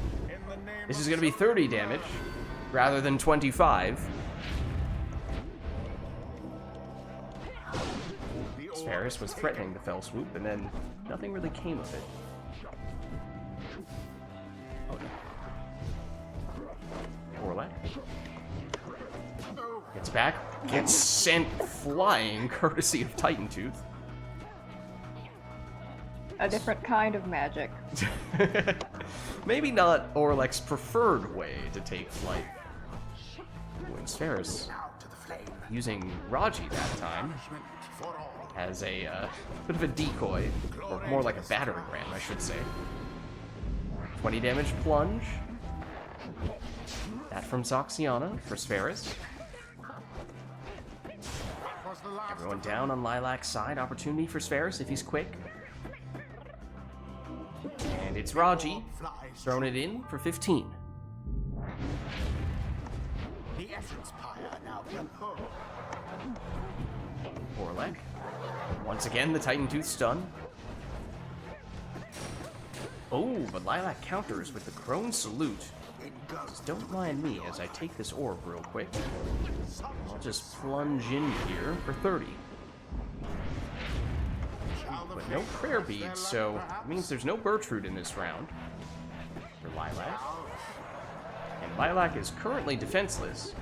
this is going to be 30 damage rather than 25. Spheris was threatening the Fell Swoop, and then nothing really came of it. Orlek gets back, gets sent flying courtesy of Titan Tooth. A different kind of magic. Maybe not Orlek's preferred way to take flight. When Spheris, using Raji that time, as a bit of a decoy, or more like a battering ram, I should say. 20 damage plunge. That from Zoxiana for Spheris. Everyone down on Lilac's side. Opportunity for Spheris if he's quick. And it's Raji, throwing it in for 15. The essence pyre now Orlek. Once again, the Titan Tooth stun. Oh, but Lilac counters with the Crone Salute. Just don't mind me as I take this orb real quick. I'll just plunge in here for 30. But no prayer beads, so it means there's no Bertrude in this round for Lilac. And Lilac is currently defenseless.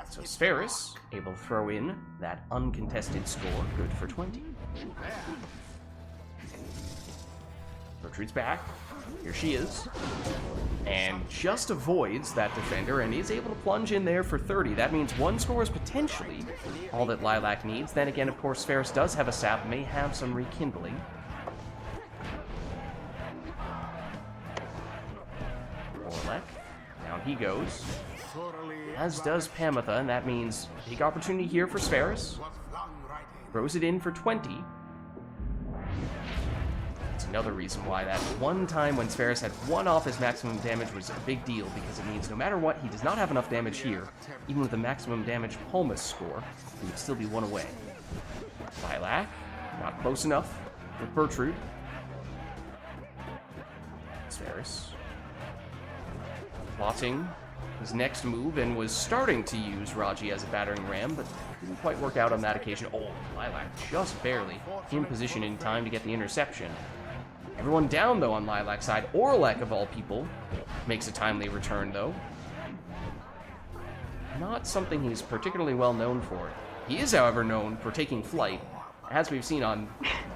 So Spheris able to throw in that uncontested score, good for 20. Bertrude's back. Here she is. And just avoids that defender and is able to plunge in there for 30. That means one score is potentially all that Lilac needs. Then again, of course, Spheris does have a sap, may have some rekindling. Orlek. Down he goes. As does Pamitha, and that means big opportunity here for Spheris. Throws it in for 20. That's another reason why that one time when Spheris had one off his maximum damage was a big deal, because it means no matter what, he does not have enough damage here. Even with the maximum damage Palmas score, he would still be one away. Lilac, not close enough with Bertrude. Spheris plotting his next move and was starting to use Raji as a battering ram, but didn't quite work out on that occasion. Oh, Lilac just barely in position in time to get the interception. Everyone down, though, on Lilac's side. Orlek, of all people, makes a timely return, though. not something he's particularly well known for. He is, however, known for taking flight, as we've seen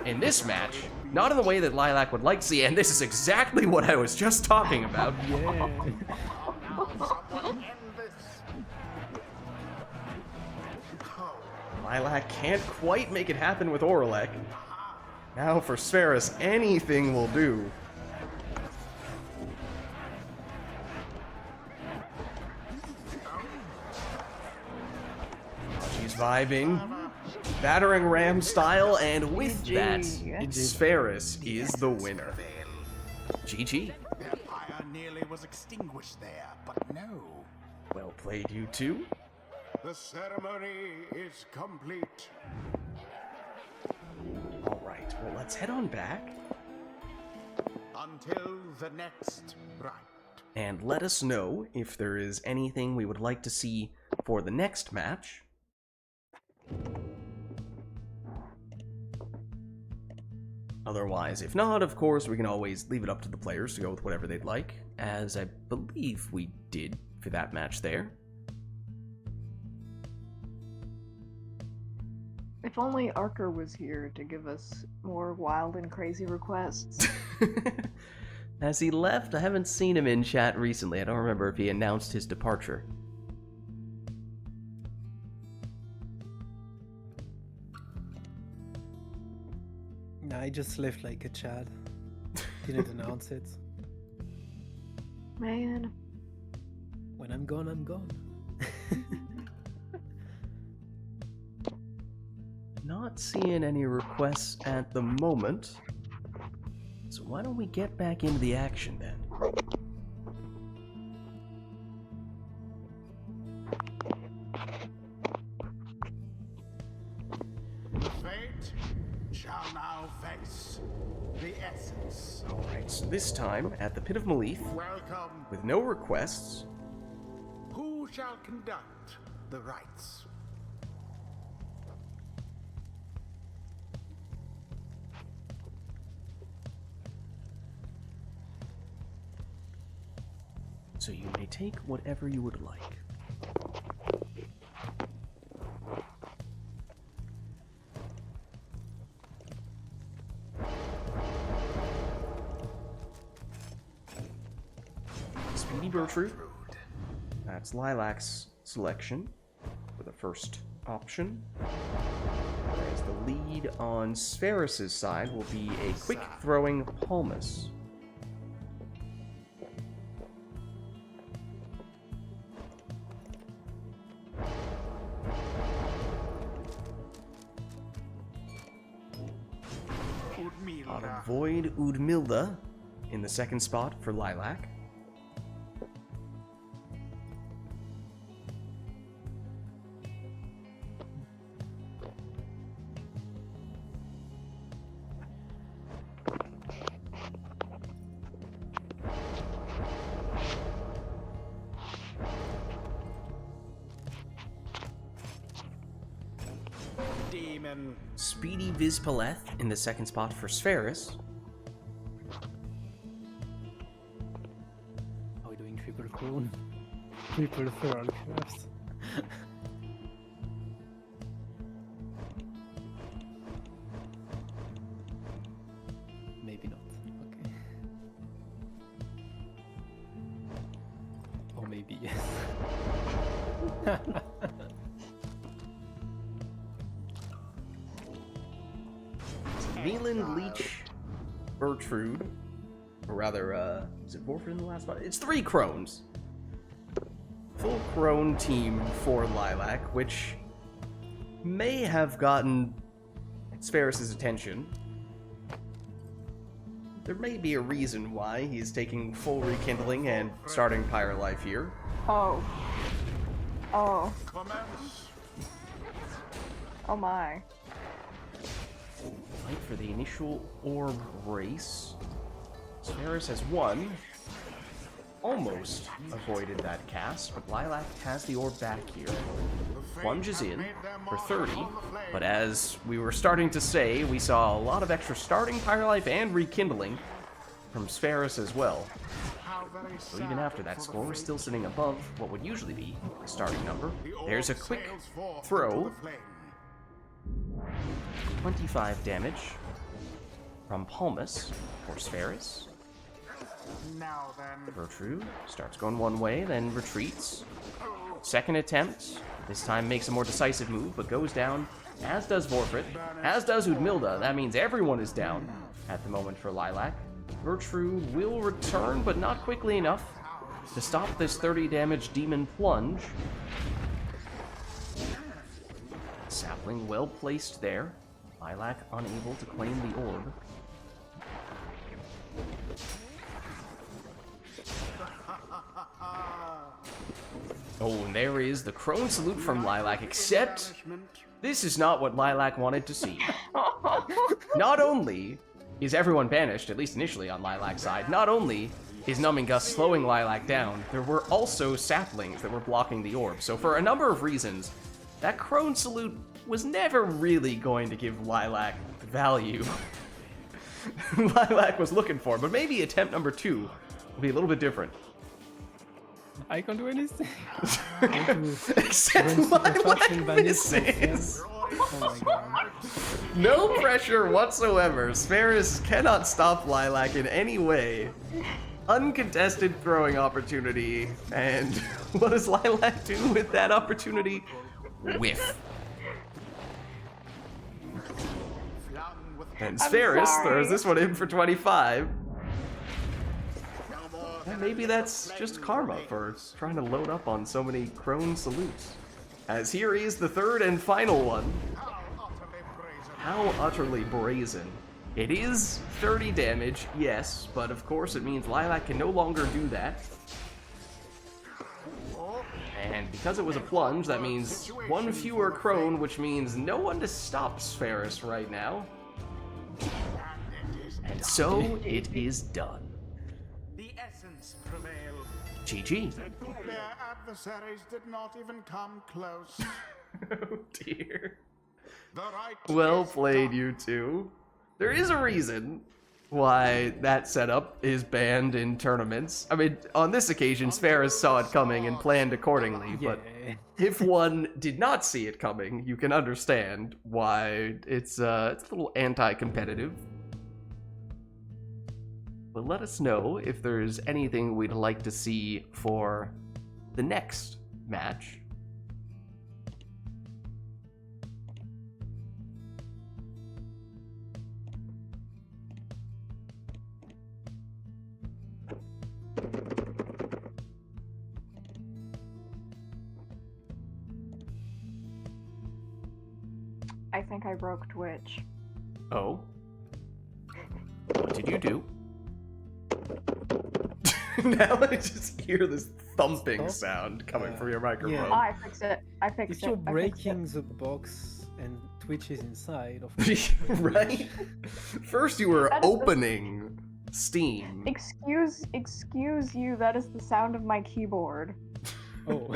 in this match, not in the way that Lilac would like to see, and this is exactly what I was just talking about. Yeah. Lilac can't quite make it happen with Orlek. Now for Spheris, anything will do. She's vibing, battering ram style, and with that, Spheris is the winner. GG. Their pyre nearly was extinguished there, but no. Well played, you two. The ceremony is complete. Alright, well let's head on back. Until the next rite. And let us know if there is anything we would like to see for the next match. Otherwise, if not, of course, we can always leave it up to the players to go with whatever they'd like, as I believe we did for that match there. If only Arker was here to give us more wild and crazy requests. As he left, I haven't seen him in chat recently. I don't remember if he announced his departure. Nah, I just left like a Chad. Didn't announce it. Man. When I'm gone, I'm gone. Not seeing any requests at the moment. So why don't we get back into the action then? Fate shall now face the essence. Alright, so this time, at the Pit of Malith, Welcome. with no requests, Who shall conduct the rites? so you may take whatever you would like. Speedy Bertrude. That's Lilac's selection for the first option. Whereas the lead on Spheris' side will be a quick throwing Palmus. I'll avoid Udmilda in the second spot for Lilac. Demon. Speedy Vizpaleth in the second spot for Spheris. Are we doing triple crown? Triple feral curse. Maybe not. Okay. Or maybe yes. Milan, Leech, Bertrude, or rather, is it Vorford in the last spot? It's 3 Crones. Full Crone team for Lilac, which may have gotten Spheris' attention. There may be a reason why he's taking full rekindling and starting Pyre life here. Oh. Oh. Commence. Oh my. Fight for the initial orb race. Spheris has won. Almost avoided that cast, but Lilac has the orb back here. Plunges in for 30, but as we were starting to say, we saw a lot of extra starting Pyre life and rekindling from Spheris as well. How very So even after that score, we're still sitting above what would usually be the starting number. There's a quick throw. 25 damage from Palmas for Spheris. Now then. Gertrude starts going one way, then retreats. Second attempt. This time makes a more decisive move, but goes down, as does Vorfrit, as does Udmilda. That means everyone is down at the moment for Lilac. Gertrude will return, but not quickly enough to stop this 30 damage demon plunge. Sapling well placed there. Lilac unable to claim the orb. Oh, and there is the Crone salute from Lilac, except this is not what Lilac wanted to see. Not only is everyone banished, at least initially on Lilac's side, not only is Numbing Gust slowing Lilac down, there were also saplings that were blocking the orb. So for a number of reasons, that Crone salute was never really going to give Lilac the value Lilac was looking for, but maybe attempt number 2 will be a little bit different. I can't do anything. Except Lilac misses. Oh my god. No pressure whatsoever. Spheris cannot stop Lilac in any way. Uncontested throwing opportunity. And what does Lilac do with that opportunity? Whiff. And Spheris throws this one in for 25. And maybe that's just karma for trying to load up on so many Crone salutes. As here is the third and final one. How utterly brazen. It is 30 damage, yes, but of course it means Lilac can no longer do that. And because it was a plunge, that means one fewer Crone, which means no one to stop Spheris right now. And so it is done. The essence prevailed. GG. Their adversaries did not even come close. Oh dear. The right Well is played, done. you two. There is a reason why that setup is banned in tournaments. I mean, on this occasion, Spheris saw it coming and planned accordingly, but Yeah. if one did not see it coming, you can understand why it's a little anti-competitive. But let us know if there's anything we'd like to see for the next match. I think I broke Twitch. Oh? What did you do? Now I just hear this thumping sound coming from your microphone. Oh, I fixed it. I fixed If it. you're I fixed breaking it. the box and Twitch is inside, of course. Right? First you were That is the- opening Steam. Excuse you, that is the sound of my keyboard. Oh.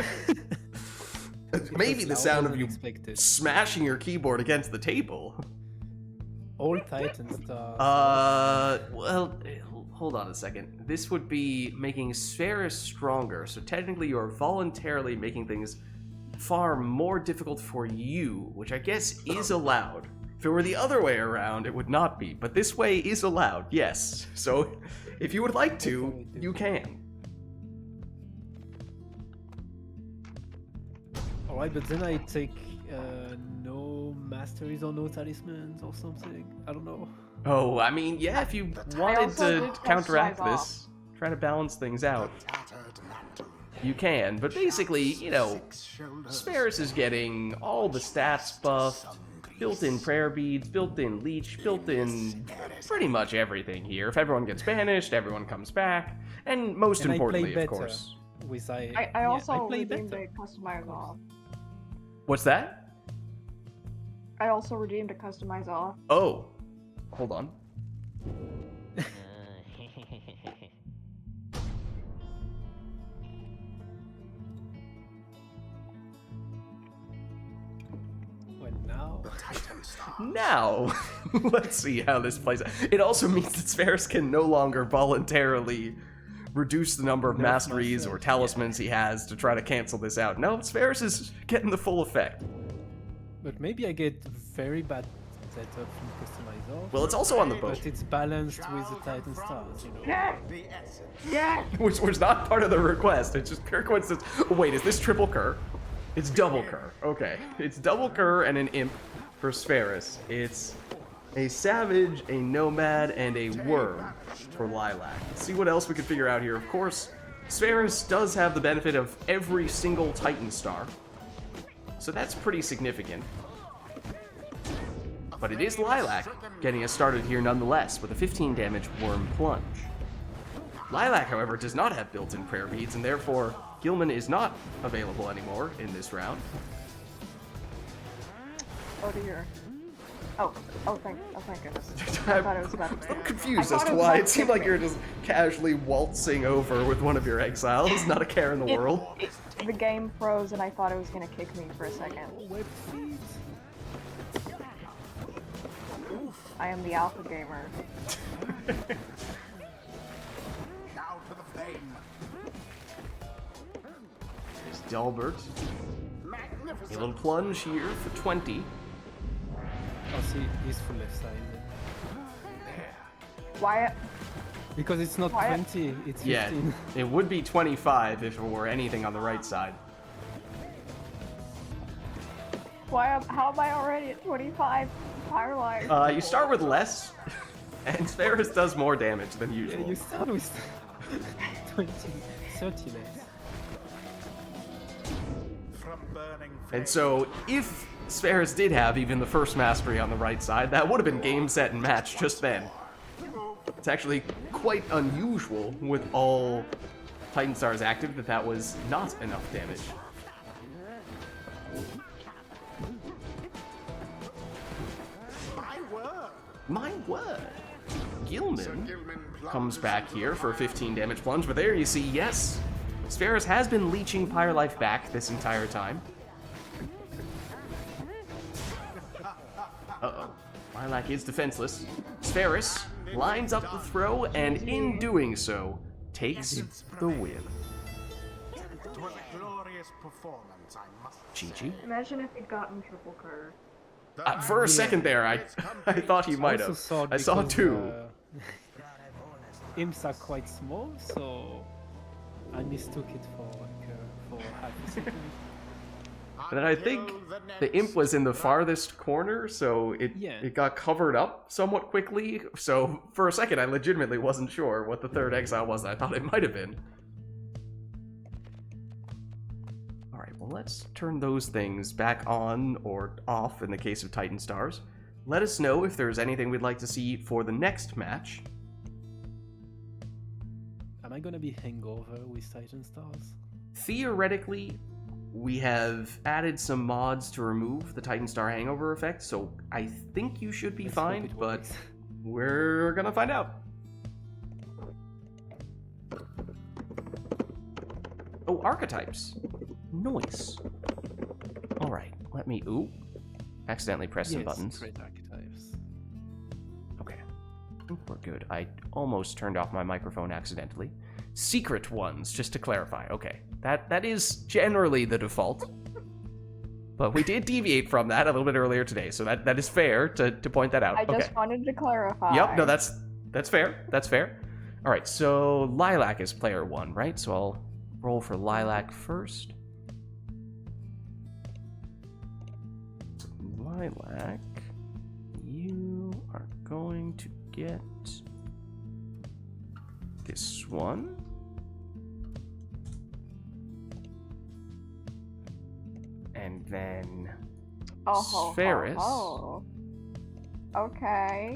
Maybe the sound of you Expected. smashing your keyboard against the table. All Titan stuff. Well, hold on a second. This would be making Spheris stronger, so technically you're voluntarily making things far more difficult for you, which I guess is allowed. If it were the other way around, it would not be, but this way is allowed, yes. So, if you would like to, you can. Alright, but then I take no masteries or no talismans or something. I don't know. Oh, I mean, yeah, if you wanted also to did counteract customize this, try to balance things out, Tattered mantle. you can. But basically, you know, Six shoulders. Spheris is getting all the stats buffed, built-in prayer beads, built-in leech, built-in pretty much everything here. If everyone gets banished, everyone comes back, and most And importantly, I play of better course. with I also play redeemed better. a customize off. What's that? I also redeemed a customize off. Oh, hold on. Well, now. Titan star. Now, let's see how this plays out. It also means that Spheris can no longer voluntarily reduce the number of Nerf masteries or myself, talismans he has to try to cancel this out. No, Spheris is getting the full effect. But maybe I get very bad setup from customizers. Well, it's also on the boat, But it's balanced with the Titan stars, you know. The essence. Yeah! which was not part of the request. It's just pure coincidence. Oh, wait, is this triple cur? It's double cur. Okay, it's double cur and an imp for Spheris. It's a savage, a nomad, and a worm for Lilac. Let's see what else we can figure out here. Of course, Spheris does have the benefit of every single Titan star, so that's pretty significant. But it is Lilac getting us started here nonetheless with a 15 damage worm plunge. Lilac, however, does not have built-in prayer beads, and therefore Gilman is not available anymore in this round. Oh dear. Oh thank goodness. I I'm thought it was about a to little confused I as thought to it was why about it seemed to like hit you were me. just casually waltzing over with one of your exiles. Not a care in the world. The game froze and I thought it was gonna kick me for a second. Web feeds. I am the alpha gamer. Now to the flame. There's Delbert. A Magnificent. little plunge here for 20. Oh, see, he's full left side. Wyatt, Because it's not Why- 20, it's 15. Yeah, it would be 25 if it were anything on the right side. how am I already at 25? Pyre life. You start with less, and Spheris does more damage than Yeah, usual. you start with 20, 30 less. From burning And so, if Spheris did have even the first mastery on the right side, that would have been game, set, and match just then. It's actually quite unusual with all Titan Stars active that was not enough damage. my word. My word. Gilman Gilman comes back here for a 15 damage plunge, but there you see, yes, Spheris has been leeching Pyre life back this entire time. Uh-oh. Lilac is defenseless. Spheris lines up the throw, and in doing so, takes the win. It was a glorious performance, I must GG. Imagine if he'd gotten triple curve. For a second there, I thought he might Also have. saw it I saw because, two. Imps are quite small, so I mistook it for like for half a second. And then I think the imp was in the farthest corner, so it got covered up somewhat quickly. So for a second, I legitimately wasn't sure what the third exile was. I thought it might have been. All right, well, let's turn those things back on or off in the case of Titan Stars. Let us know if there's anything we'd like to see for the next match. Am I gonna be hangover with Titan Stars? Theoretically, we have added some mods to remove the Titan Star hangover effect, so I think you should be Let's hope fine, it but works. we're gonna find out. Oh, archetypes. Nice. Alright, let me... Ooh. Accidentally pressed some Yes, buttons. great archetypes. Okay. I think we're good. I almost turned off my microphone accidentally. Secret ones, just to clarify. Okay. That is generally the default. But we did deviate from that a little bit earlier today, so that is fair to point that out. I Okay. just wanted to clarify. Yep, no, that's fair. That's fair. All right, so Lilac is player one, right? So I'll roll for Lilac first. So Lilac, you are going to get this one. And then Spheris. Oh. Okay.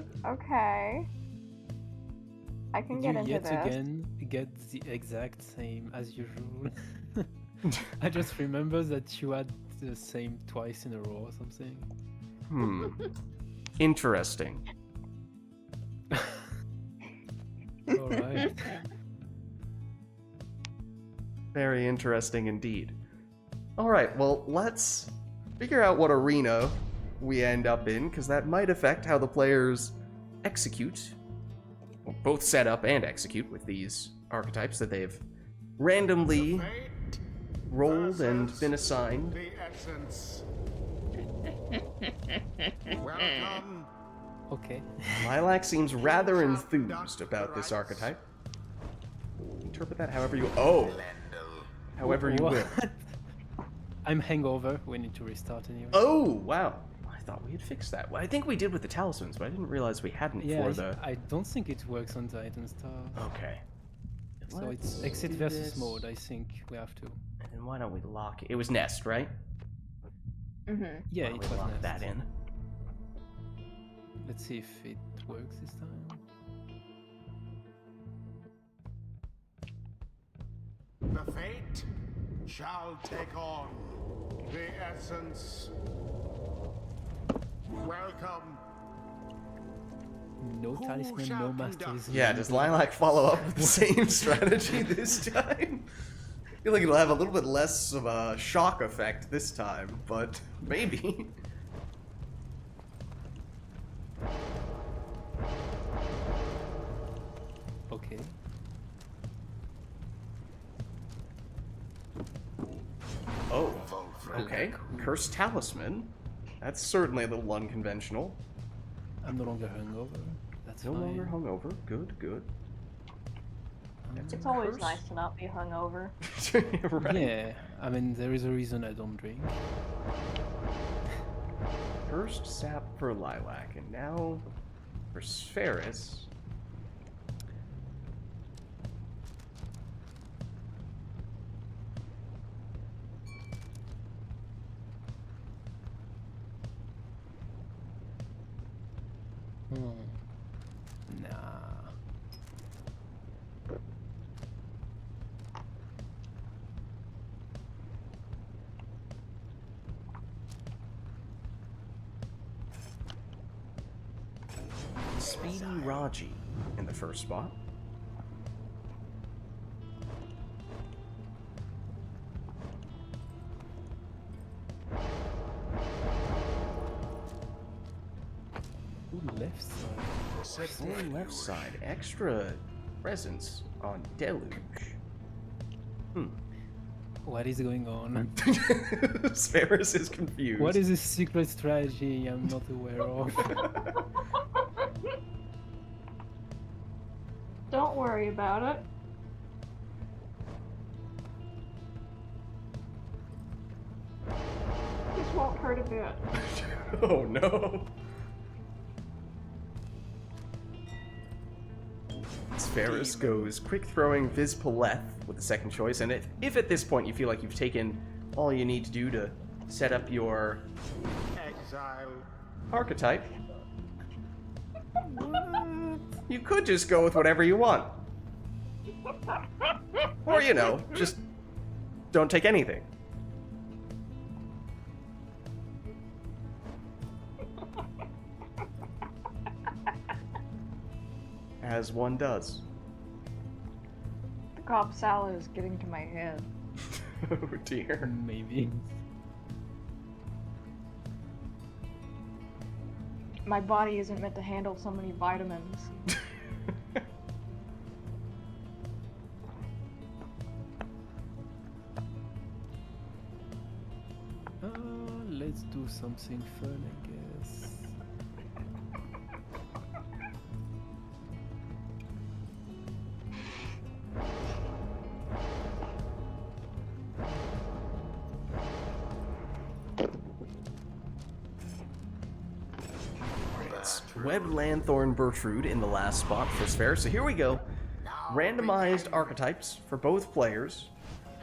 I can Did get you into yet this. again get the exact same as usual? I just remember that you had the same twice in a row or something. Interesting. Alright. Very interesting indeed. Alright, well, let's figure out what arena we end up in, because that might affect how the players execute. Well, both set up and execute with these archetypes that they've randomly Fate rolled and versus been assigned. the essence. Welcome. Okay. Lilac seems rather enthused about this archetype. Interpret that however you... Oh! However you will. What? I'm hangover. We need to restart anyway. Oh, wow. I thought we had fixed that. Well, I think we did with the talismans, but I didn't realize we hadn't Yeah, for the... I don't think it works on Titan stuff. Okay. So it's Let's exit do versus this. mode. I think we have to. And then why don't we lock it? It was Nest, right? Mm-hmm. Yeah, Why don't it we was lock Nest. that in. Let's see if it works this time. The fate shall take on the essence. Welcome. No Who talisman, shall no conduct masteries. Yeah, does Lilac follow up with the same strategy this time? I feel like it'll have a little bit less of a shock effect this time, but maybe. Okay. Oh, okay. Cursed Talisman. That's certainly a little unconventional. I'm no longer hungover. That's No fine. longer hungover. Good, good. That's a It's always curse. nice to not be hungover. Right. Yeah, I mean there is a reason I don't drink. Cursed Sap for Lilac, and now for Spheris. Nah. Speedy Raji in the first spot. Ooh, left side. On left side, extra presence on Deluge. What is going on? Spheris is confused. What is this secret strategy I'm not aware of? Don't worry about it. This won't hurt a bit. Oh no. Spheris goes quick throwing Viz Paleth with the second choice, and if at this point you feel like you've taken all you need to do to set up your Exile. archetype, you could just go with whatever you want. Or, you know, just don't take anything. As one does. The Cobb salad is getting to my head. Oh dear. Maybe. My body isn't meant to handle so many vitamins. Let's do something fun, I guess. It's Web Lanthorn Bertrude in the last spot for Sphere. So here we go. Randomized archetypes for both players.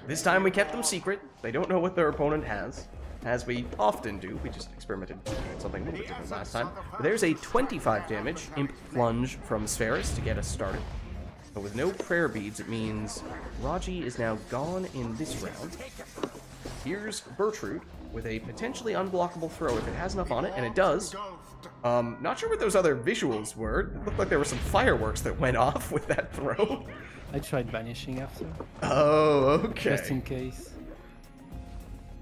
This time we kept them secret. They don't know what their opponent has, as we often do. We just experimented with something a little bit different last time. But there's a 25 damage Imp Plunge from Spheris to get us started. But with no prayer beads, it means Raji is now gone in this round. Here's Bertrude with a potentially unblockable throw if it has enough on it, and it does. Not sure what those other visuals were. It looked like there were some fireworks that went off with that throw. I tried banishing after, Oh, okay. just in case.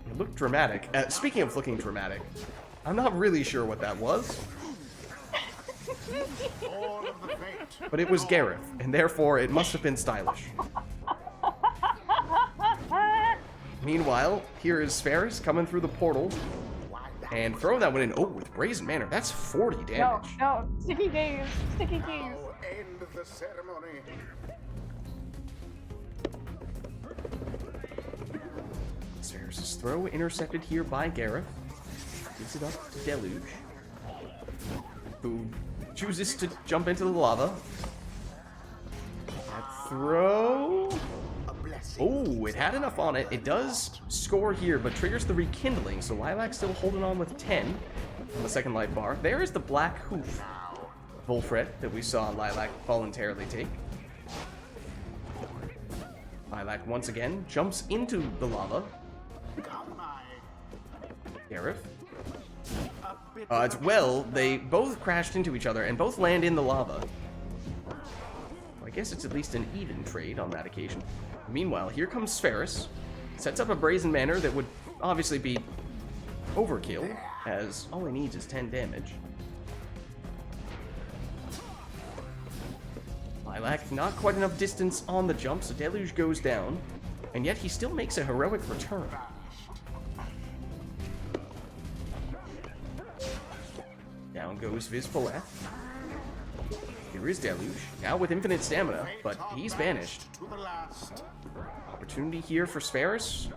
It looked dramatic. Speaking of looking dramatic, I'm not really sure what that was. All of the fate but it was Gareth, and therefore it must have been stylish. Meanwhile, here is Ferris coming through the portal and throwing that one in. Oh, with Brazen Manor, that's 40 damage. No, sticky keys, sticky keys. Now end the ceremony. Ferris's throw intercepted here by Gareth. Gives it up to Deluge, who chooses to jump into the lava. That throw. A blessing. Oh, it had enough on it. It does score here, but triggers the rekindling, so Lilac still holding on with 10 on the second life bar. There is the black hoof Volfred that we saw Lilac voluntarily take. Lilac once again jumps into the lava. Come by. Gareth. A bit It's well, they both crashed into each other and both land in the lava. Well, I guess it's at least an even trade on that occasion. Meanwhile, here comes Ferris. Sets up a Brazen Manor that would obviously be overkill, as all he needs is 10 damage. Lilac, not quite enough distance on the jump, so Deluge goes down. And yet he still makes a heroic return. Down goes Vizpaleth. Here is Deluge, now with infinite stamina, but he's vanished. to the last. Opportunity here for Sferis.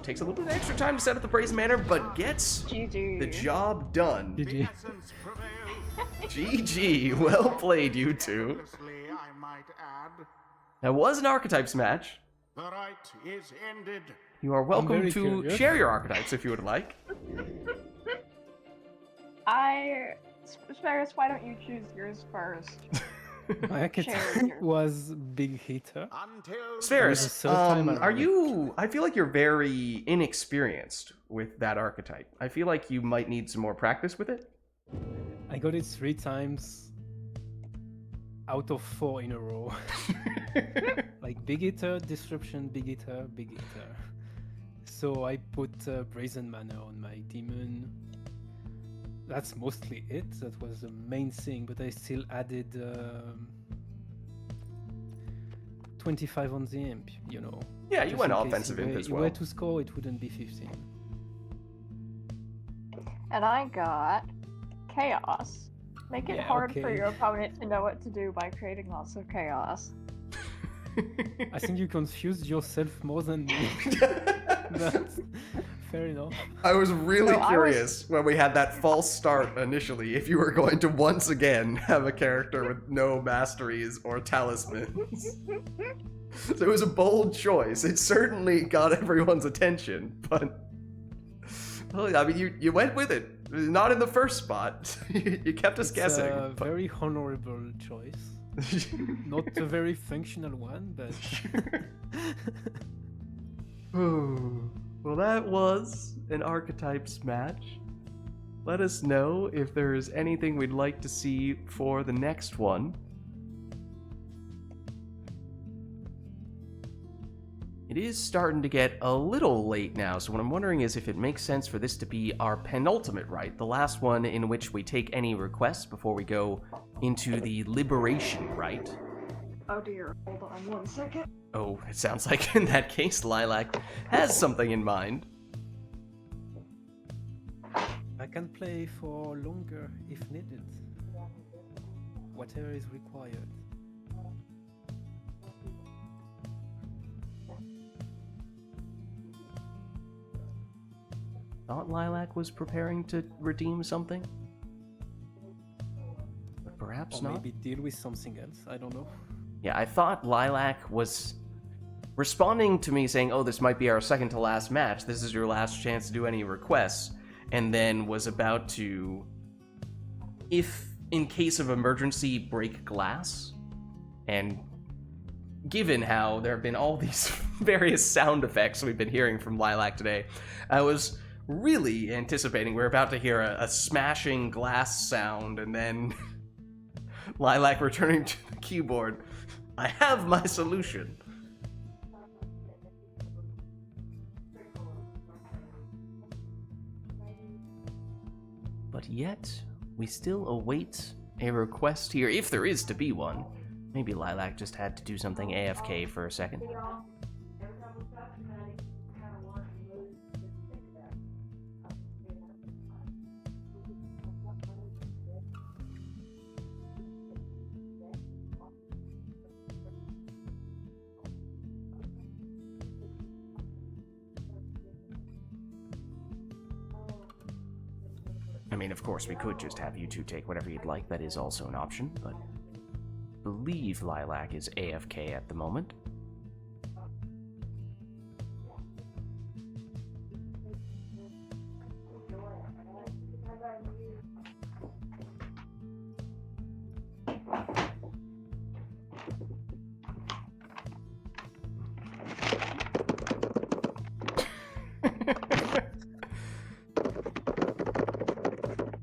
Takes a little bit extra time to set up the Brazen Manor, but gets GG. the job done. GG. Essence prevails. GG, well played, you two. Endlessly, I might add. That was an Archetypes match. The rite is ended. You are welcome very to curious. share your archetypes if you would like. Sparrows, why don't you choose yours first? My archetype was Big Hitter. Until Sferis, the third time are around. you... I feel like you're very inexperienced with that archetype. I feel like you might need some more practice with it. I got it 3 times out of 4 in a row. Like Big Hitter, Disruption, Big Hitter, Big Hitter. So I put Brazen Manor on my demon. That's mostly it. That was the main thing, but I still added 25 on the imp, you know. Yeah, you Just went in case offensive he imp were- as he well. were to score, it wouldn't be 15. And I got chaos. Make it Yeah, hard for okay. your opponent to know what to do by creating lots of chaos. I think you confused yourself more than me. That's fair enough. I was really No, I was- curious when we had that false start initially if you were going to once again have a character with no masteries or talismans. So it was a bold choice. It certainly got everyone's attention, but well, I mean, you went with it. Not in the first spot. You kept us It's guessing. a but- very honorable choice. Not a very functional one, but Well, that was an Archetypes match. Let us know if there's anything we'd like to see for the next one. It is starting to get a little late now, so what I'm wondering is if it makes sense for this to be our penultimate rite, the last one in which we take any requests before we go into the Liberation Rite. Oh dear, hold on 1 second. Oh, it sounds like in that case Lilac has something in mind. I can play for longer if needed. Whatever is required. Thought Lilac was preparing to redeem something? But perhaps Or not. maybe deal with something else. I don't know. Yeah, I thought Lilac was responding to me saying, oh, this might be our second to last match. This is your last chance to do any requests. And then was about to, if in case of emergency, break glass. And given how there have been all these various sound effects we've been hearing from Lilac today, I was really anticipating we're about to hear a smashing glass sound and then Lilac returning to the keyboard. I have my solution. But yet, we still await a request here, if there is to be one. Maybe Lilac just had to do something AFK for a second. I mean, of course, we could just have you two take whatever you'd like. That is also an option, but I believe Lilac is AFK at the moment.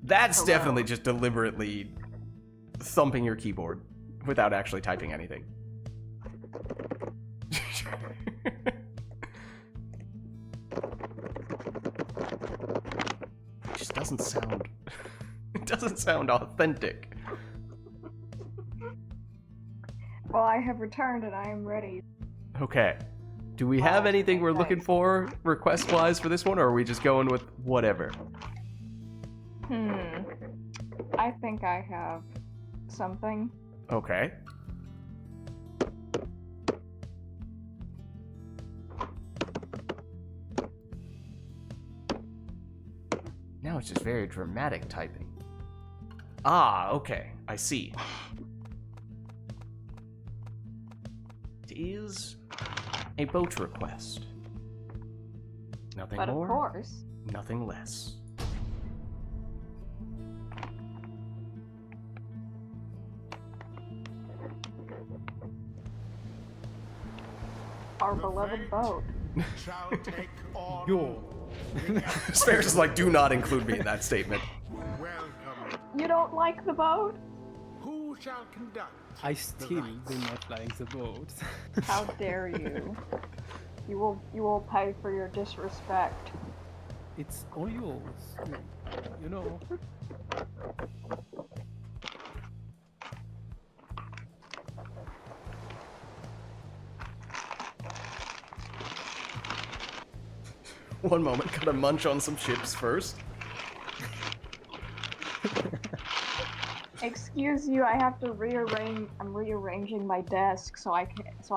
That's definitely just deliberately thumping your keyboard without actually typing anything. It just doesn't sound... It doesn't sound authentic. Well, I have returned and I am ready. Okay. Do we have anything we're looking for request-wise for this one, or are we just going with whatever? I think I have something. Okay. Now it's just very dramatic typing. Ah, okay. I see. It is a boat request. Nothing But more, of course. nothing less. Our beloved boat. Shall take on Yo. Spares is like, do not include me in that statement. welcome. You don't like the boat? Who shall conduct? I still do not like the boat. How dare you? You will pay for your disrespect. It's all yours. You know. One moment, gotta munch on some chips first. Excuse you, I have to rearrange. I'm rearranging my desk so I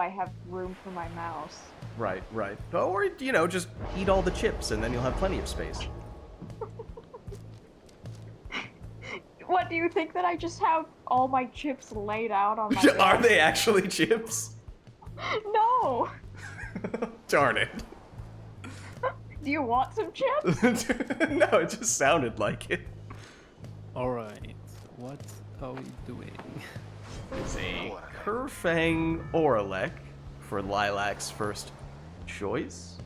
have room for my mouse. Right, right. Or, you know, just eat all the chips and then you'll have plenty of space. What, do you think that I just have all my chips laid out on my desk? Are they actually chips? No! Darn it. Do you want some chips? No, it just sounded like it. Alright, what are we doing? It's a Kerfang Oralek for Lilac's first choice.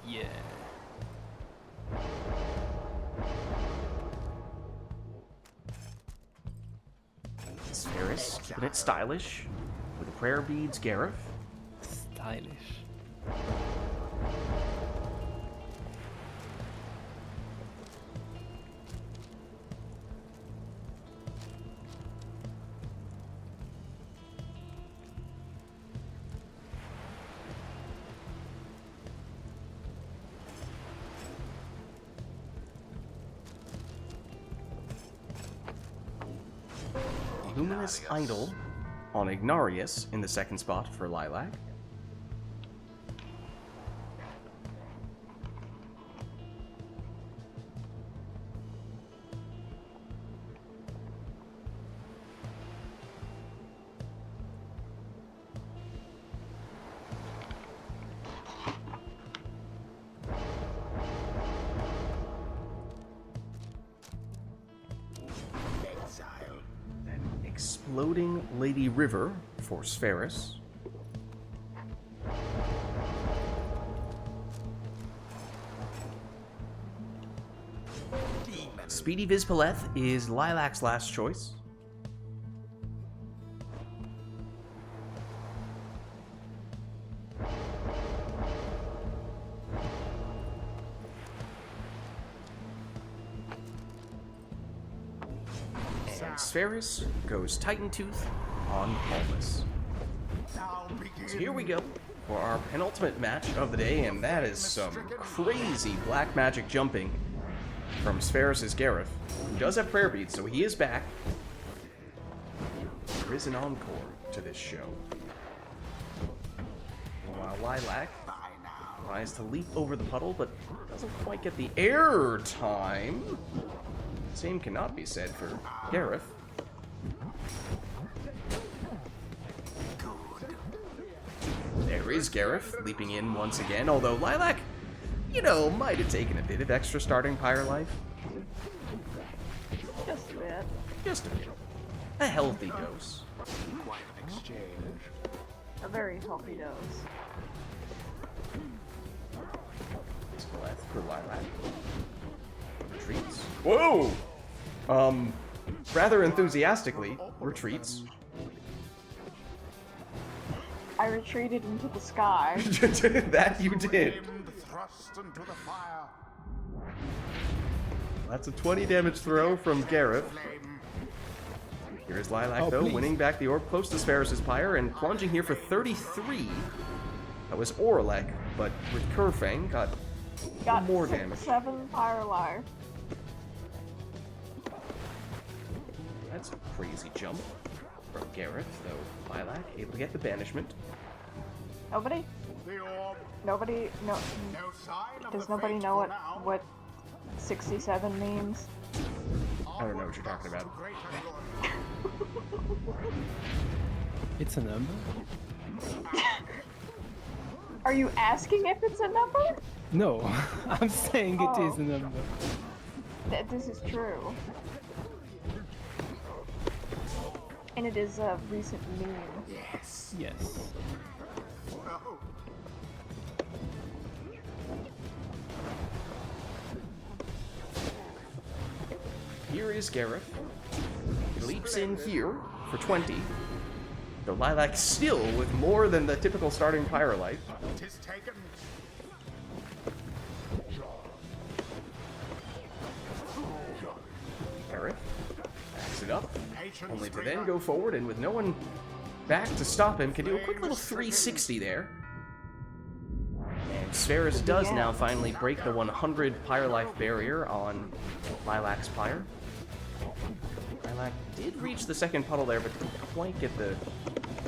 Yeah. Ferris, keeping it stylish, with the prayer beads, Gareth. Stylish. Luminous Idol on Ignarius in the second spot for Lilac. Exploding Lady River for Spheris. Speedy Vizpaleth is Lilac's last choice. Spheris goes Titan Tooth on Palmas. So here we go for our penultimate match of the day, and that is some crazy black magic jumping from Spheris' Gareth, who does have prayer beads, so he is back. There is an encore to this show. While Lilac tries to leap over the puddle, but doesn't quite get the air time. Same cannot be said for Gareth. There is Gareth, leaping in once again, although Lilac, you know, might have taken a bit of extra starting Pyre life. Just a bit. Just a bit. A healthy dose. Quite an exchange. A very healthy dose. Left for Lilac. Retreats. Whoa! Rather enthusiastically, retreats. I retreated into the sky. That you did. Thrust into the fire. That's a 20 damage throw from Gareth. Here's Lilac, though, please. winning back the orb close to Spheris' Pyre and plunging here for 33. That was Oralek, but with Kerfang, got more damage. 7 fire life. That's a crazy jump from Gareth, though Lilac able to get the banishment. Nobody? The orb. Nobody? No. No sign of Does the nobody fate know for now. what 67 means? I don't know what you're talking about. Greater glory. It's a number? Are you asking if it's a number? No, I'm saying it is a number. This is true. And it is a recent meme. Yes. Yes. Oh. Here is Gareth. He leaps in here for 20. Though Lilac still with more than the typical starting Pyre life. Tis taken. Gareth backs it up, Patience, only to then dreamer. go forward, and with no one back to stop him, can do a quick little 360 there. And Spheris does now finally break the 100 Pyre life barrier on Lilac's Pyre. Lilac did reach the second puddle there, but didn't quite get the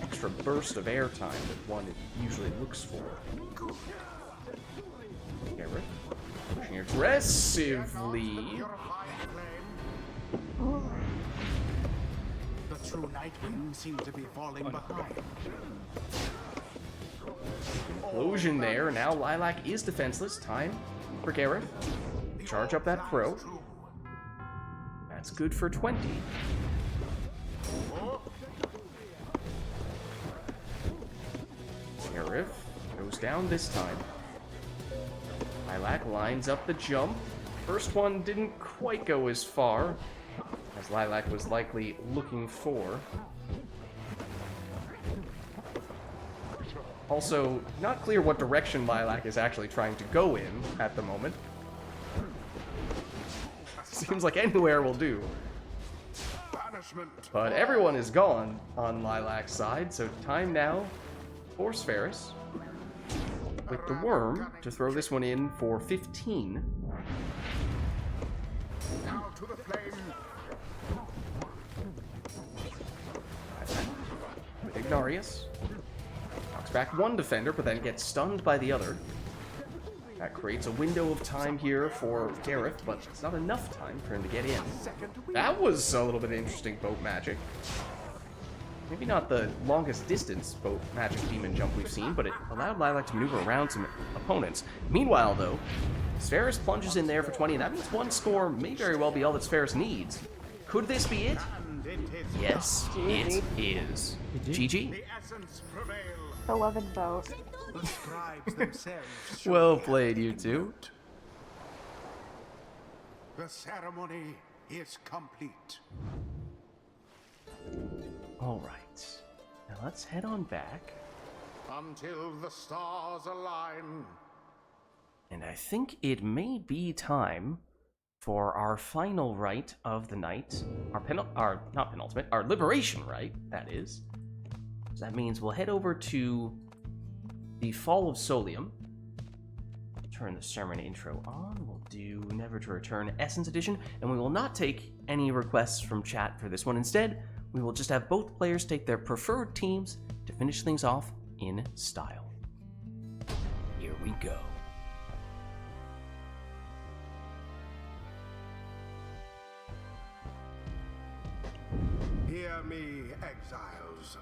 extra burst of air time that one it usually looks for. Gareth pushing aggressively. Purifying flame. The true Nightwing seems to be falling behind. Explosion there. Now Lilac is defenseless. Time for Gareth. Charge up that crow. That's good for 20. Gareth goes down this time. Lilac lines up the jump. First one didn't quite go as far as Lilac was likely looking for. Also, not clear what direction Lilac is actually trying to go in at the moment. Seems like anywhere will do. Banishment. But everyone is gone on Lilac's side, so time now for Spheris with the worm to throw this one in for 15. Now to the flame. With Ignarius. Knocks back one defender, but then gets stunned by the other. That creates a window of time here for Gareth, but it's not enough time for him to get in. That was a little bit interesting boat magic. Maybe not the longest distance boat magic demon jump we've seen, but it allowed Lilac to maneuver around some opponents. Meanwhile, though, Spheris plunges in there for 20, and that means one score may very well be all that Spheris needs. Could this be it? And it is Yes, it is. GG? the essence prevail. 11 vote. The scribes themselves show Well the played, you two. The ceremony is complete. Alright. Now let's head on back. Until the stars align. And I think it may be time for our final rite of the night, our liberation rite, that is. So that means we'll head over to the Fall of Solium. Turn the sermon intro on. We'll do Never to Return Essence Edition, and we will not take any requests from chat for this one. Instead, we will just have both players take their preferred teams to finish things off in style. Here we go. Hear me, exiles.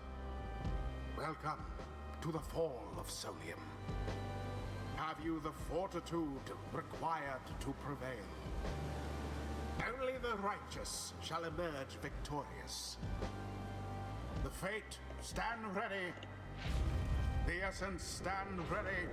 Welcome to the Fall of Solium. Have you the fortitude required to prevail? Only the righteous shall emerge victorious. The Fate, stand ready. The Essence, stand ready.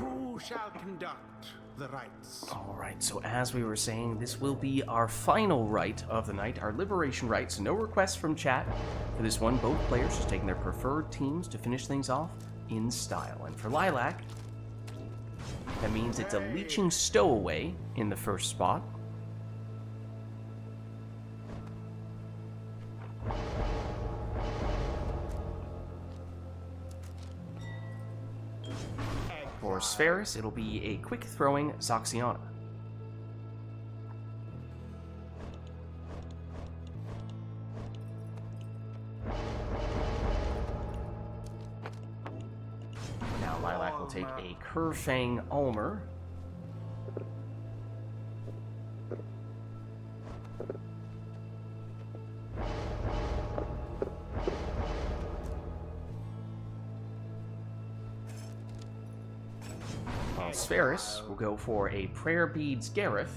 Who shall conduct the rites? Alright, so as we were saying, this will be our final rite of the night, our liberation rite, so no requests from chat for this one. Both players just taking their preferred teams to finish things off in style. And for Lilac, that means it's a Leeching Stowaway in the first spot. For Spheris, it'll be a quick-throwing Zoxiana. Now Lilac will take a Curvefang Ulmer. Spheris will go for a Prayer Beads Gareth.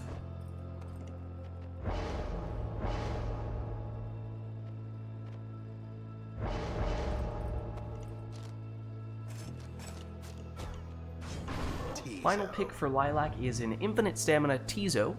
Final pick for Lilac is an Infinite Stamina Tizo.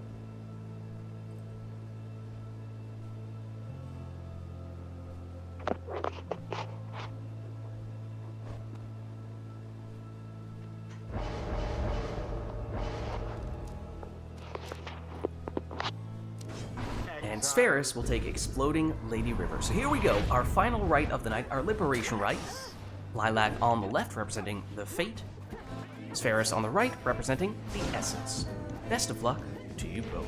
And Spheris will take Exploding Lady River. So here we go, our final rite of the night, our liberation rite. Lilac on the left representing the Fate. Spheris on the right representing the Essence. Best of luck to you both.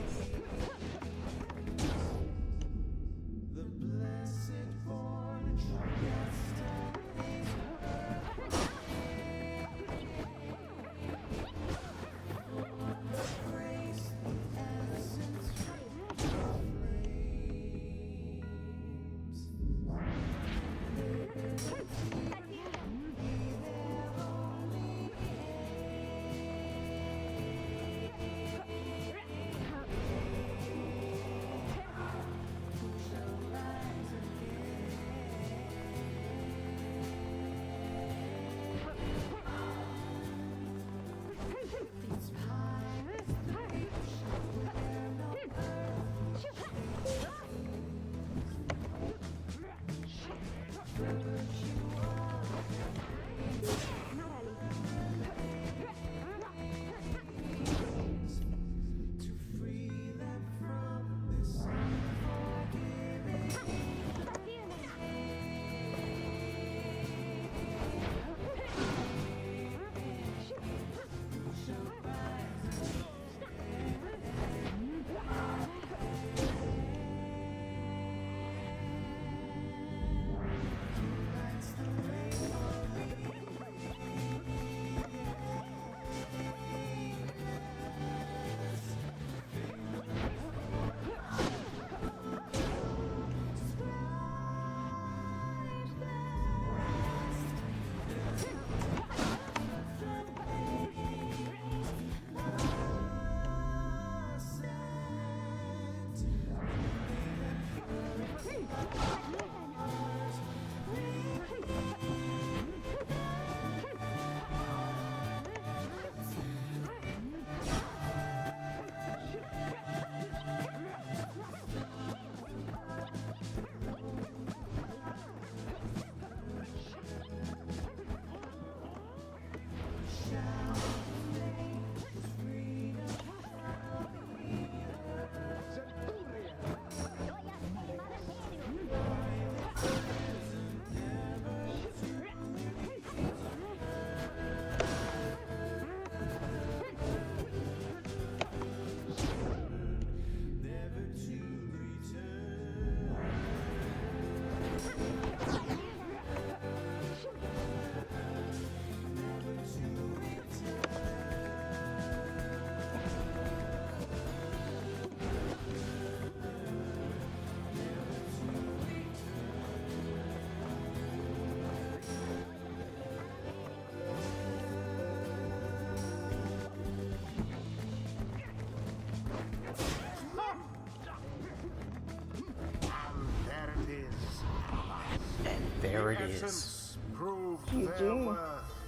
There it The is. essence proved GG. their worth.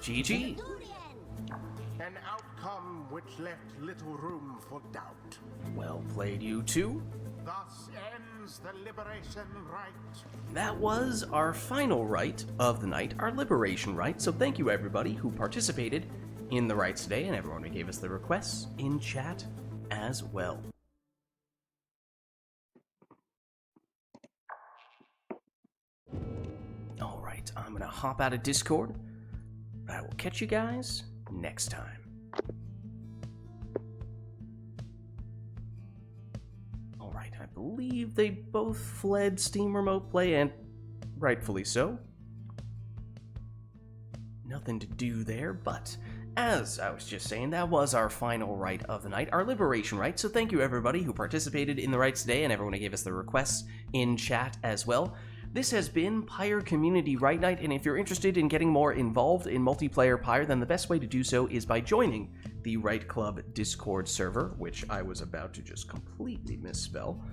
GG. An outcome which left little room for doubt. Well played, you two. Thus ends the Liberation Rite. That was our final rite of the night, our Liberation Rite. So thank you everybody who participated in the rites today and everyone who gave us the requests in chat as well. Alright, I'm gonna hop out of Discord, but I will catch you guys next time. Alright, I believe they both fled Steam Remote Play, and rightfully so. Nothing to do there, but as I was just saying, that was our final rite of the night, our Liberation Rite. So thank you everybody who participated in the rites today and everyone who gave us the requests in chat as well. This has been Pyre Community Rite Night, and if you're interested in getting more involved in multiplayer Pyre, then the best way to do so is by joining the Rite Club Discord server, which I was about to just completely misspell.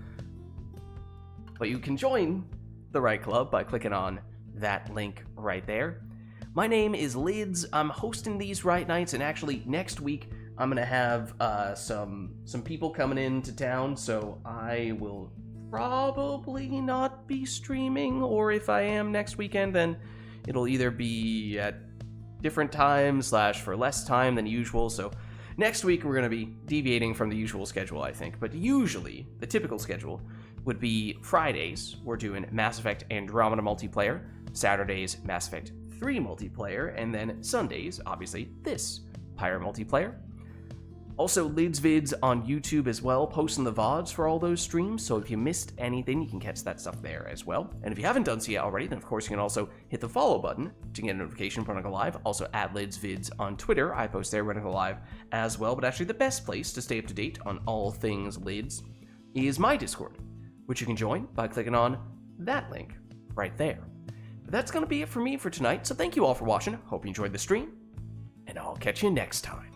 But you can join the Rite Club by clicking on that link right there. My name is Lids. I'm hosting these Rite Nights, and actually next week I'm gonna have some people coming into town, so I will probably not be streaming, or if I am next weekend, then it'll either be at different times / for less time than usual. So next week we're gonna be deviating from the usual schedule, I think. But usually the typical schedule would be Fridays we're doing Mass Effect Andromeda multiplayer, Saturdays Mass Effect 3 multiplayer, and then Sundays, obviously, this Pyre multiplayer. Also, Lids Vids on YouTube as well, posting the VODs for all those streams, so if you missed anything, you can catch that stuff there as well. And if you haven't done so yet already, then of course you can also hit the follow button to get a notification when I go live. Also, add Lids Vids on Twitter. I post there when I go live as well, but actually the best place to stay up to date on all things Lids is my Discord, which you can join by clicking on that link right there. But that's going to be it for me for tonight, so thank you all for watching. Hope you enjoyed the stream, and I'll catch you next time.